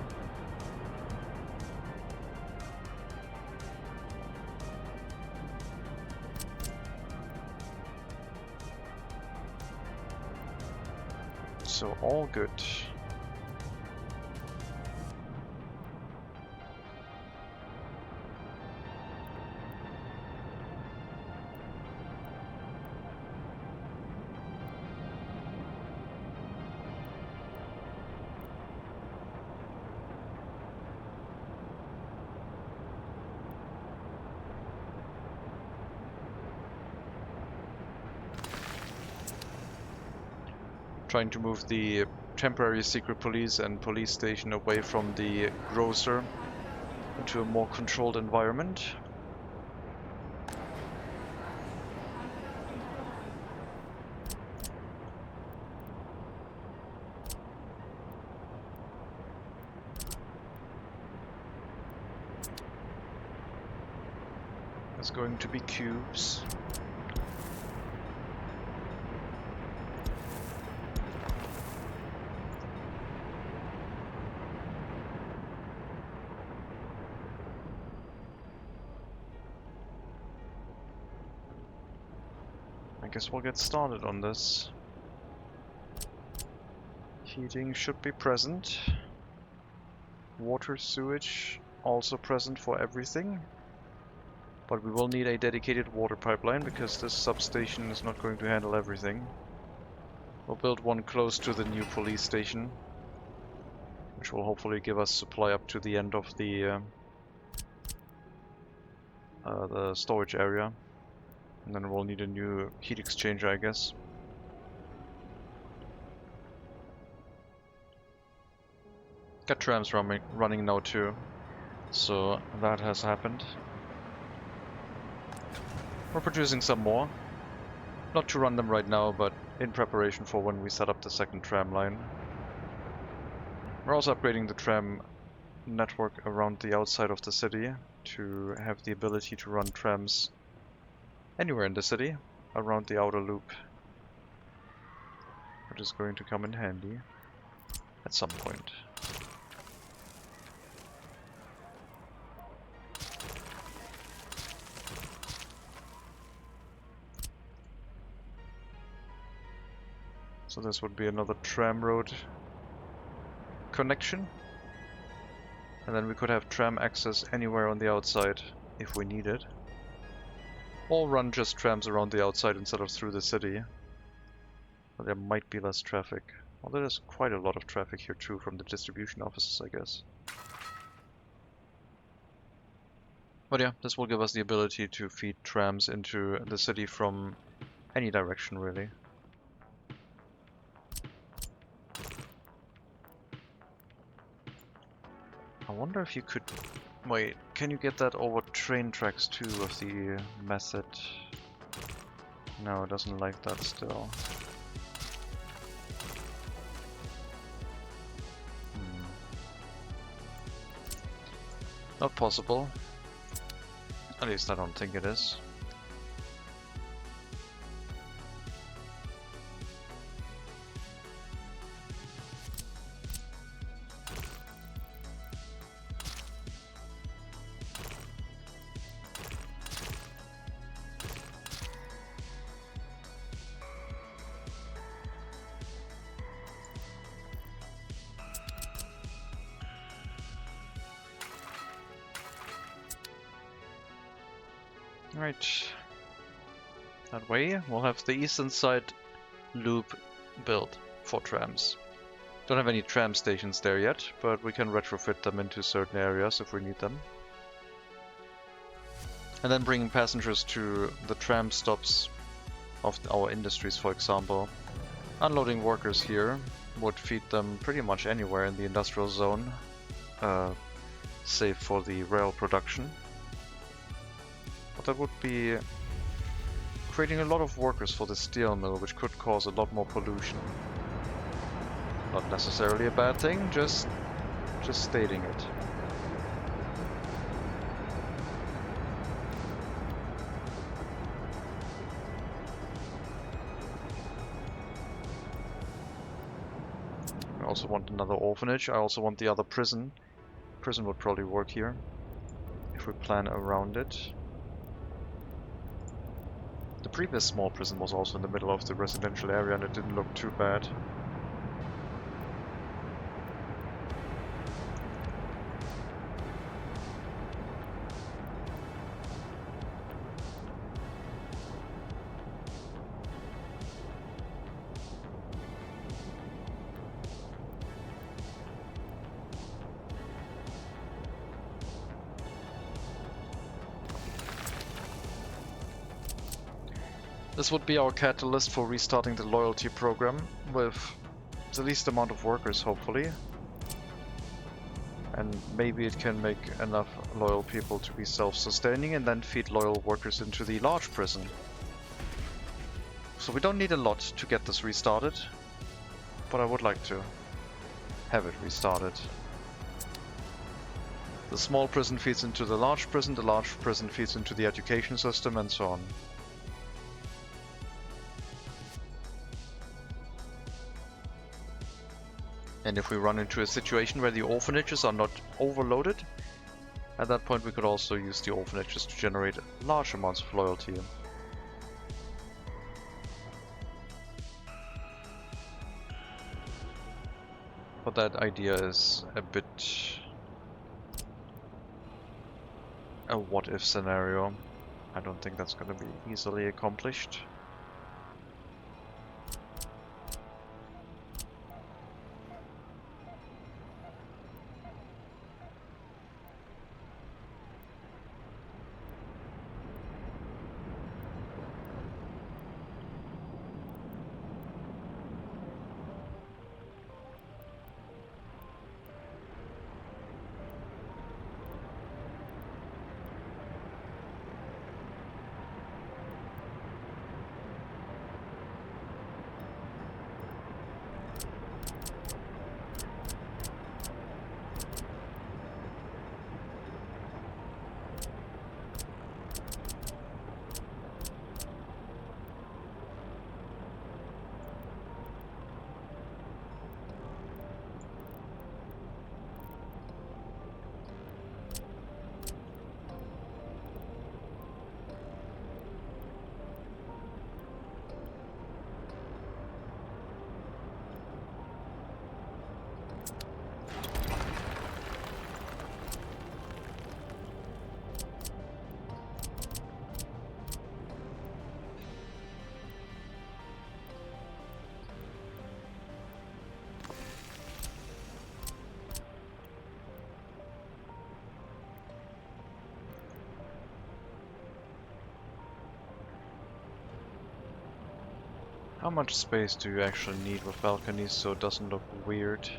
So all good. Trying to move the temporary secret police and police station away from the grocer into a more controlled environment. There's going to be cubes. I guess we'll get started on this. Heating should be present. Water, sewage also present for everything. But we will need a dedicated water pipeline because this substation is not going to handle everything. We'll build one close to the new police station, which will hopefully give us supply up to the end of the storage area. And then we'll need a new heat exchanger, I guess. Got trams running now too, so that has happened. We're producing some more. Not to run them right now, but in preparation for when we set up the second tram line. We're also upgrading the tram network around the outside of the city to have the ability to run trams anywhere in the city around the outer loop, which is going to come in handy at some point. So this would be another tram road connection, and then we could have tram access anywhere on the outside if we need it. Or run just trams around the outside instead of through the city. But there might be less traffic. Although there's quite a lot of traffic here too from the distribution offices, I guess. But yeah, this will give us the ability to feed trams into the city from any direction, really. I wonder if you could... Wait, can you get that over train tracks too of the method? No, it doesn't like that still. Not possible. At least I don't think it is. Right. That way we'll have the eastern side loop built for trams. Don't have any tram stations there yet, but we can retrofit them into certain areas if we need them. And then bringing passengers to the tram stops of our industries, for example. Unloading workers here would feed them pretty much anywhere in the industrial zone, save for the rail production. But that would be creating a lot of workers for the steel mill, which could cause a lot more pollution. Not necessarily a bad thing, just stating it. I also want another orphanage. I also want the other prison. Prison would probably work here if we plan around it. The previous small prison was also in the middle of the residential area and it didn't look too bad. This would be our catalyst for restarting the loyalty program with the least amount of workers, hopefully. And maybe it can make enough loyal people to be self-sustaining and then feed loyal workers into the large prison. So we don't need a lot to get this restarted, but I would like to have it restarted. The small prison feeds into the large prison feeds into the education system, and so on. And if we run into a situation where the orphanages are not overloaded, at that point we could also use the orphanages to generate large amounts of loyalty. But that idea is a bit a what-if scenario. I don't think that's going to be easily accomplished. How much space do you actually need with balconies so it doesn't look weird?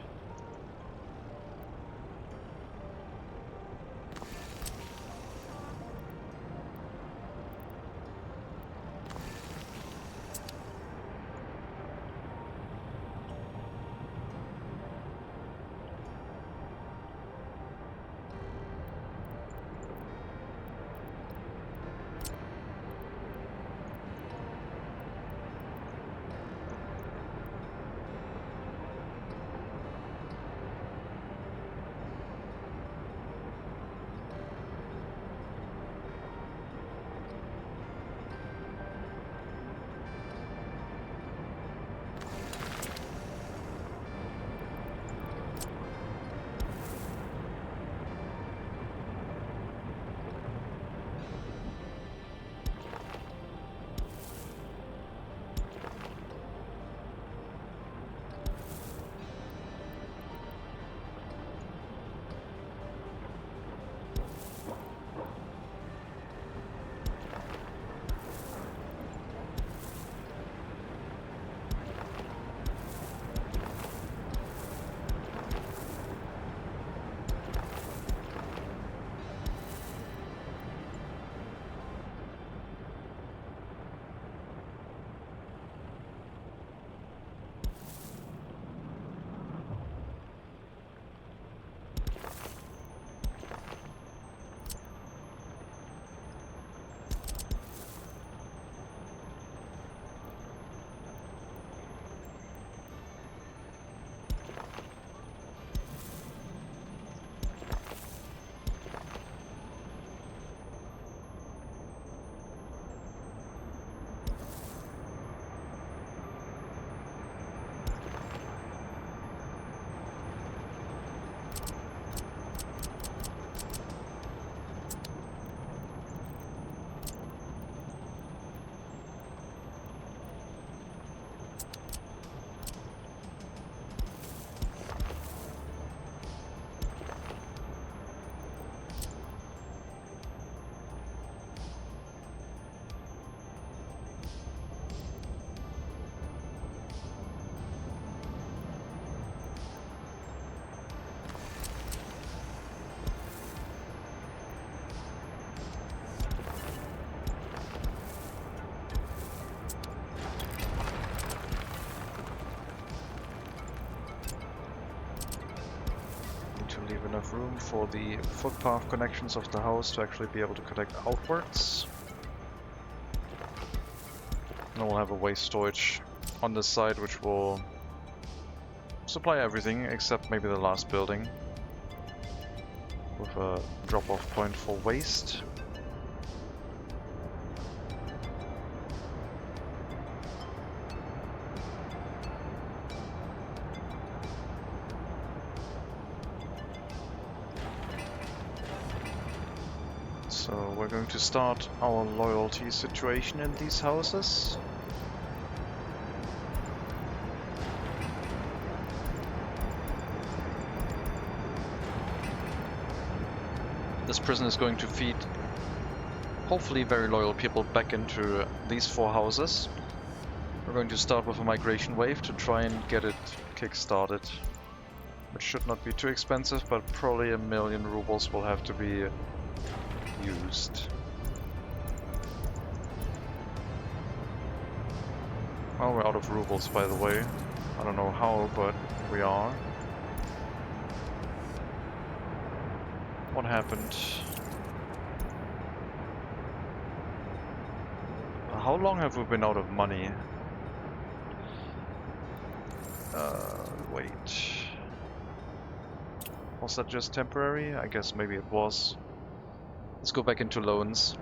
enough room for the footpath connections of the house to actually be able to connect outwards. And we'll have a waste storage on this side which will supply everything except maybe the last building, with a drop-off point for waste. So we're going to start our loyalty situation in these houses. This prison is going to feed hopefully very loyal people back into these 4 houses. We're going to start with a migration wave to try and get it kick-started, which should not be too expensive, but probably 1,000,000 rubles will have to be used. Well, we're out of rubles, by the way. I don't know how, but we are. What happened? How long have we been out of money? Wait. Was that just temporary? I guess maybe it was. Let's go back into loans.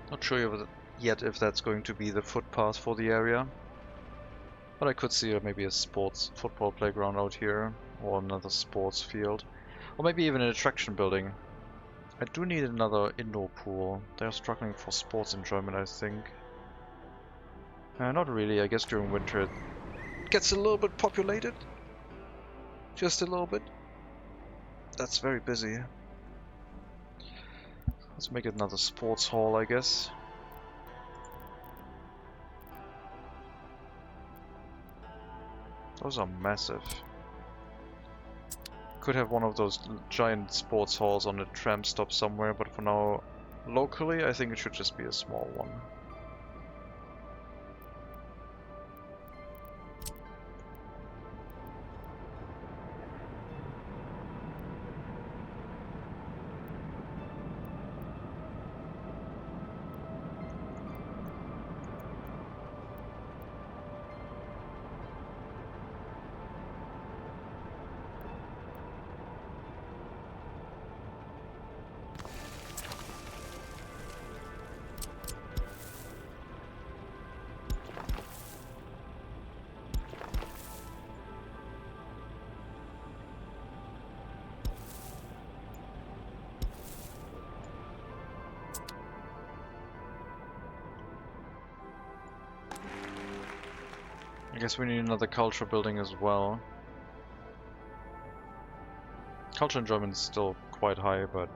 Not sure yet if that's going to be the footpath for the area, but I could see maybe a sports football playground out here, or another sports field, or maybe even an attraction building. I do need another indoor pool. They're struggling for sports enjoyment, I think. Not really. I guess during winter it gets a little bit populated. Just a little bit. That's very busy. Let's make it another sports hall, I guess. Those are massive. Could have one of those giant sports halls on a tram stop somewhere, but for now, locally, I think it should just be a small one. I guess we need another culture building as well. Culture enjoyment is still quite high, but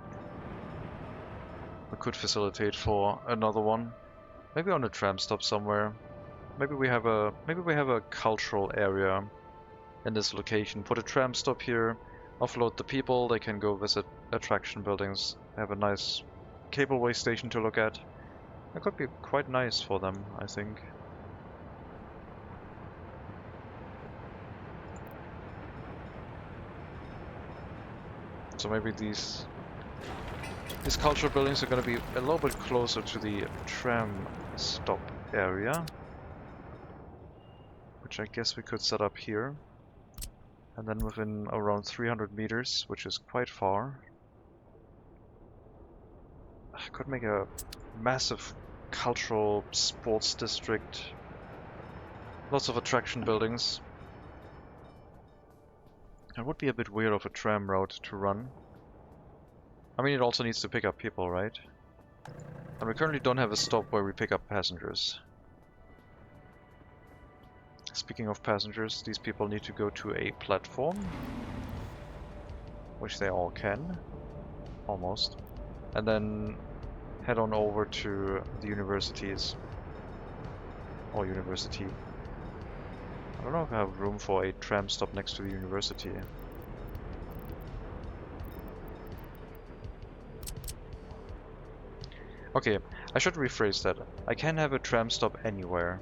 we could facilitate for another one. Maybe on a tram stop somewhere. Maybe we have a cultural area in this location. Put a tram stop here, offload the people, they can go visit attraction buildings, have a nice cableway station to look at. That could be quite nice for them, I think. So maybe these cultural buildings are going to be a little bit closer to the tram stop area, which I guess we could set up here, and then within around 300 meters, which is quite far, Could make a massive cultural sports district. Lots of attraction buildings. It would be a bit weird of a tram route to run. I mean, it also needs to pick up people, right? And we currently don't have a stop where we pick up passengers. Speaking of passengers, these people need to go to a platform. Which they all can. Almost. And then head on over to the universities. Or university. I don't know if I have room for a tram stop next to the university. Okay, I should rephrase that. I can have a tram stop anywhere.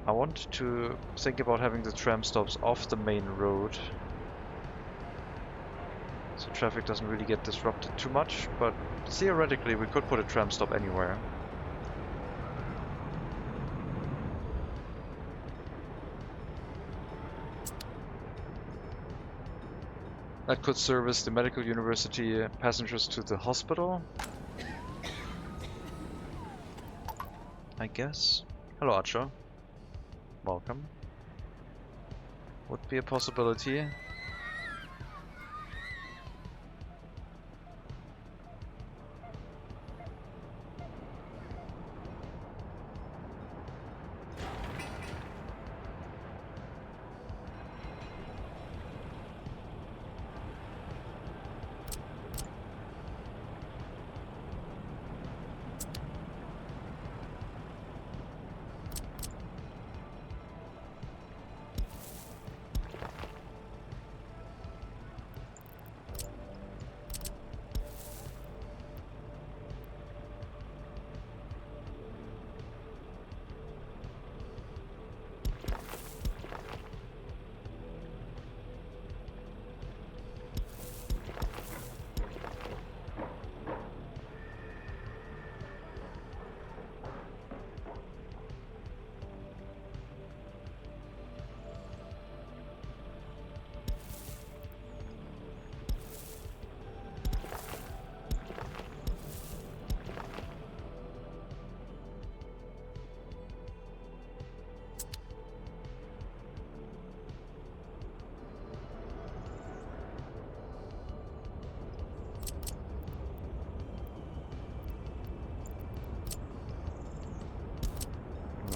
I want to think about having the tram stops off the main road. So traffic doesn't really get disrupted too much, but theoretically we could put a tram stop anywhere. That could service the medical university, passengers to the hospital. I guess. Hello Archer. Welcome. Would be a possibility.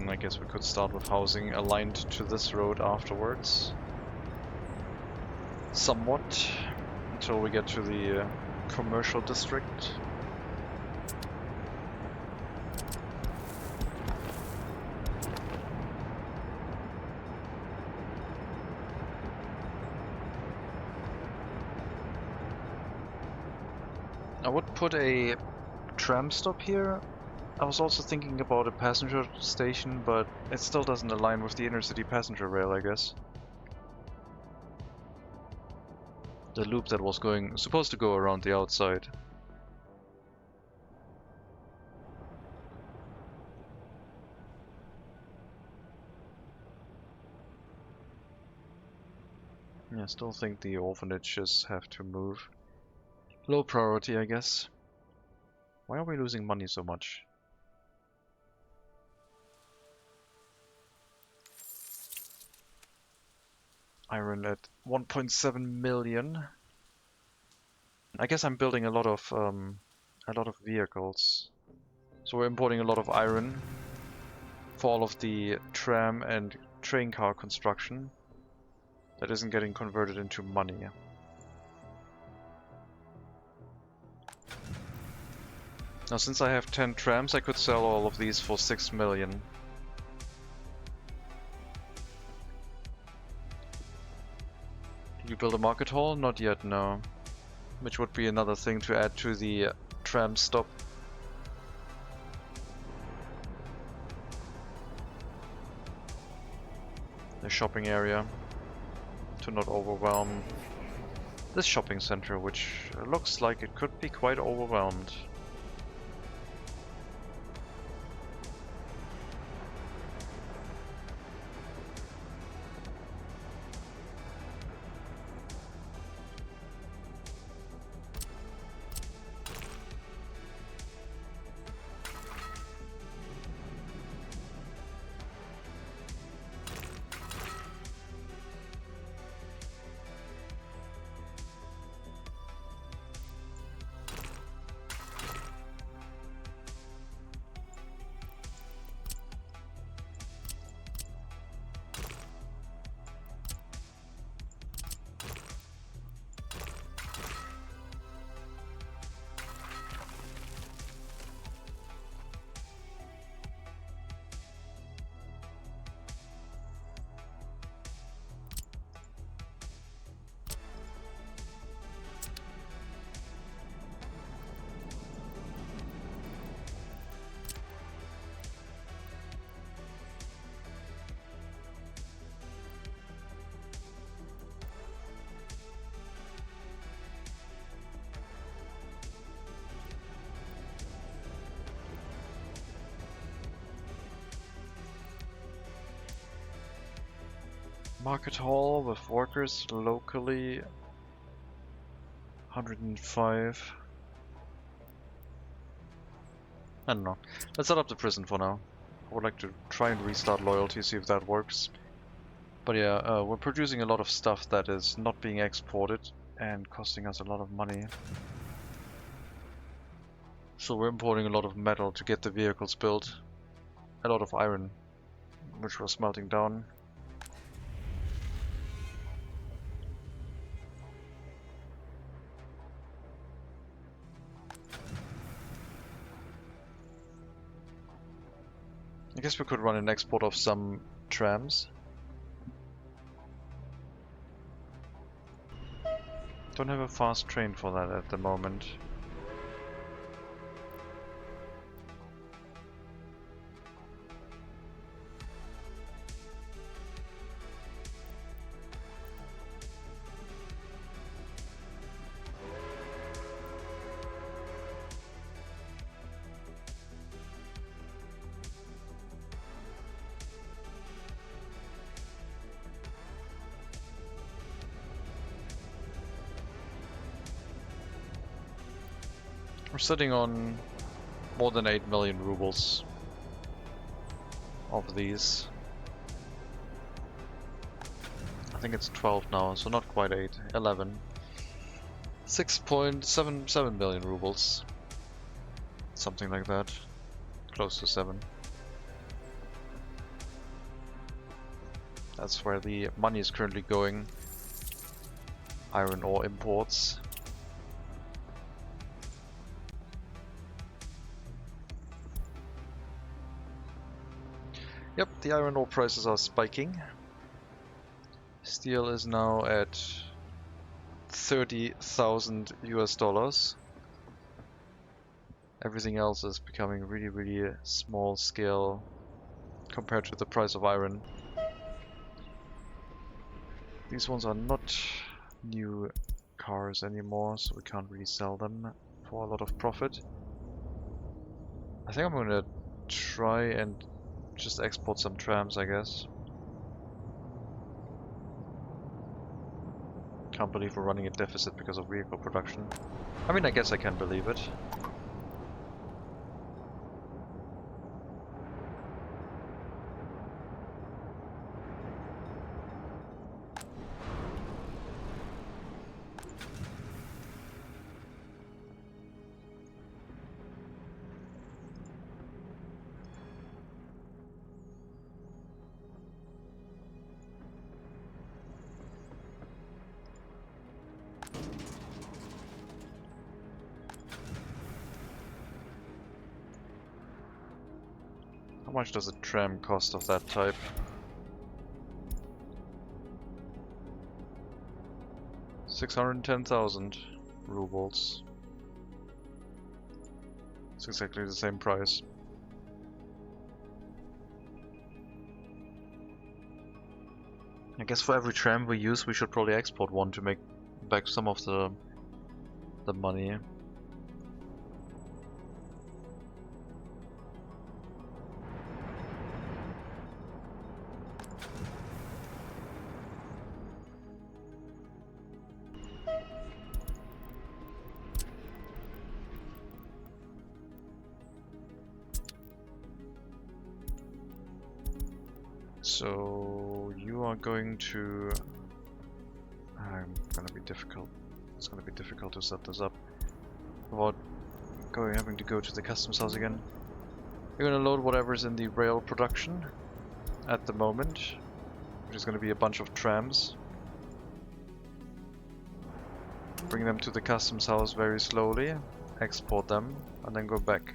I guess we could start with housing aligned to this road afterwards. Somewhat, until we get to the commercial district. I would put a tram stop here. I was also thinking about a passenger station, but it still doesn't align with the inner city passenger rail, I guess. The loop that was supposed to go around the outside. Yeah, I still think the orphanages have to move. Low priority, I guess. Why are we losing money so much? Iron at 1.7 million. I guess I'm building a lot of vehicles. So we're importing a lot of iron for all of the tram and train car construction that isn't getting converted into money. Now since I have 10 trams, I could sell all of these for 6 million. Did you build a market hall? Not yet, no. Which would be another thing to add to the tram stop. The shopping area, to not overwhelm this shopping center, which looks like it could be quite overwhelmed. Market hall with workers locally. 105. I don't know. Let's set up the prison for now. I would like to try and restart loyalty, see if that works. But yeah, we're producing a lot of stuff that is not being exported and costing us a lot of money. So we're importing a lot of metal to get the vehicles built. A lot of iron, which we're smelting down. I guess we could run an export of some trams. Don't have a fast train for that at the moment. We're sitting on more than 8 million rubles of these. I think it's 12 now, so not quite 8, 11. 6.77 billion rubles. Something like that. Close to 7. That's where the money is currently going. Iron ore imports. Yep, the iron ore prices are spiking. Steel is now at 30,000 US dollars. Everything else is becoming really small scale compared to the price of iron. These ones are not new cars anymore, so we can't really sell them for a lot of profit. I think I'm gonna try and just export some trams, I guess. Can't believe we're running a deficit because of vehicle production. I mean, I guess I can believe it. How much does a tram cost of that type? $610,000 rubles. It's exactly the same price. I guess for every tram we use, we should probably export one to make back some of the money. So you are going to... I'm gonna be difficult. It's gonna be difficult to set this up without having to go to the customs house again. You're gonna load whatever's in the rail production at the moment, which is gonna be a bunch of trams. Bring them to the customs house very slowly, export them, and then go back.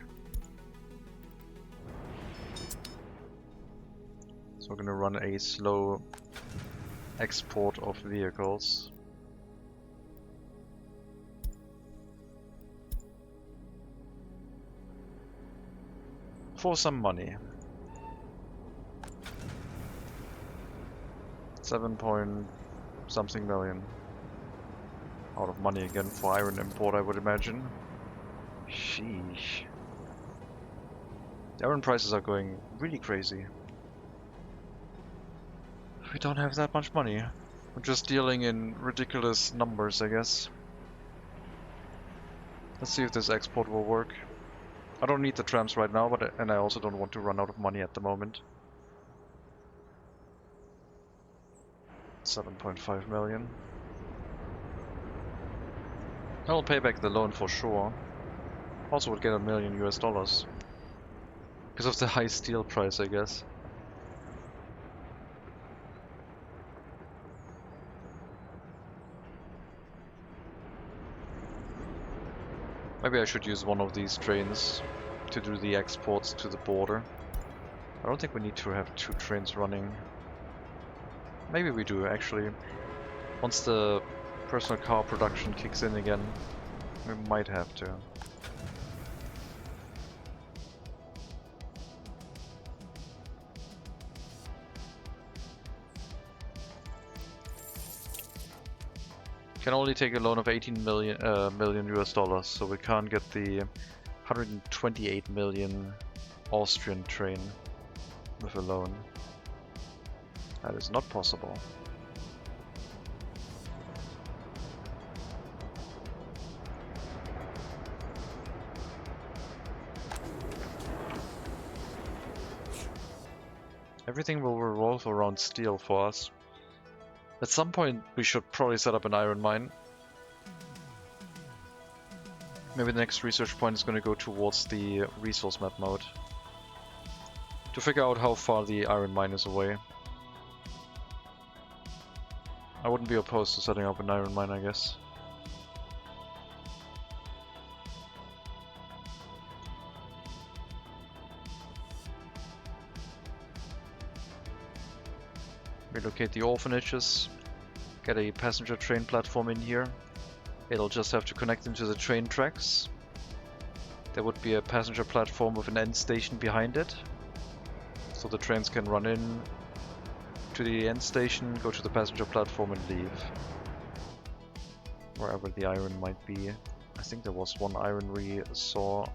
So we're gonna run a slow export of vehicles. For some money. 7 point something million. Out of money again for iron import, I would imagine. Sheesh. The iron prices are going really crazy. We don't have that much money. We're just dealing in ridiculous numbers, I guess. Let's see if this export will work. I don't need the trams right now, and I also don't want to run out of money at the moment. 7.5 million. I'll pay back the loan for sure. Also would get $1 million US. Because of the high steel price, I guess. Maybe I should use one of these trains to do the exports to the border. I don't think we need to have 2 trains running. Maybe we do, actually. Once the personal car production kicks in again, we might have to. Can only take a loan of 18 million US dollars, so we can't get the 128 million Austrian train with a loan. That is not possible. Everything will revolve around steel for us. At some point we should probably set up an iron mine. Maybe the next research point is going to go towards the resource map mode. To figure out how far the iron mine is away. I wouldn't be opposed to setting up an iron mine, I guess. Relocate the orphanages, get a passenger train platform in here. It'll just have to connect into the train tracks. There would be a passenger platform with an end station behind it, so the trains can run in to the end station, go to the passenger platform and leave. Wherever the iron might be. I think there was one iron we saw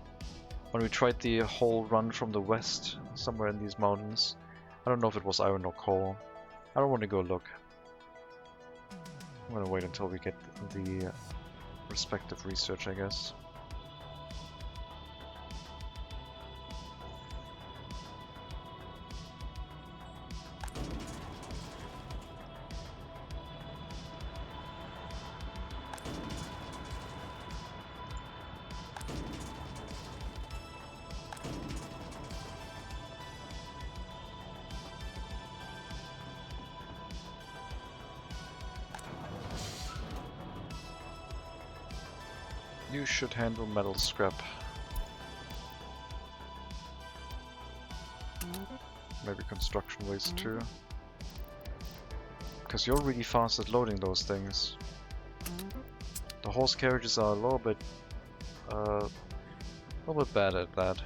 when we tried the whole run from the west, somewhere in these mountains. I don't know if it was iron or coal. I don't want to go look. I'm gonna wait until we get the respective research, I guess. You should handle metal scrap. Maybe construction waste too. Because you're really fast at loading those things. The horse carriages are a little bit bad at that.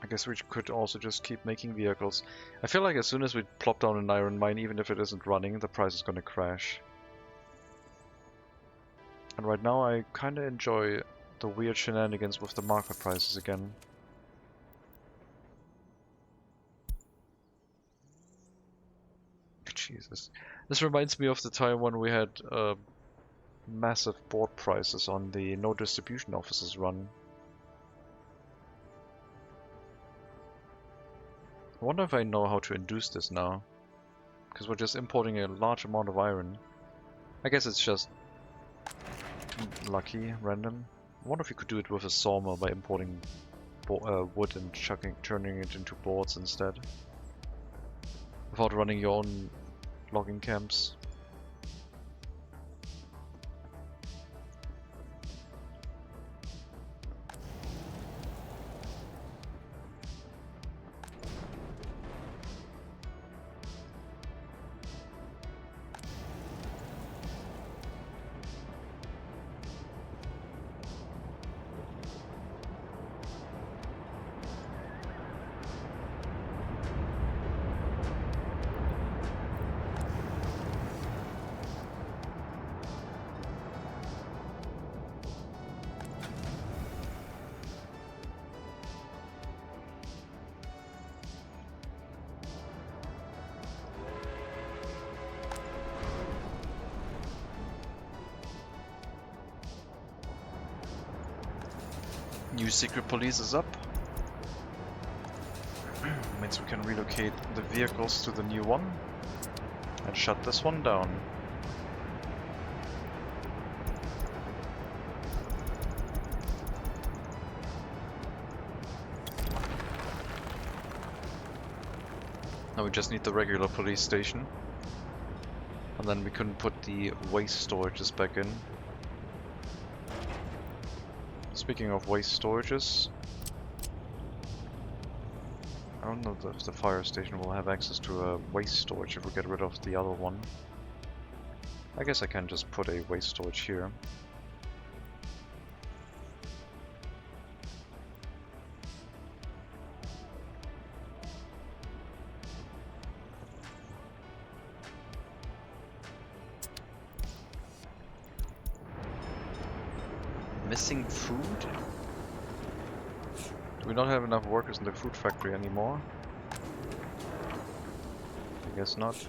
I guess we could also just keep making vehicles. I feel like as soon as we plop down an iron mine, even if it isn't running, the price is gonna crash. And right now I kinda enjoy the weird shenanigans with the market prices again. Jesus. This reminds me of the time when we had massive board prices on the no distribution offices run. I wonder if I know how to induce this now. Because we're just importing a large amount of iron. I guess it's just lucky, random. I wonder if you could do it with a sawmill by importing wood and turning it into boards instead. Without running your own logging camps. New secret police is up. Means we can relocate the vehicles to the new one and shut this one down. Now we just need the regular police station. And then we couldn't put the waste storages back in. Speaking of waste storages, I don't know if the fire station will have access to a waste storage if we get rid of the other one. I guess I can just put a waste storage here. Missing food? Do we not have enough workers in the food factory anymore? I guess not.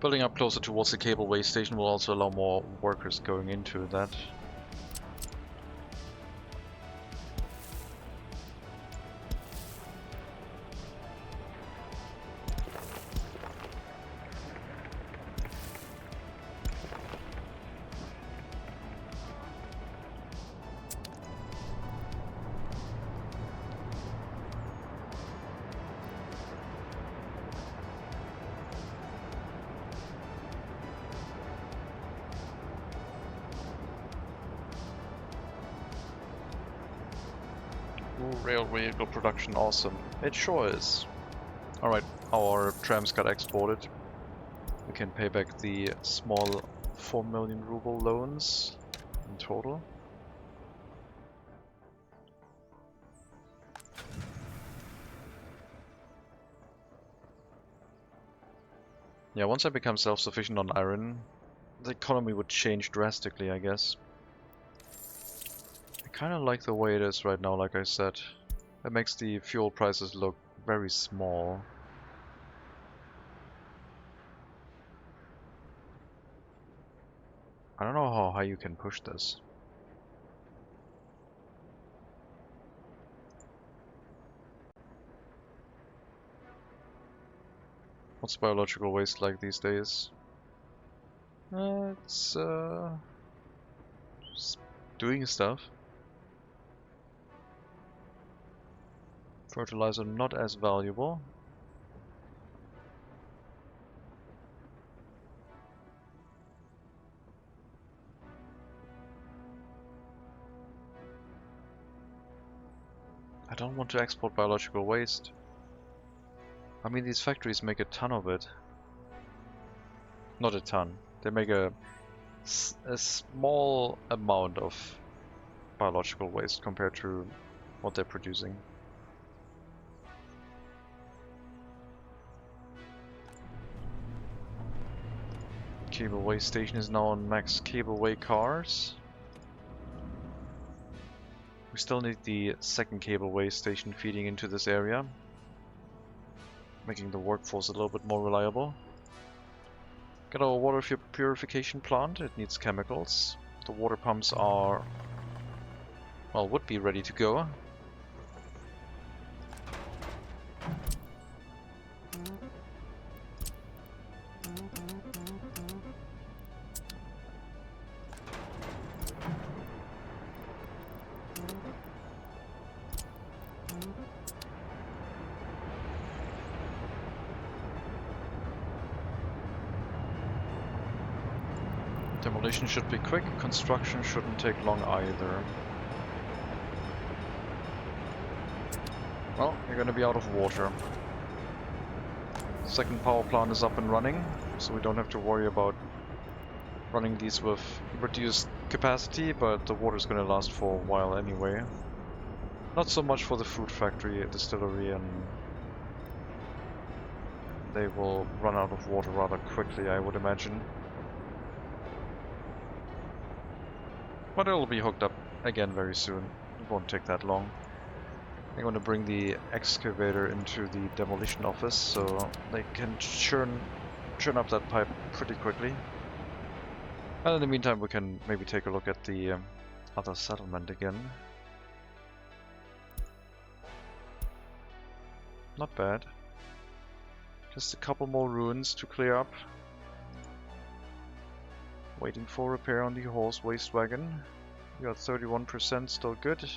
Building up closer towards the cableway station will also allow more workers going into that. Rail vehicle production, awesome. It sure is. Alright, our trams got exported. We can pay back the small 4 million ruble loans in total. Yeah, once I become self-sufficient on iron, the economy would change drastically, I guess. I kind of like the way it is right now, like I said. It makes the fuel prices look very small. I don't know how high you can push this. What's biological waste like these days? It's just doing stuff. Fertilizer not as valuable. I don't want to export biological waste. I mean, these factories make a ton of it. Not a ton. They make a small amount of biological waste compared to what they're producing. Cableway station is now on max cableway cars. We still need the second cableway station feeding into this area, making the workforce a little bit more reliable. Got our water purification plant. It needs chemicals. The water pumps are, well, would be ready to go. Demolition should be quick, construction shouldn't take long either. Well, you're gonna be out of water. Second power plant is up and running, so we don't have to worry about running these with reduced capacity, but the water's gonna last for a while anyway. Not so much for the food factory, distillery, and they will run out of water rather quickly, I would imagine. But it'll be hooked up again very soon. It won't take that long. I'm going to bring the excavator into the demolition office so they can churn up that pipe pretty quickly. And in the meantime we can maybe take a look at the other settlement again. Not bad. Just a couple more ruins to clear up. Waiting for repair on the horse waste wagon. We got 31%, still good.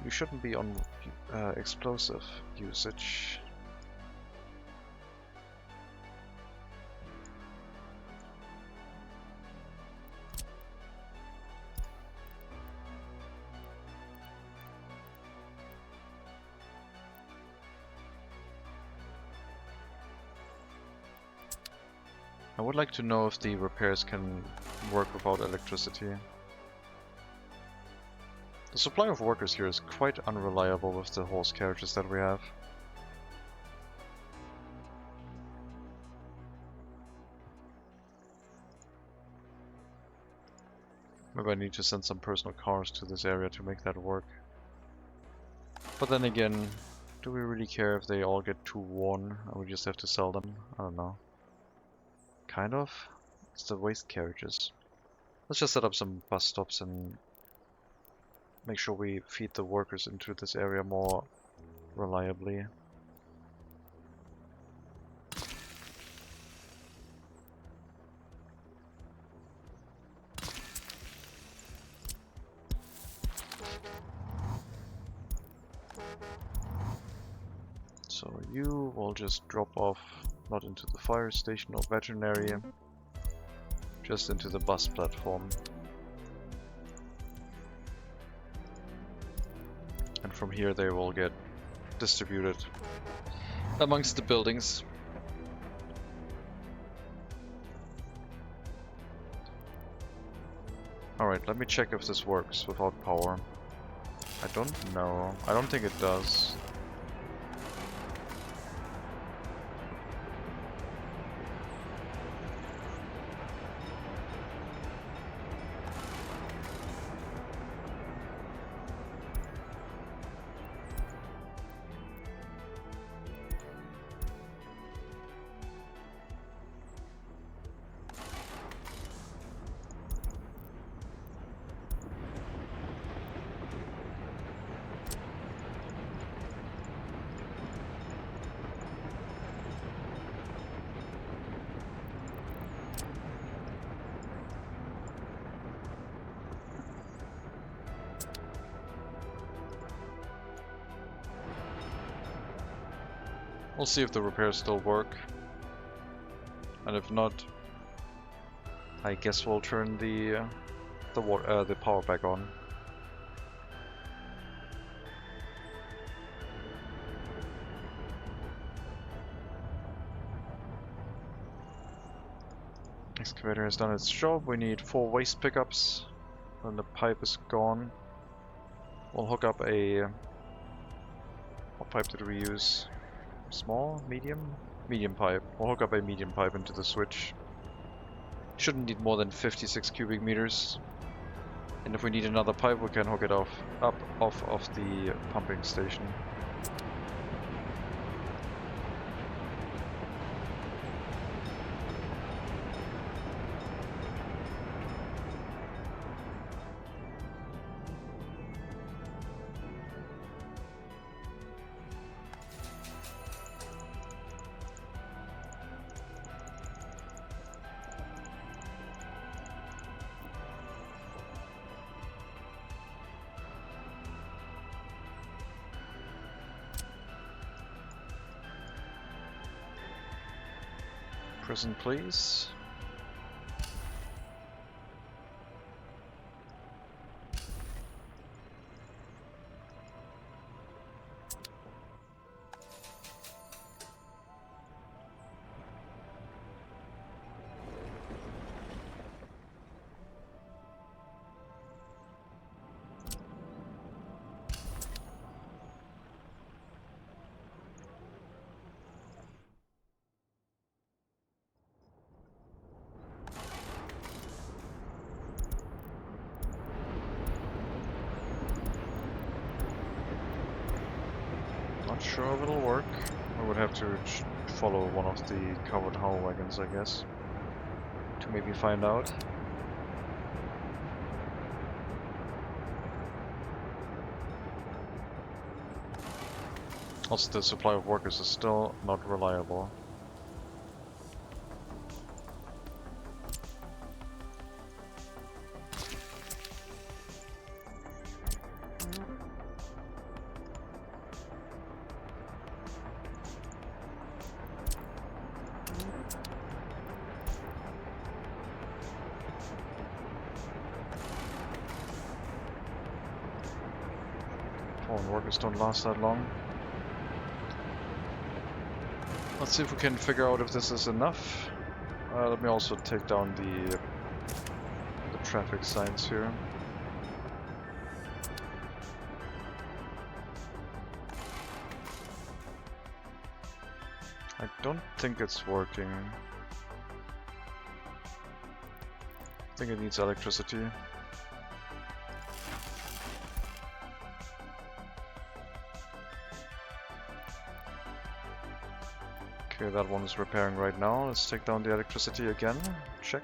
You shouldn't be on explosive usage. I would like to know if the repairs can work without electricity. The supply of workers here is quite unreliable with the horse carriages that we have. Maybe I need to send some personal cars to this area to make that work. But then again, do we really care if they all get too worn and we just have to sell them? I don't know. Kind of. It's the waste carriages. Let's just set up some bus stops and make sure we feed the workers into this area more reliably. So you will just drop off, not into the fire station or veterinary, just into the bus platform. And from here they will get distributed amongst the buildings. Alright, let me check if this works without power. I don't know. I don't think it does. We'll see if the repairs still work, and if not, I guess we'll turn the power back on. Excavator has done its job. We need 4 waste pickups, and the pipe is gone. We'll hook up a... What pipe did we use? Small? Medium? Medium pipe. We'll hook up a medium pipe into the switch. Shouldn't need more than 56 cubic meters. And if we need another pipe, we can hook it off of the pumping station. Prison, please. Not sure if it'll work. I would have to follow one of the covered hull wagons, I guess, to maybe find out. Also, the supply of workers is still not reliable. Foreign workers don't last that long. Let's see if we can figure out if this is enough. Let me also take down the traffic signs here. I don't think it's working. I think it needs electricity. Okay, that one is repairing right now. Let's take down the electricity again. Check.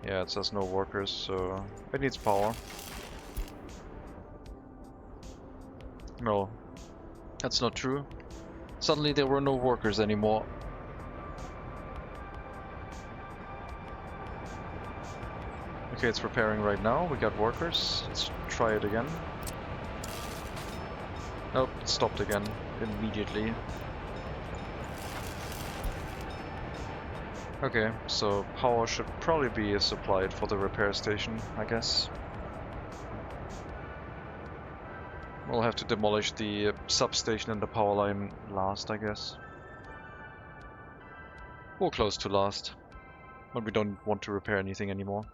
Yeah, it says no workers, so it needs power. No, that's not true. Suddenly there were no workers anymore. Okay, it's repairing right now. We got workers. Let's try it again. Nope, it stopped again immediately. Okay, so power should probably be supplied for the repair station, I guess. We'll have to demolish the substation and the power line last, I guess. Or close to last. But we don't want to repair anything anymore.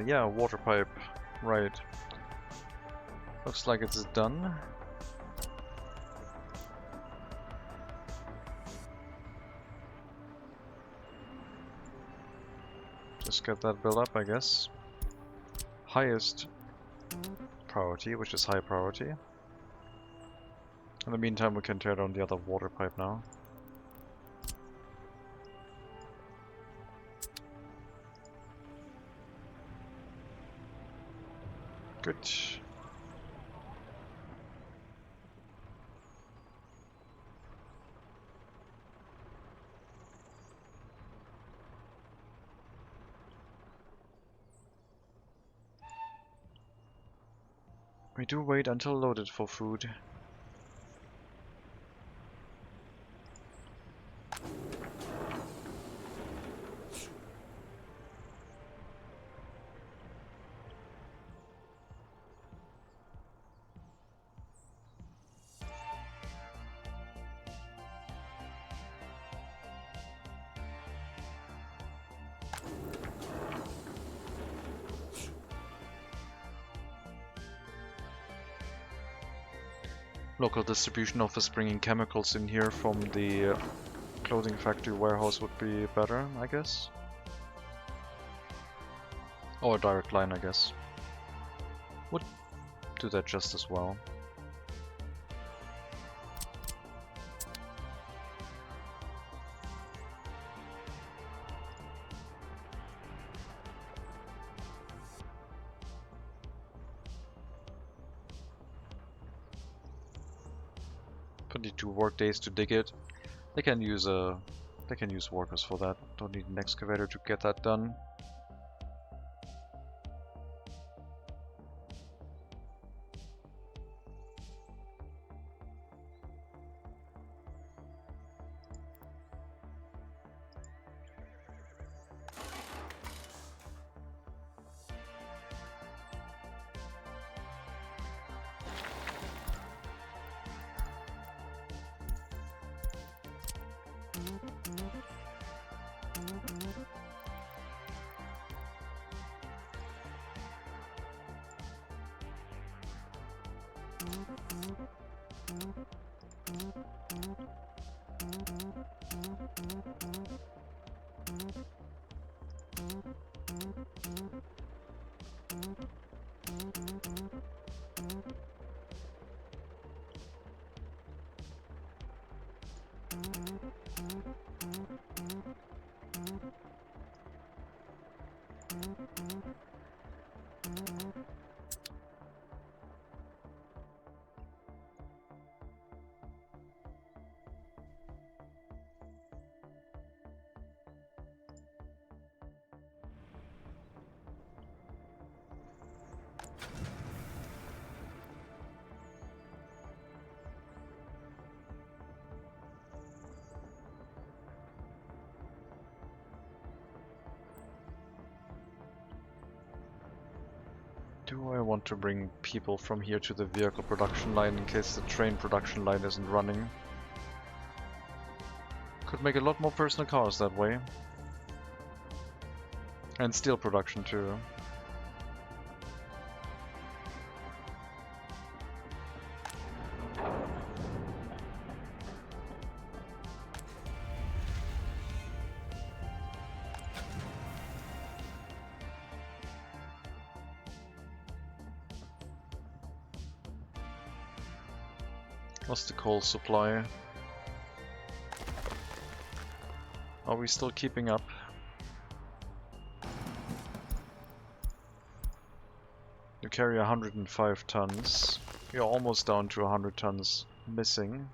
Yeah, water pipe, right. Looks like it's done. Just get that built up, I guess. Highest priority, which is high priority. In the meantime, we can tear down the other water pipe now. Good. We do wait until loaded for food. Local distribution office bringing chemicals in here from the clothing factory warehouse would be better, I guess. Or a direct line, I guess. Would do that just as well. Need 2 work days to dig it. They can use workers for that. Don't need an excavator to get that done. Do I want to bring people from here to the vehicle production line in case the train production line isn't running? Could make a lot more personal cars that way. And steel production too. What's the coal supply? Are we still keeping up? You carry 105 tons. You're almost down to 100 tons missing.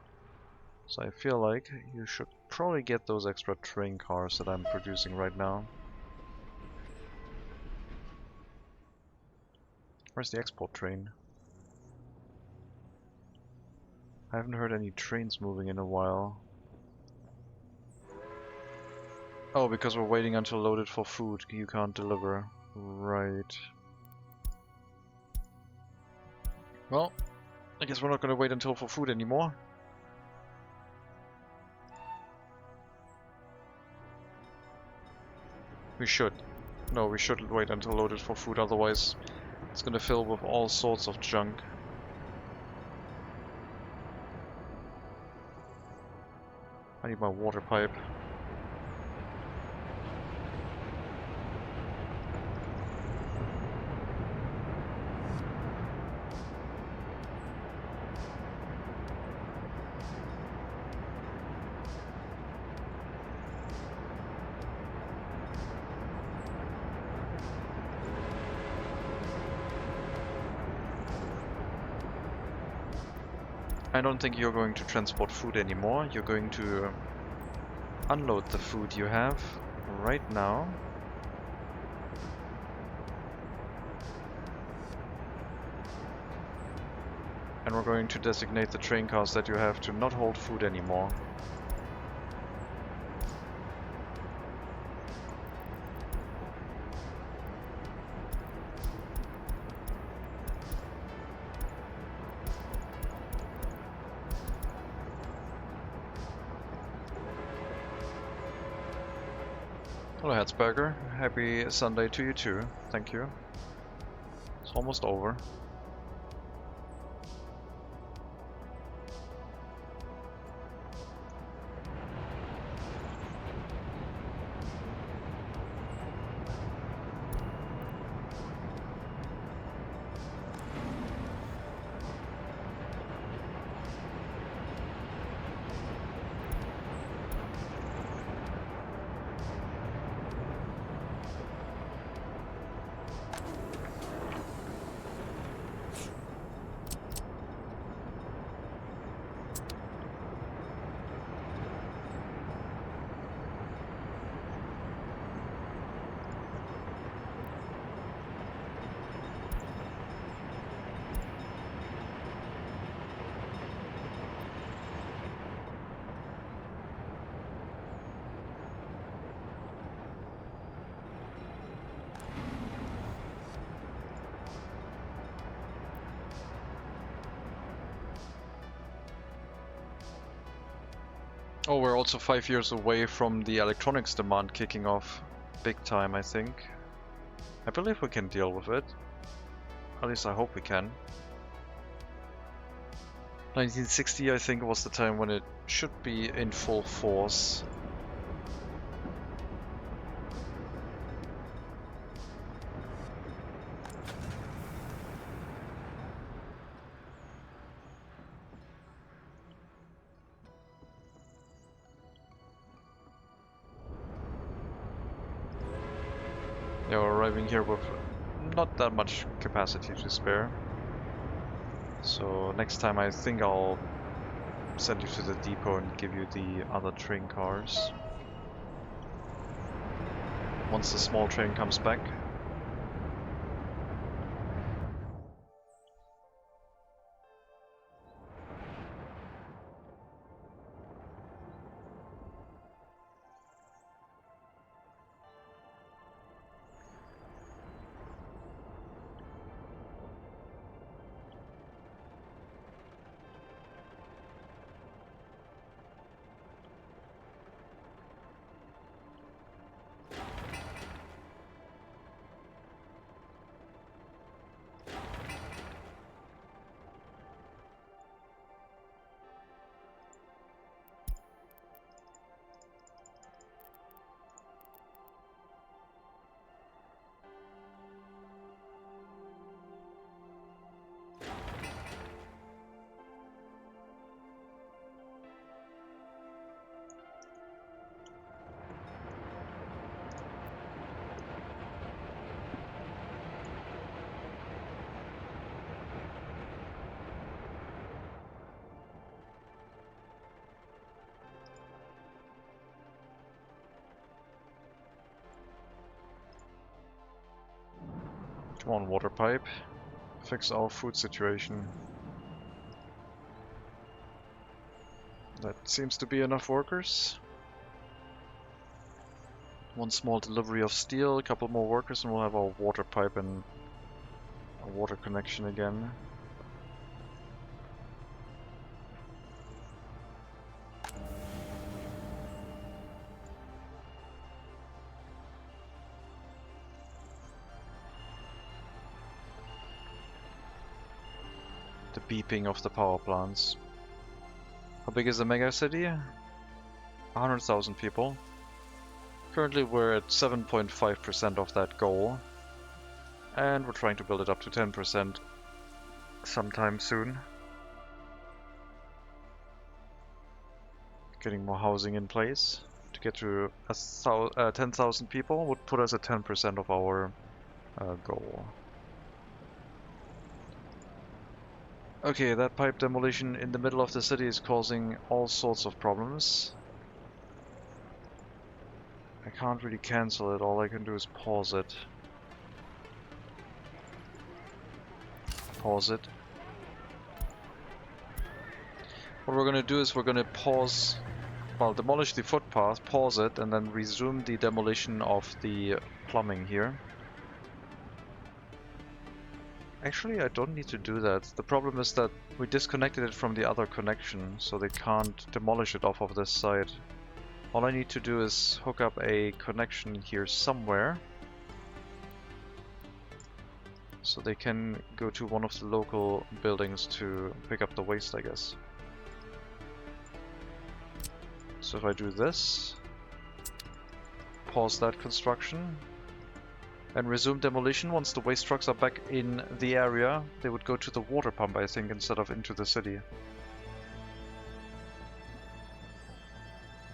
So I feel like you should probably get those extra train cars that I'm producing right now. Where's the export train? I haven't heard any trains moving in a while. Oh, because we're waiting until loaded for food, you can't deliver. Right. Well, I guess we're not gonna wait until for food anymore. We should. No, we shouldn't wait until loaded for food, otherwise it's gonna fill with all sorts of junk. I need my water pipe. I don't think you're going to transport food anymore. You're going to unload the food you have right now. And we're going to designate the train cars that you have to not hold food anymore. Hello Hetzberger, happy Sunday to you too, thank you. It's almost over. Oh, we're also 5 years away from the electronics demand kicking off big time, I think. I believe we can deal with it. At least I hope we can. 1960, I think, was the time when it should be in full force. They're arriving here with not that much capacity to spare. So next time I think I'll send you to the depot and give you the other train cars. Once the small train comes back. Come on, water pipe. Fix our food situation. That seems to be enough workers. One small delivery of steel, a couple more workers, and we'll have our water pipe and a water connection again. The beeping of the power plants. How big is the megacity? 100,000 people. Currently we're at 7.5% of that goal. And we're trying to build it up to 10% sometime soon. Getting more housing in place. To get to 10,000 people would put us at 10% of our goal. Okay, that pipe demolition in the middle of the city is causing all sorts of problems. I can't really cancel it, all I can do is pause it. Pause it. What we're gonna do is we're gonna pause, well, demolish the footpath, pause it, and then resume the demolition of the plumbing here. Actually, I don't need to do that. The problem is that we disconnected it from the other connection, so they can't demolish it off of this side. All I need to do is hook up a connection here somewhere, so they can go to one of the local buildings to pick up the waste, I guess. So if I do this, pause that construction, and resume demolition. Once the waste trucks are back in the area, they would go to the water pump, I think, instead of into the city.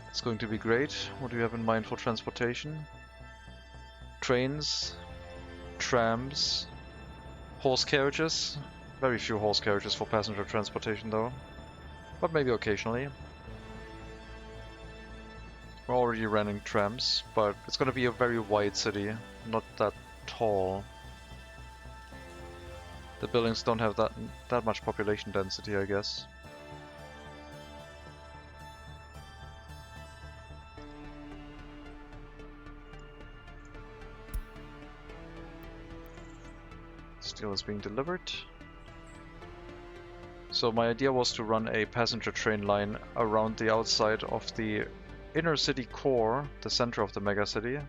It's going to be great. What do you have in mind for transportation? Trains, trams, horse carriages. Very few horse carriages for passenger transportation though, but maybe occasionally. We're already running trams, but it's going to be a very wide city, not that tall. The buildings don't have that much population density, I guess. Steel is being delivered. So my idea was to run a passenger train line around the outside of the inner city core, the center of the megacity.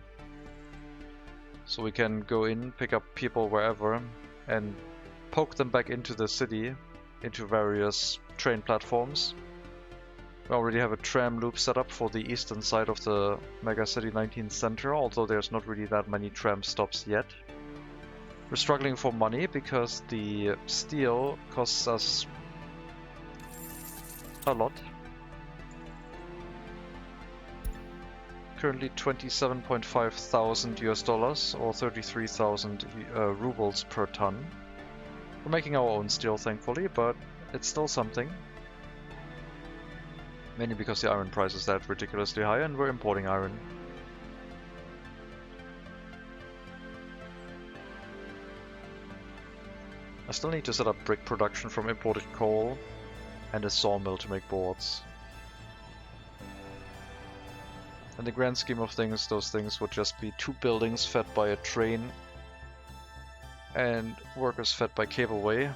So we can go in, pick up people wherever, and poke them back into the city, into various train platforms. We already have a tram loop set up for the eastern side of the megacity 19th center, although there's not really that many tram stops yet. We're struggling for money because the steel costs us a lot. currently 27.5 thousand US dollars or 33,000 rubles per ton. We're making our own steel, thankfully, but it's still something. Mainly because the iron price is that ridiculously high and we're importing iron. I still need to set up brick production from imported coal and a sawmill to make boards. In the grand scheme of things, those things would just be 2 buildings fed by a train and workers fed by cableway,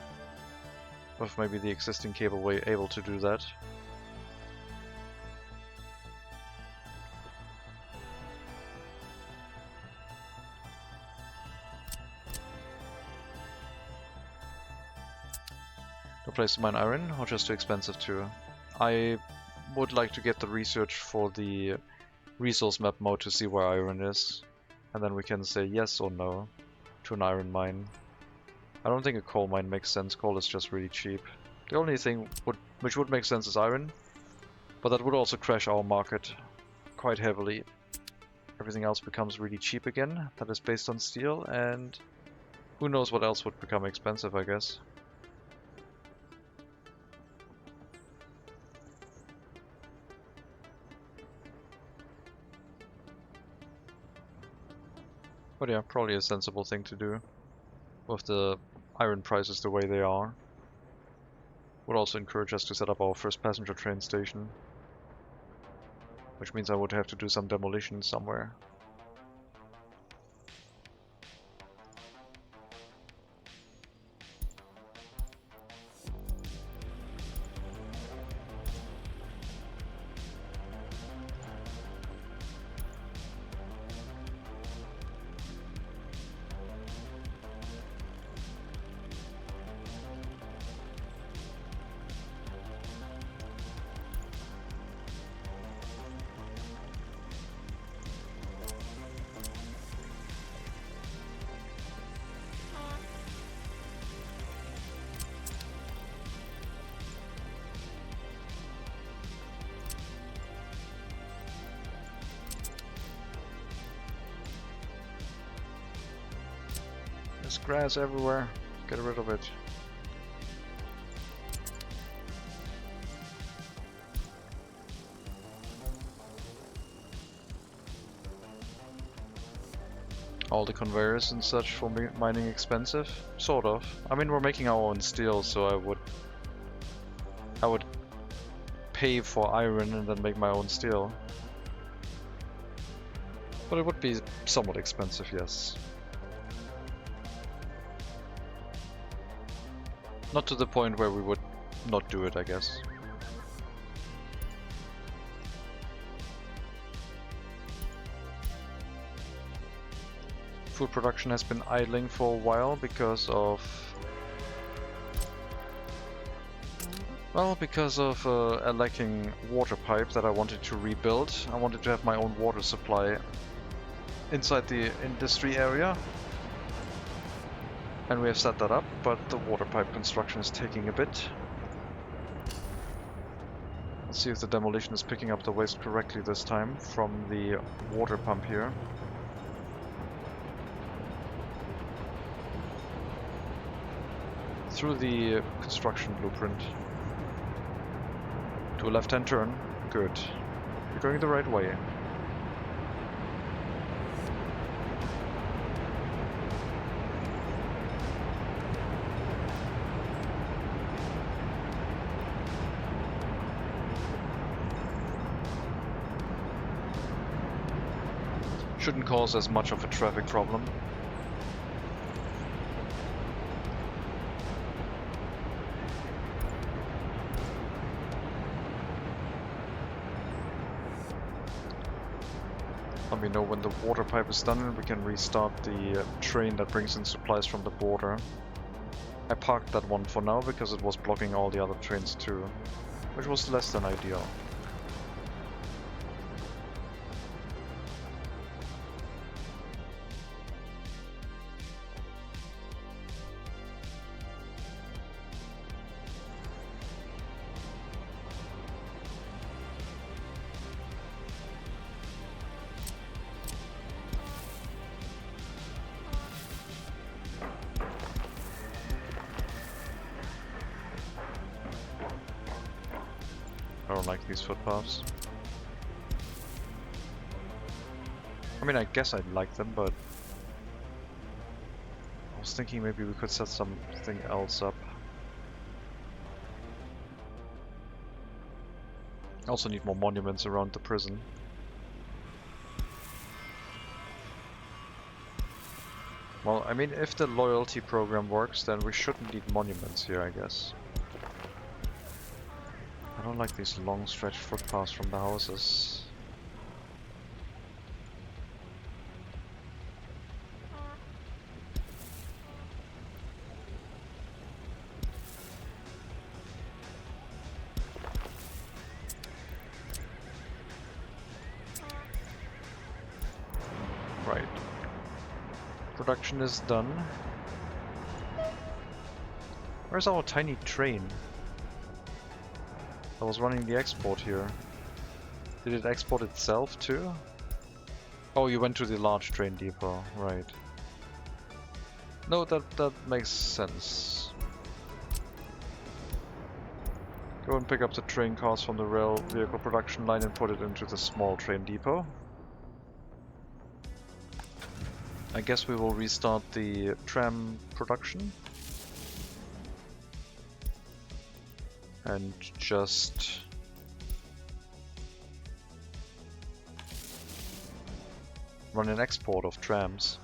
with maybe the existing cableway able to do that. No place to mine iron, or just too expensive to? I would like to get the research for the resource map mode to see where iron is, and then we can say yes or no to an iron mine. I don't think a coal mine makes sense. Coal is just really cheap. The only thing which would make sense is iron, but that would also crash our market quite heavily. Everything else becomes really cheap again, that is based on steel, and who knows what else would become expensive, I guess. But yeah, probably a sensible thing to do with the iron prices the way they are. Would also encourage us to set up our first passenger train station, which means I would have to do some demolition somewhere. There's grass everywhere. Get rid of it. All the conveyors and such for mining expensive? Sort of. I mean, we're making our own steel, so I would pay for iron and then make my own steel. But it would be somewhat expensive, yes. Not to the point where we would not do it, I guess. Food production has been idling for a while because of... well, because of a lacking water pipe that I wanted to rebuild. I wanted to have my own water supply inside the industry area. And we have set that up, but the water pipe construction is taking a bit. Let's see if the demolition is picking up the waste correctly this time from the water pump here. Through the construction blueprint. To a left-hand turn. Good. You're going the right way. Shouldn't cause as much of a traffic problem. Let me know when the water pipe is done and we can restart the train that brings in supplies from the border. I parked that one for now because it was blocking all the other trains too, which was less than ideal. don't like these footpaths. I mean, I guess I'd like them, but I was thinking maybe we could set something else up. I also need more monuments around the prison. Well, I mean, if the loyalty program works, then we shouldn't need monuments here, I guess. I don't like these long stretched footpaths from the houses. Right. Production is done. Where's our tiny train? I was running the export here. Did it export itself too? Oh, you went to the large train depot, right. No, that makes sense. Go and pick up the train cars from the rail vehicle production line and put it into the small train depot. I guess we will restart the tram production. And just run an export of trams.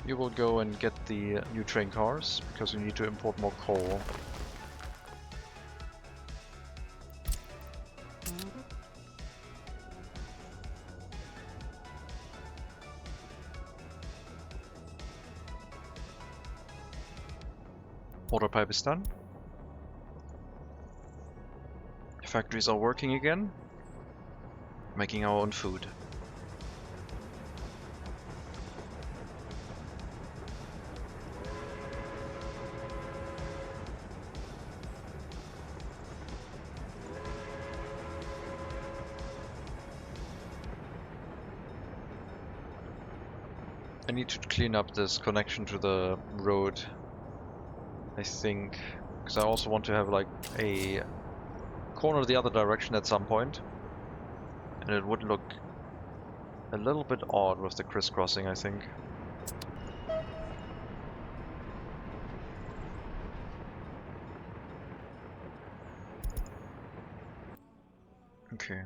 You will go and get the new train cars, because we need to import more coal. Water pipe is done. Factories are working again, making our own food. I need to clean up this connection to the road, I think, because I also want to have like a corner the other direction at some point, and it would look a little bit odd with the crisscrossing, I think. Okay.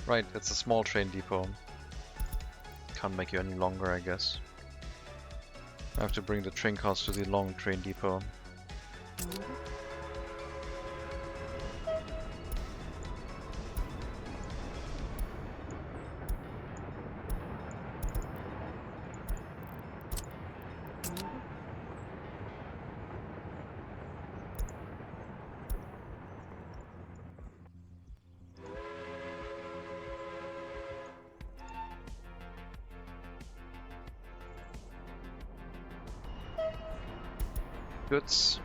Right, it's a small train depot. Can't make you any longer, I guess. I have to bring the train cars to the long train depot. Goods.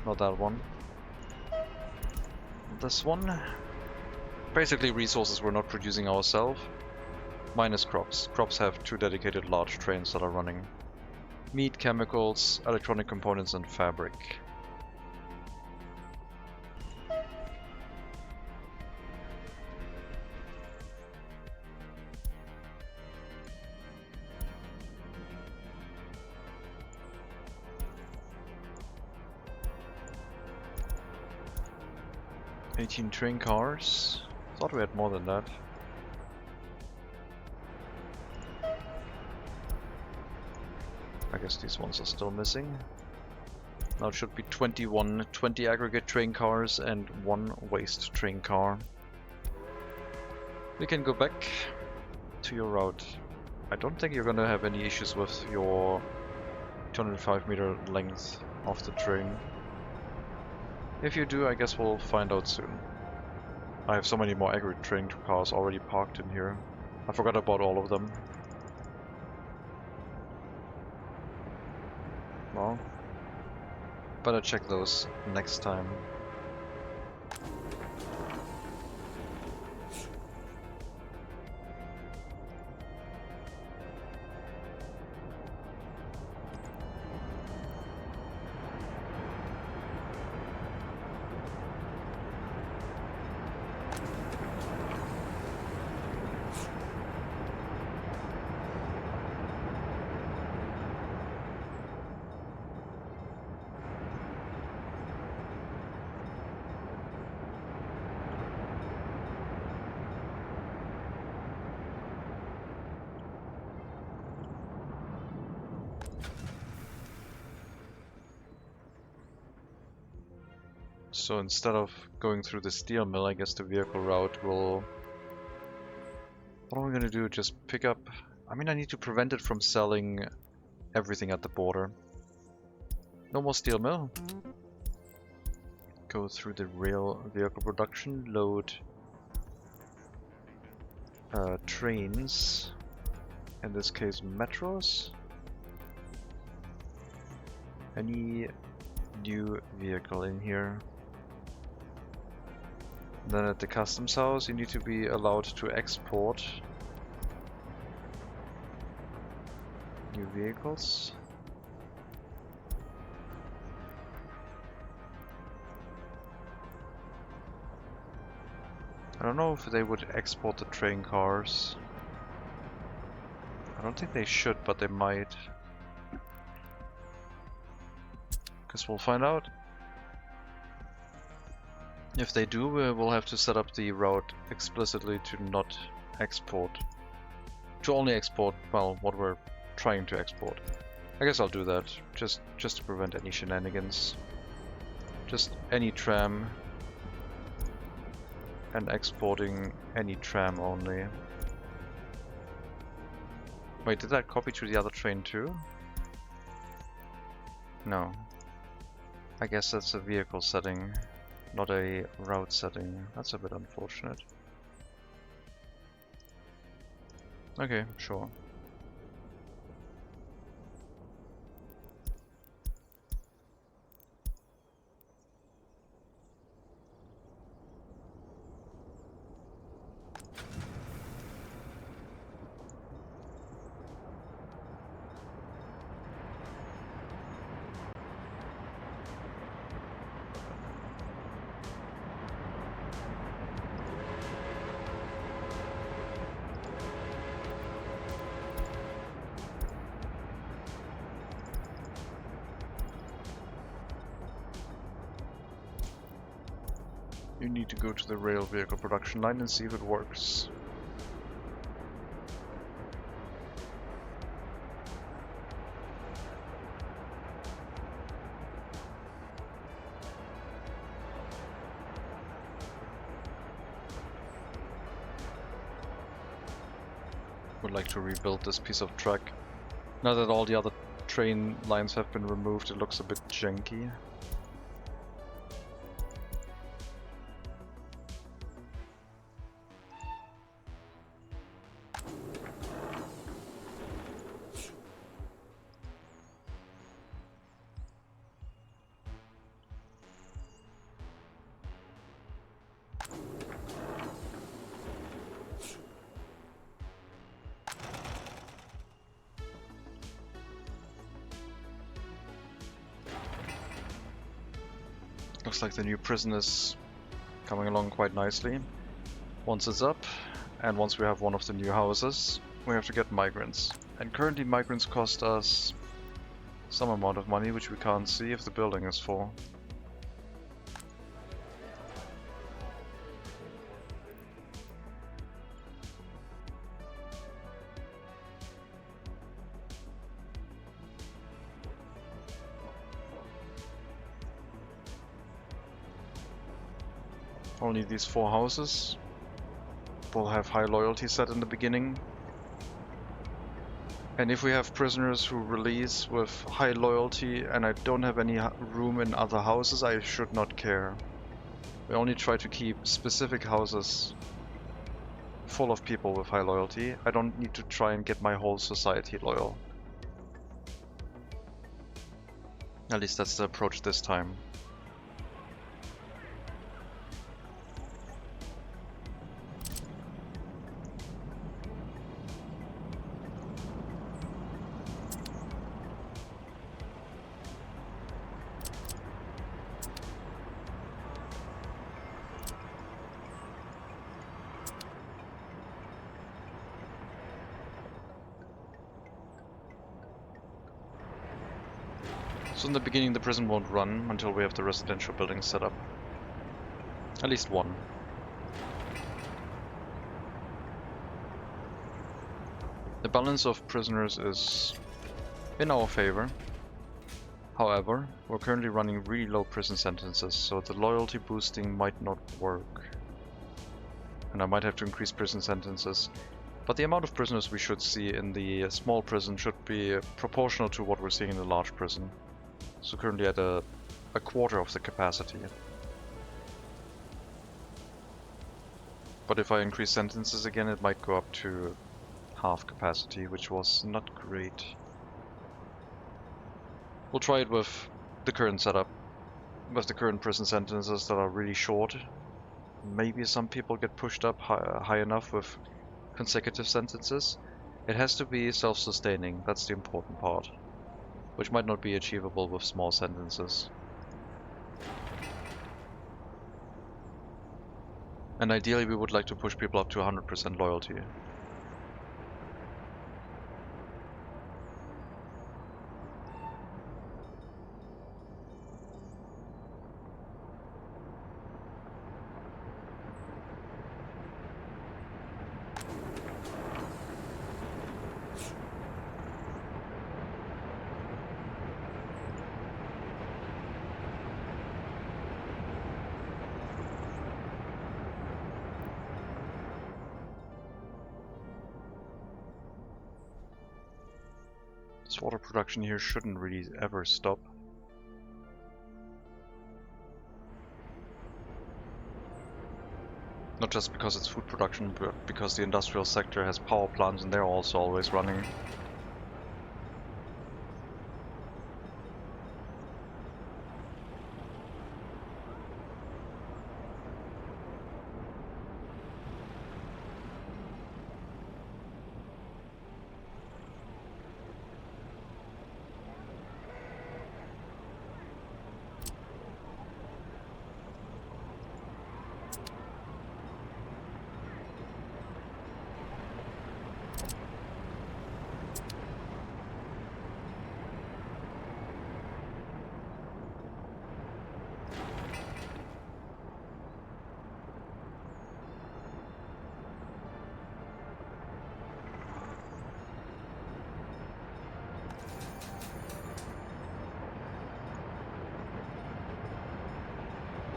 Not that one. This one. Basically resources we're not producing ourselves. Minus crops. Crops have 2 dedicated large trains that are running. Meat, chemicals, electronic components and fabric. Train cars. Thought we had more than that. I guess these ones are still missing. Now it should be 20 aggregate train cars and 1 waste train car. We can go back to your route. I don't think you're gonna have any issues with your 205-meter length of the train. If you do, I guess we'll find out soon. I have so many more agri train cars already parked in here. I forgot about all of them. Well, better check those next time. So instead of going through the steel mill, I guess the vehicle route will... What are we gonna do? Just pick up... I mean, I need to prevent it from selling everything at the border. No more steel mill. Go through the rail vehicle production, load trains, in this case metros. Any new vehicle in here. Then at the customs house you need to be allowed to export new vehicles. I don't know if they would export the train cars. I don't think they should, but they might. Guess we'll find out. If they do, we'll have to set up the route explicitly to not export. To only export, well, what we're trying to export. I guess I'll do that, just to prevent any shenanigans. Just any tram. And exporting any tram only. Wait, did that copy to the other train too? No. I guess that's a vehicle setting. Not a route setting. That's a bit unfortunate. Okay, sure. You need to go to the rail vehicle production line and see if it works. Would like to rebuild this piece of track. Now that all the other train lines have been removed, it looks a bit janky. Looks like the new prison is coming along quite nicely. Once it's up, and once we have one of the new houses, we have to get migrants. And currently migrants cost us some amount of money, which we can't see if the building is full. Only these 4 houses will have high loyalty set in the beginning. And if we have prisoners who release with high loyalty and I don't have any room in other houses, I should not care. We only try to keep specific houses full of people with high loyalty. I don't need to try and get my whole society loyal. At least that's the approach this time. So in the beginning the prison won't run until we have the residential buildings set up. At least one. The balance of prisoners is in our favor. However, we're currently running really low prison sentences, so the loyalty boosting might not work. And I might have to increase prison sentences. But the amount of prisoners we should see in the small prison should be proportional to what we're seeing in the large prison. So currently at a quarter of the capacity. But if I increase sentences again, it might go up to half capacity, which was not great. We'll try it with the current setup, with the current prison sentences that are really short. Maybe some people get pushed up high enough with consecutive sentences. It has to be self-sustaining, that's the important part, which might not be achievable with small sentences. And ideally we would like to push people up to 100% loyalty. This water production here shouldn't really ever stop. Not just because it's food production, but because the industrial sector has power plants and they're also always running.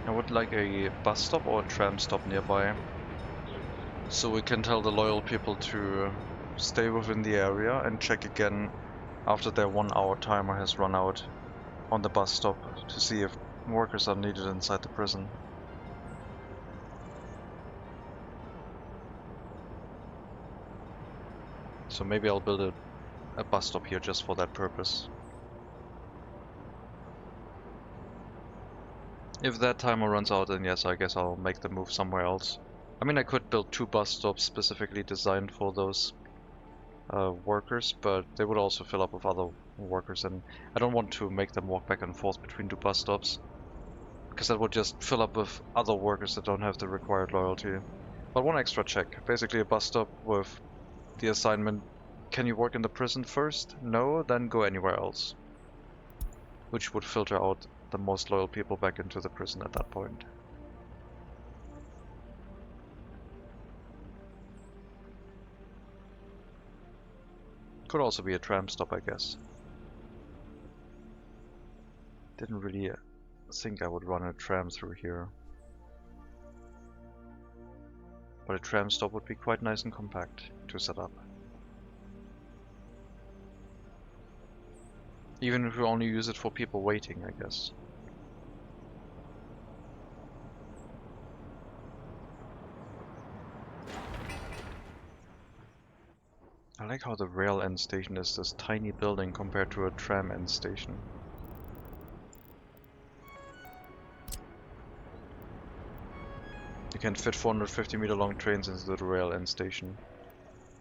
I would like a bus stop or a tram stop nearby, so we can tell the loyal people to stay within the area and check again after their 1 hour timer has run out on the bus stop to see if workers are needed inside the prison. So maybe I'll build a bus stop here just for that purpose. If that timer runs out, then yes, I guess I'll make the move somewhere else. I mean, I could build 2 bus stops specifically designed for those workers, but they would also fill up with other workers, and I don't want to make them walk back and forth between 2 bus stops, because that would just fill up with other workers that don't have the required loyalty. But one extra check, basically a bus stop with the assignment, can you work in the prison first? No, then go anywhere else. Which would filter out the most loyal people back into the prison at that point. Could also be a tram stop, I guess. Didn't really think I would run a tram through here. But a tram stop would be quite nice and compact to set up. Even if we only use it for people waiting, I guess. I like how the rail end station is this tiny building compared to a tram end station. You can fit 450-meter long trains into the rail end station.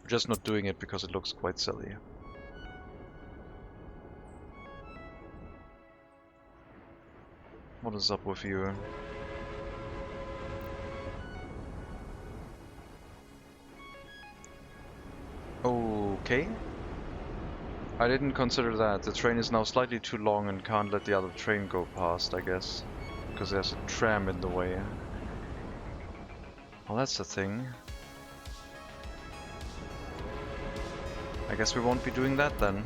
We're just not doing it because it looks quite silly. What is up with you? Okay. I didn't consider that. The train is now slightly too long and can't let the other train go past, I guess. Because there's a tram in the way. Well, that's the thing. I guess we won't be doing that then.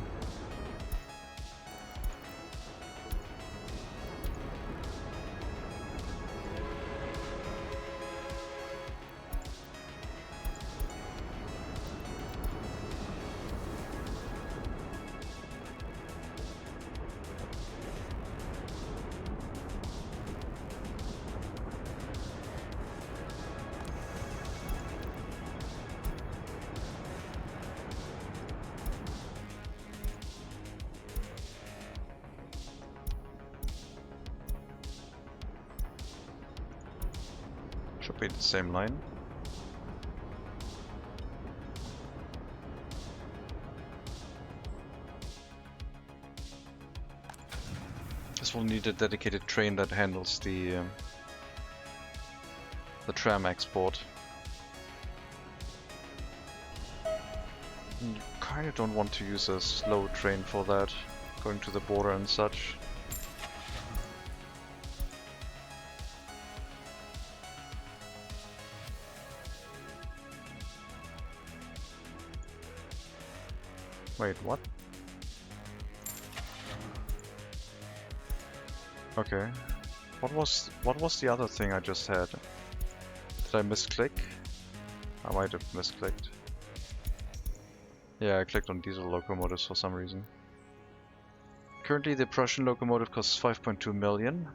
Should be the same line. This will need a dedicated train that handles the tram export. You kind of don't want to use a slow train for that, going to the border and such. Wait, what? Okay. What was the other thing I just had? Did I misclick? I might have misclicked. Yeah, I clicked on diesel locomotives for some reason. Currently the Prussian locomotive costs 5.2 million.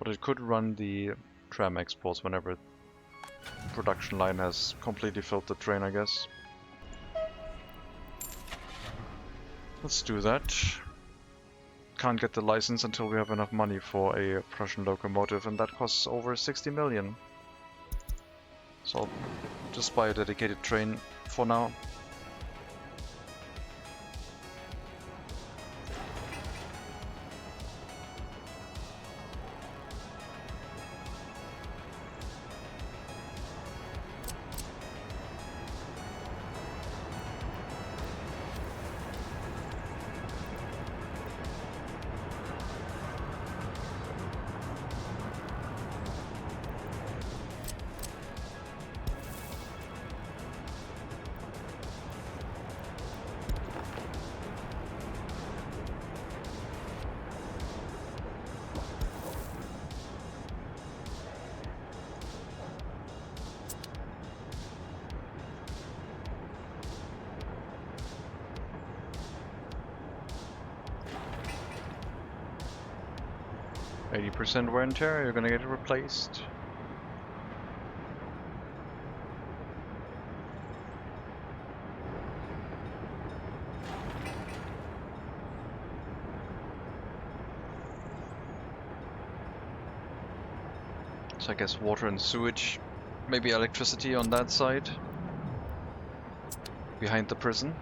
But it could run the tram exports whenever production line has completely filled the train, I guess. Let's do that. Can't get the license until we have enough money for a Prussian locomotive, and that costs over 60 million. So I'll just buy a dedicated train for now. %, wear and tear, you're gonna get it replaced. So I guess water and sewage, maybe electricity on that side, behind the prison.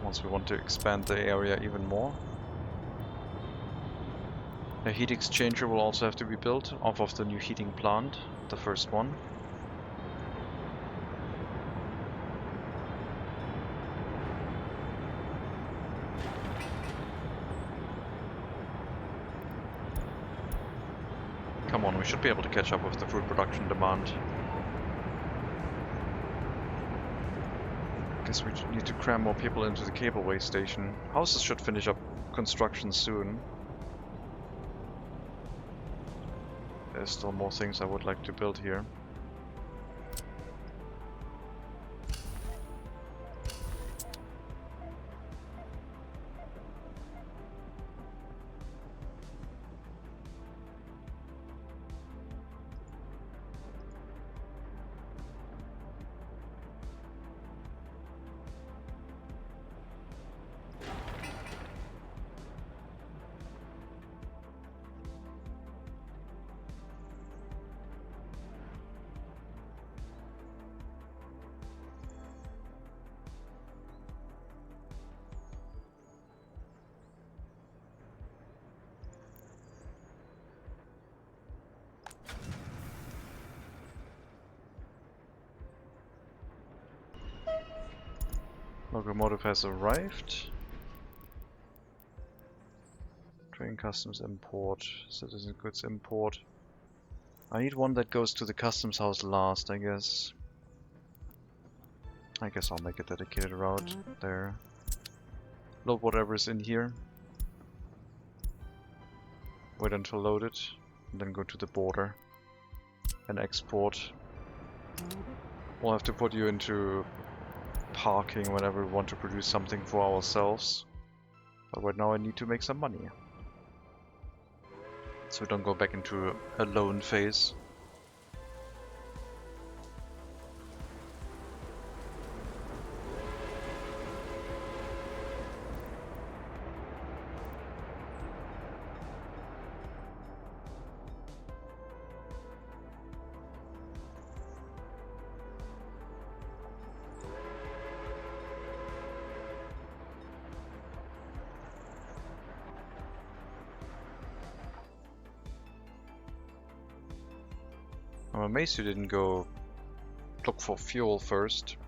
Once we want to expand the area even more. A heat exchanger will also have to be built off of the new heating plant, the first one. Come on, we should be able to catch up with the food production demand. Guess we need to cram more people into the cableway station. Houses should finish up construction soon. There's still more things I would like to build here. Locomotive has arrived. Train customs import, citizen goods import. I need one that goes to the customs house last, I guess. I guess I'll make a dedicated route there. Load whatever's in here. Wait until loaded, and then go to the border and export. We'll have to put you into parking whenever we want to produce something for ourselves. But right now I need to make some money. So we don't go back into a loan phase. I'm amazed you didn't go look for fuel first.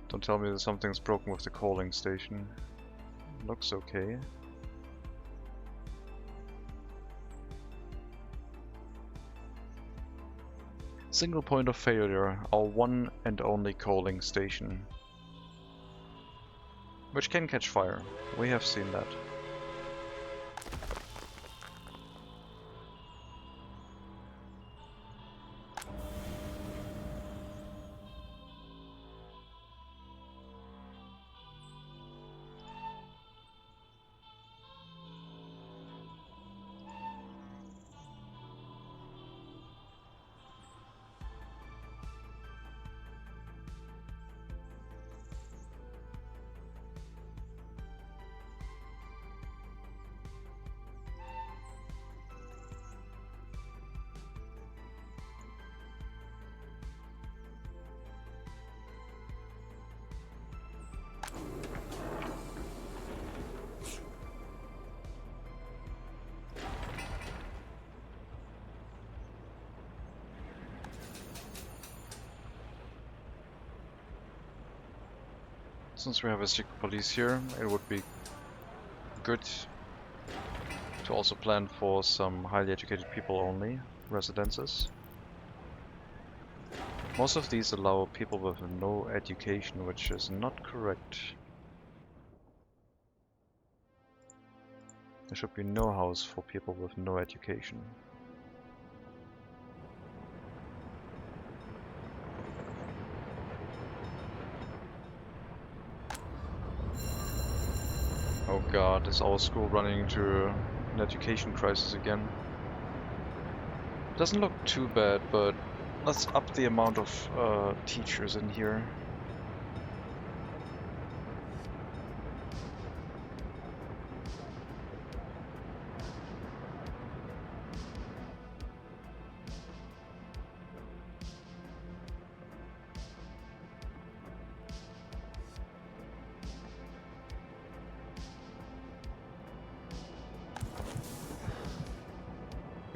Don't tell me that something's broken with the coaling station. Looks okay. Single point of failure, our one and only coaling station. Which can catch fire. We have seen that. Since we have a secret police here, it would be good to also plan for some highly educated people only residences. Most of these allow people with no education, which is not correct. There should be no house for people with no education. Oh god, is our school running into an education crisis again? Doesn't look too bad, but let's up the amount of teachers in here.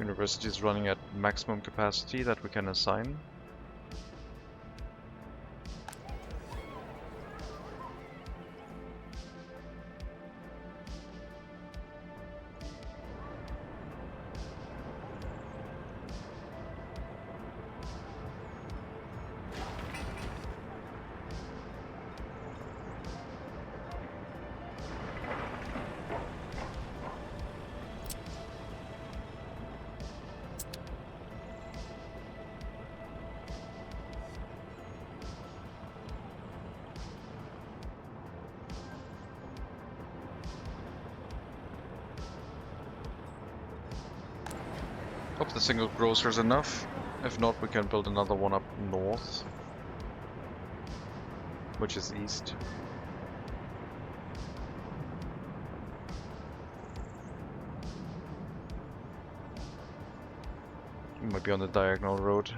University is running at maximum capacity that we can assign. Hope the single grocer is enough. If not, we can build another one up north, which is east. Might be on the diagonal road.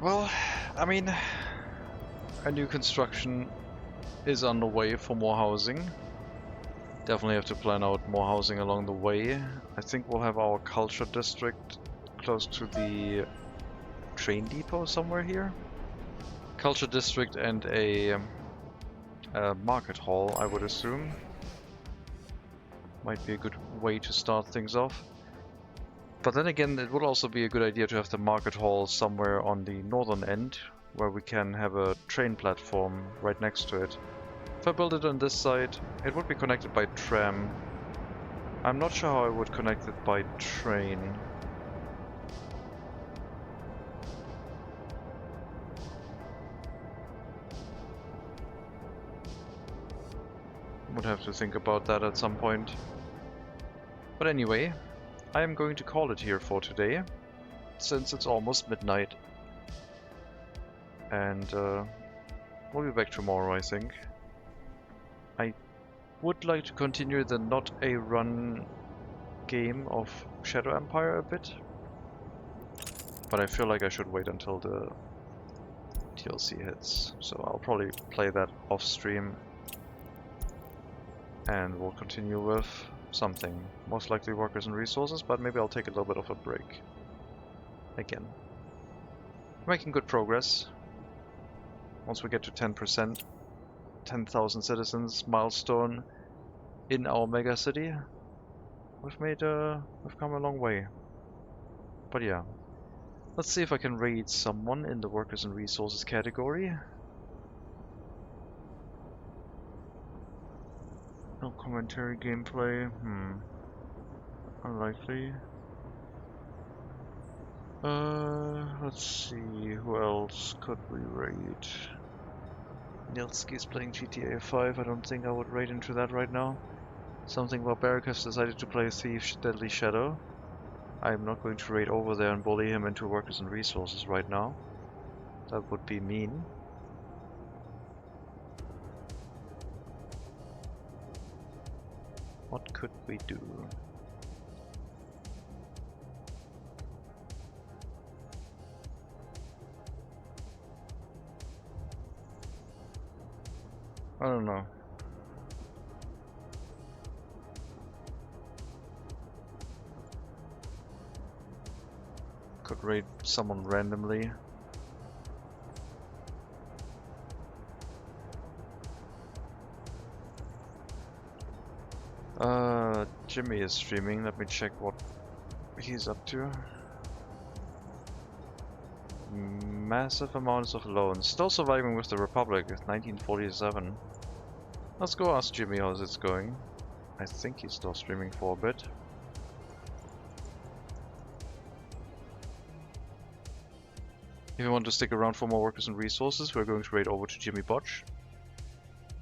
Well, I mean, a new construction is on the way for more housing. Definitely have to plan out more housing along the way. I think we'll have our culture district close to the train depot somewhere here. Culture district and a market hall, I would assume. Might be a good way to start things off. But then again, it would also be a good idea to have the market hall somewhere on the northern end, where we can have a train platform right next to it. If I build it on this side, it would be connected by tram. I'm not sure how I would connect it by train. Would have to think about that at some point. But anyway, I am going to call it here for today, since it's almost midnight. And we'll be back tomorrow, I think. I would like to continue the not a run game of Shadow Empire a bit, but I feel like I should wait until the DLC hits, so I'll probably play that off stream and we'll continue with something, most likely workers and resources, but maybe I'll take a little bit of a break again. Making good progress. Once we get to 10%, 10,000 citizens milestone in our megacity, we've come a long way. But yeah, let's see if I can raid someone in the workers and resources category. No commentary gameplay, unlikely. Let's see, who else could we raid? Nilski's playing GTA 5, I don't think I would raid into that right now. Something Barbaric has decided to play Thief Deadly Shadow. I'm not going to raid over there and bully him into workers and resources right now. That would be mean. What could we do? I don't know. Could raid someone randomly. Jimmy is streaming. Let me check what he's up to. Massive amounts of loans. Still surviving with the Republic with 1947. Let's go ask Jimmy how's it's going. I think he's still streaming for a bit. If you want to stick around for more workers and resources, we're going to raid over to Jimmy Botch.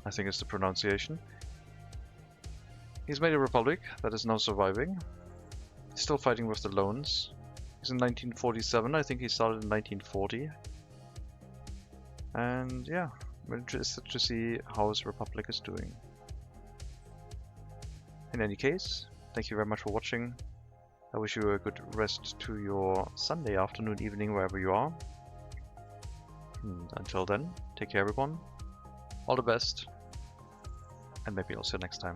I think it's the pronunciation. He's made a republic that is now surviving. He's still fighting with the loans. He's in 1947, I think he started in 1940. And yeah, I'm interested to see how his republic is doing. In any case, thank you very much for watching. I wish you a good rest to your Sunday afternoon, evening, wherever you are. Until then, take care everyone. All the best. And maybe I'll see you next time.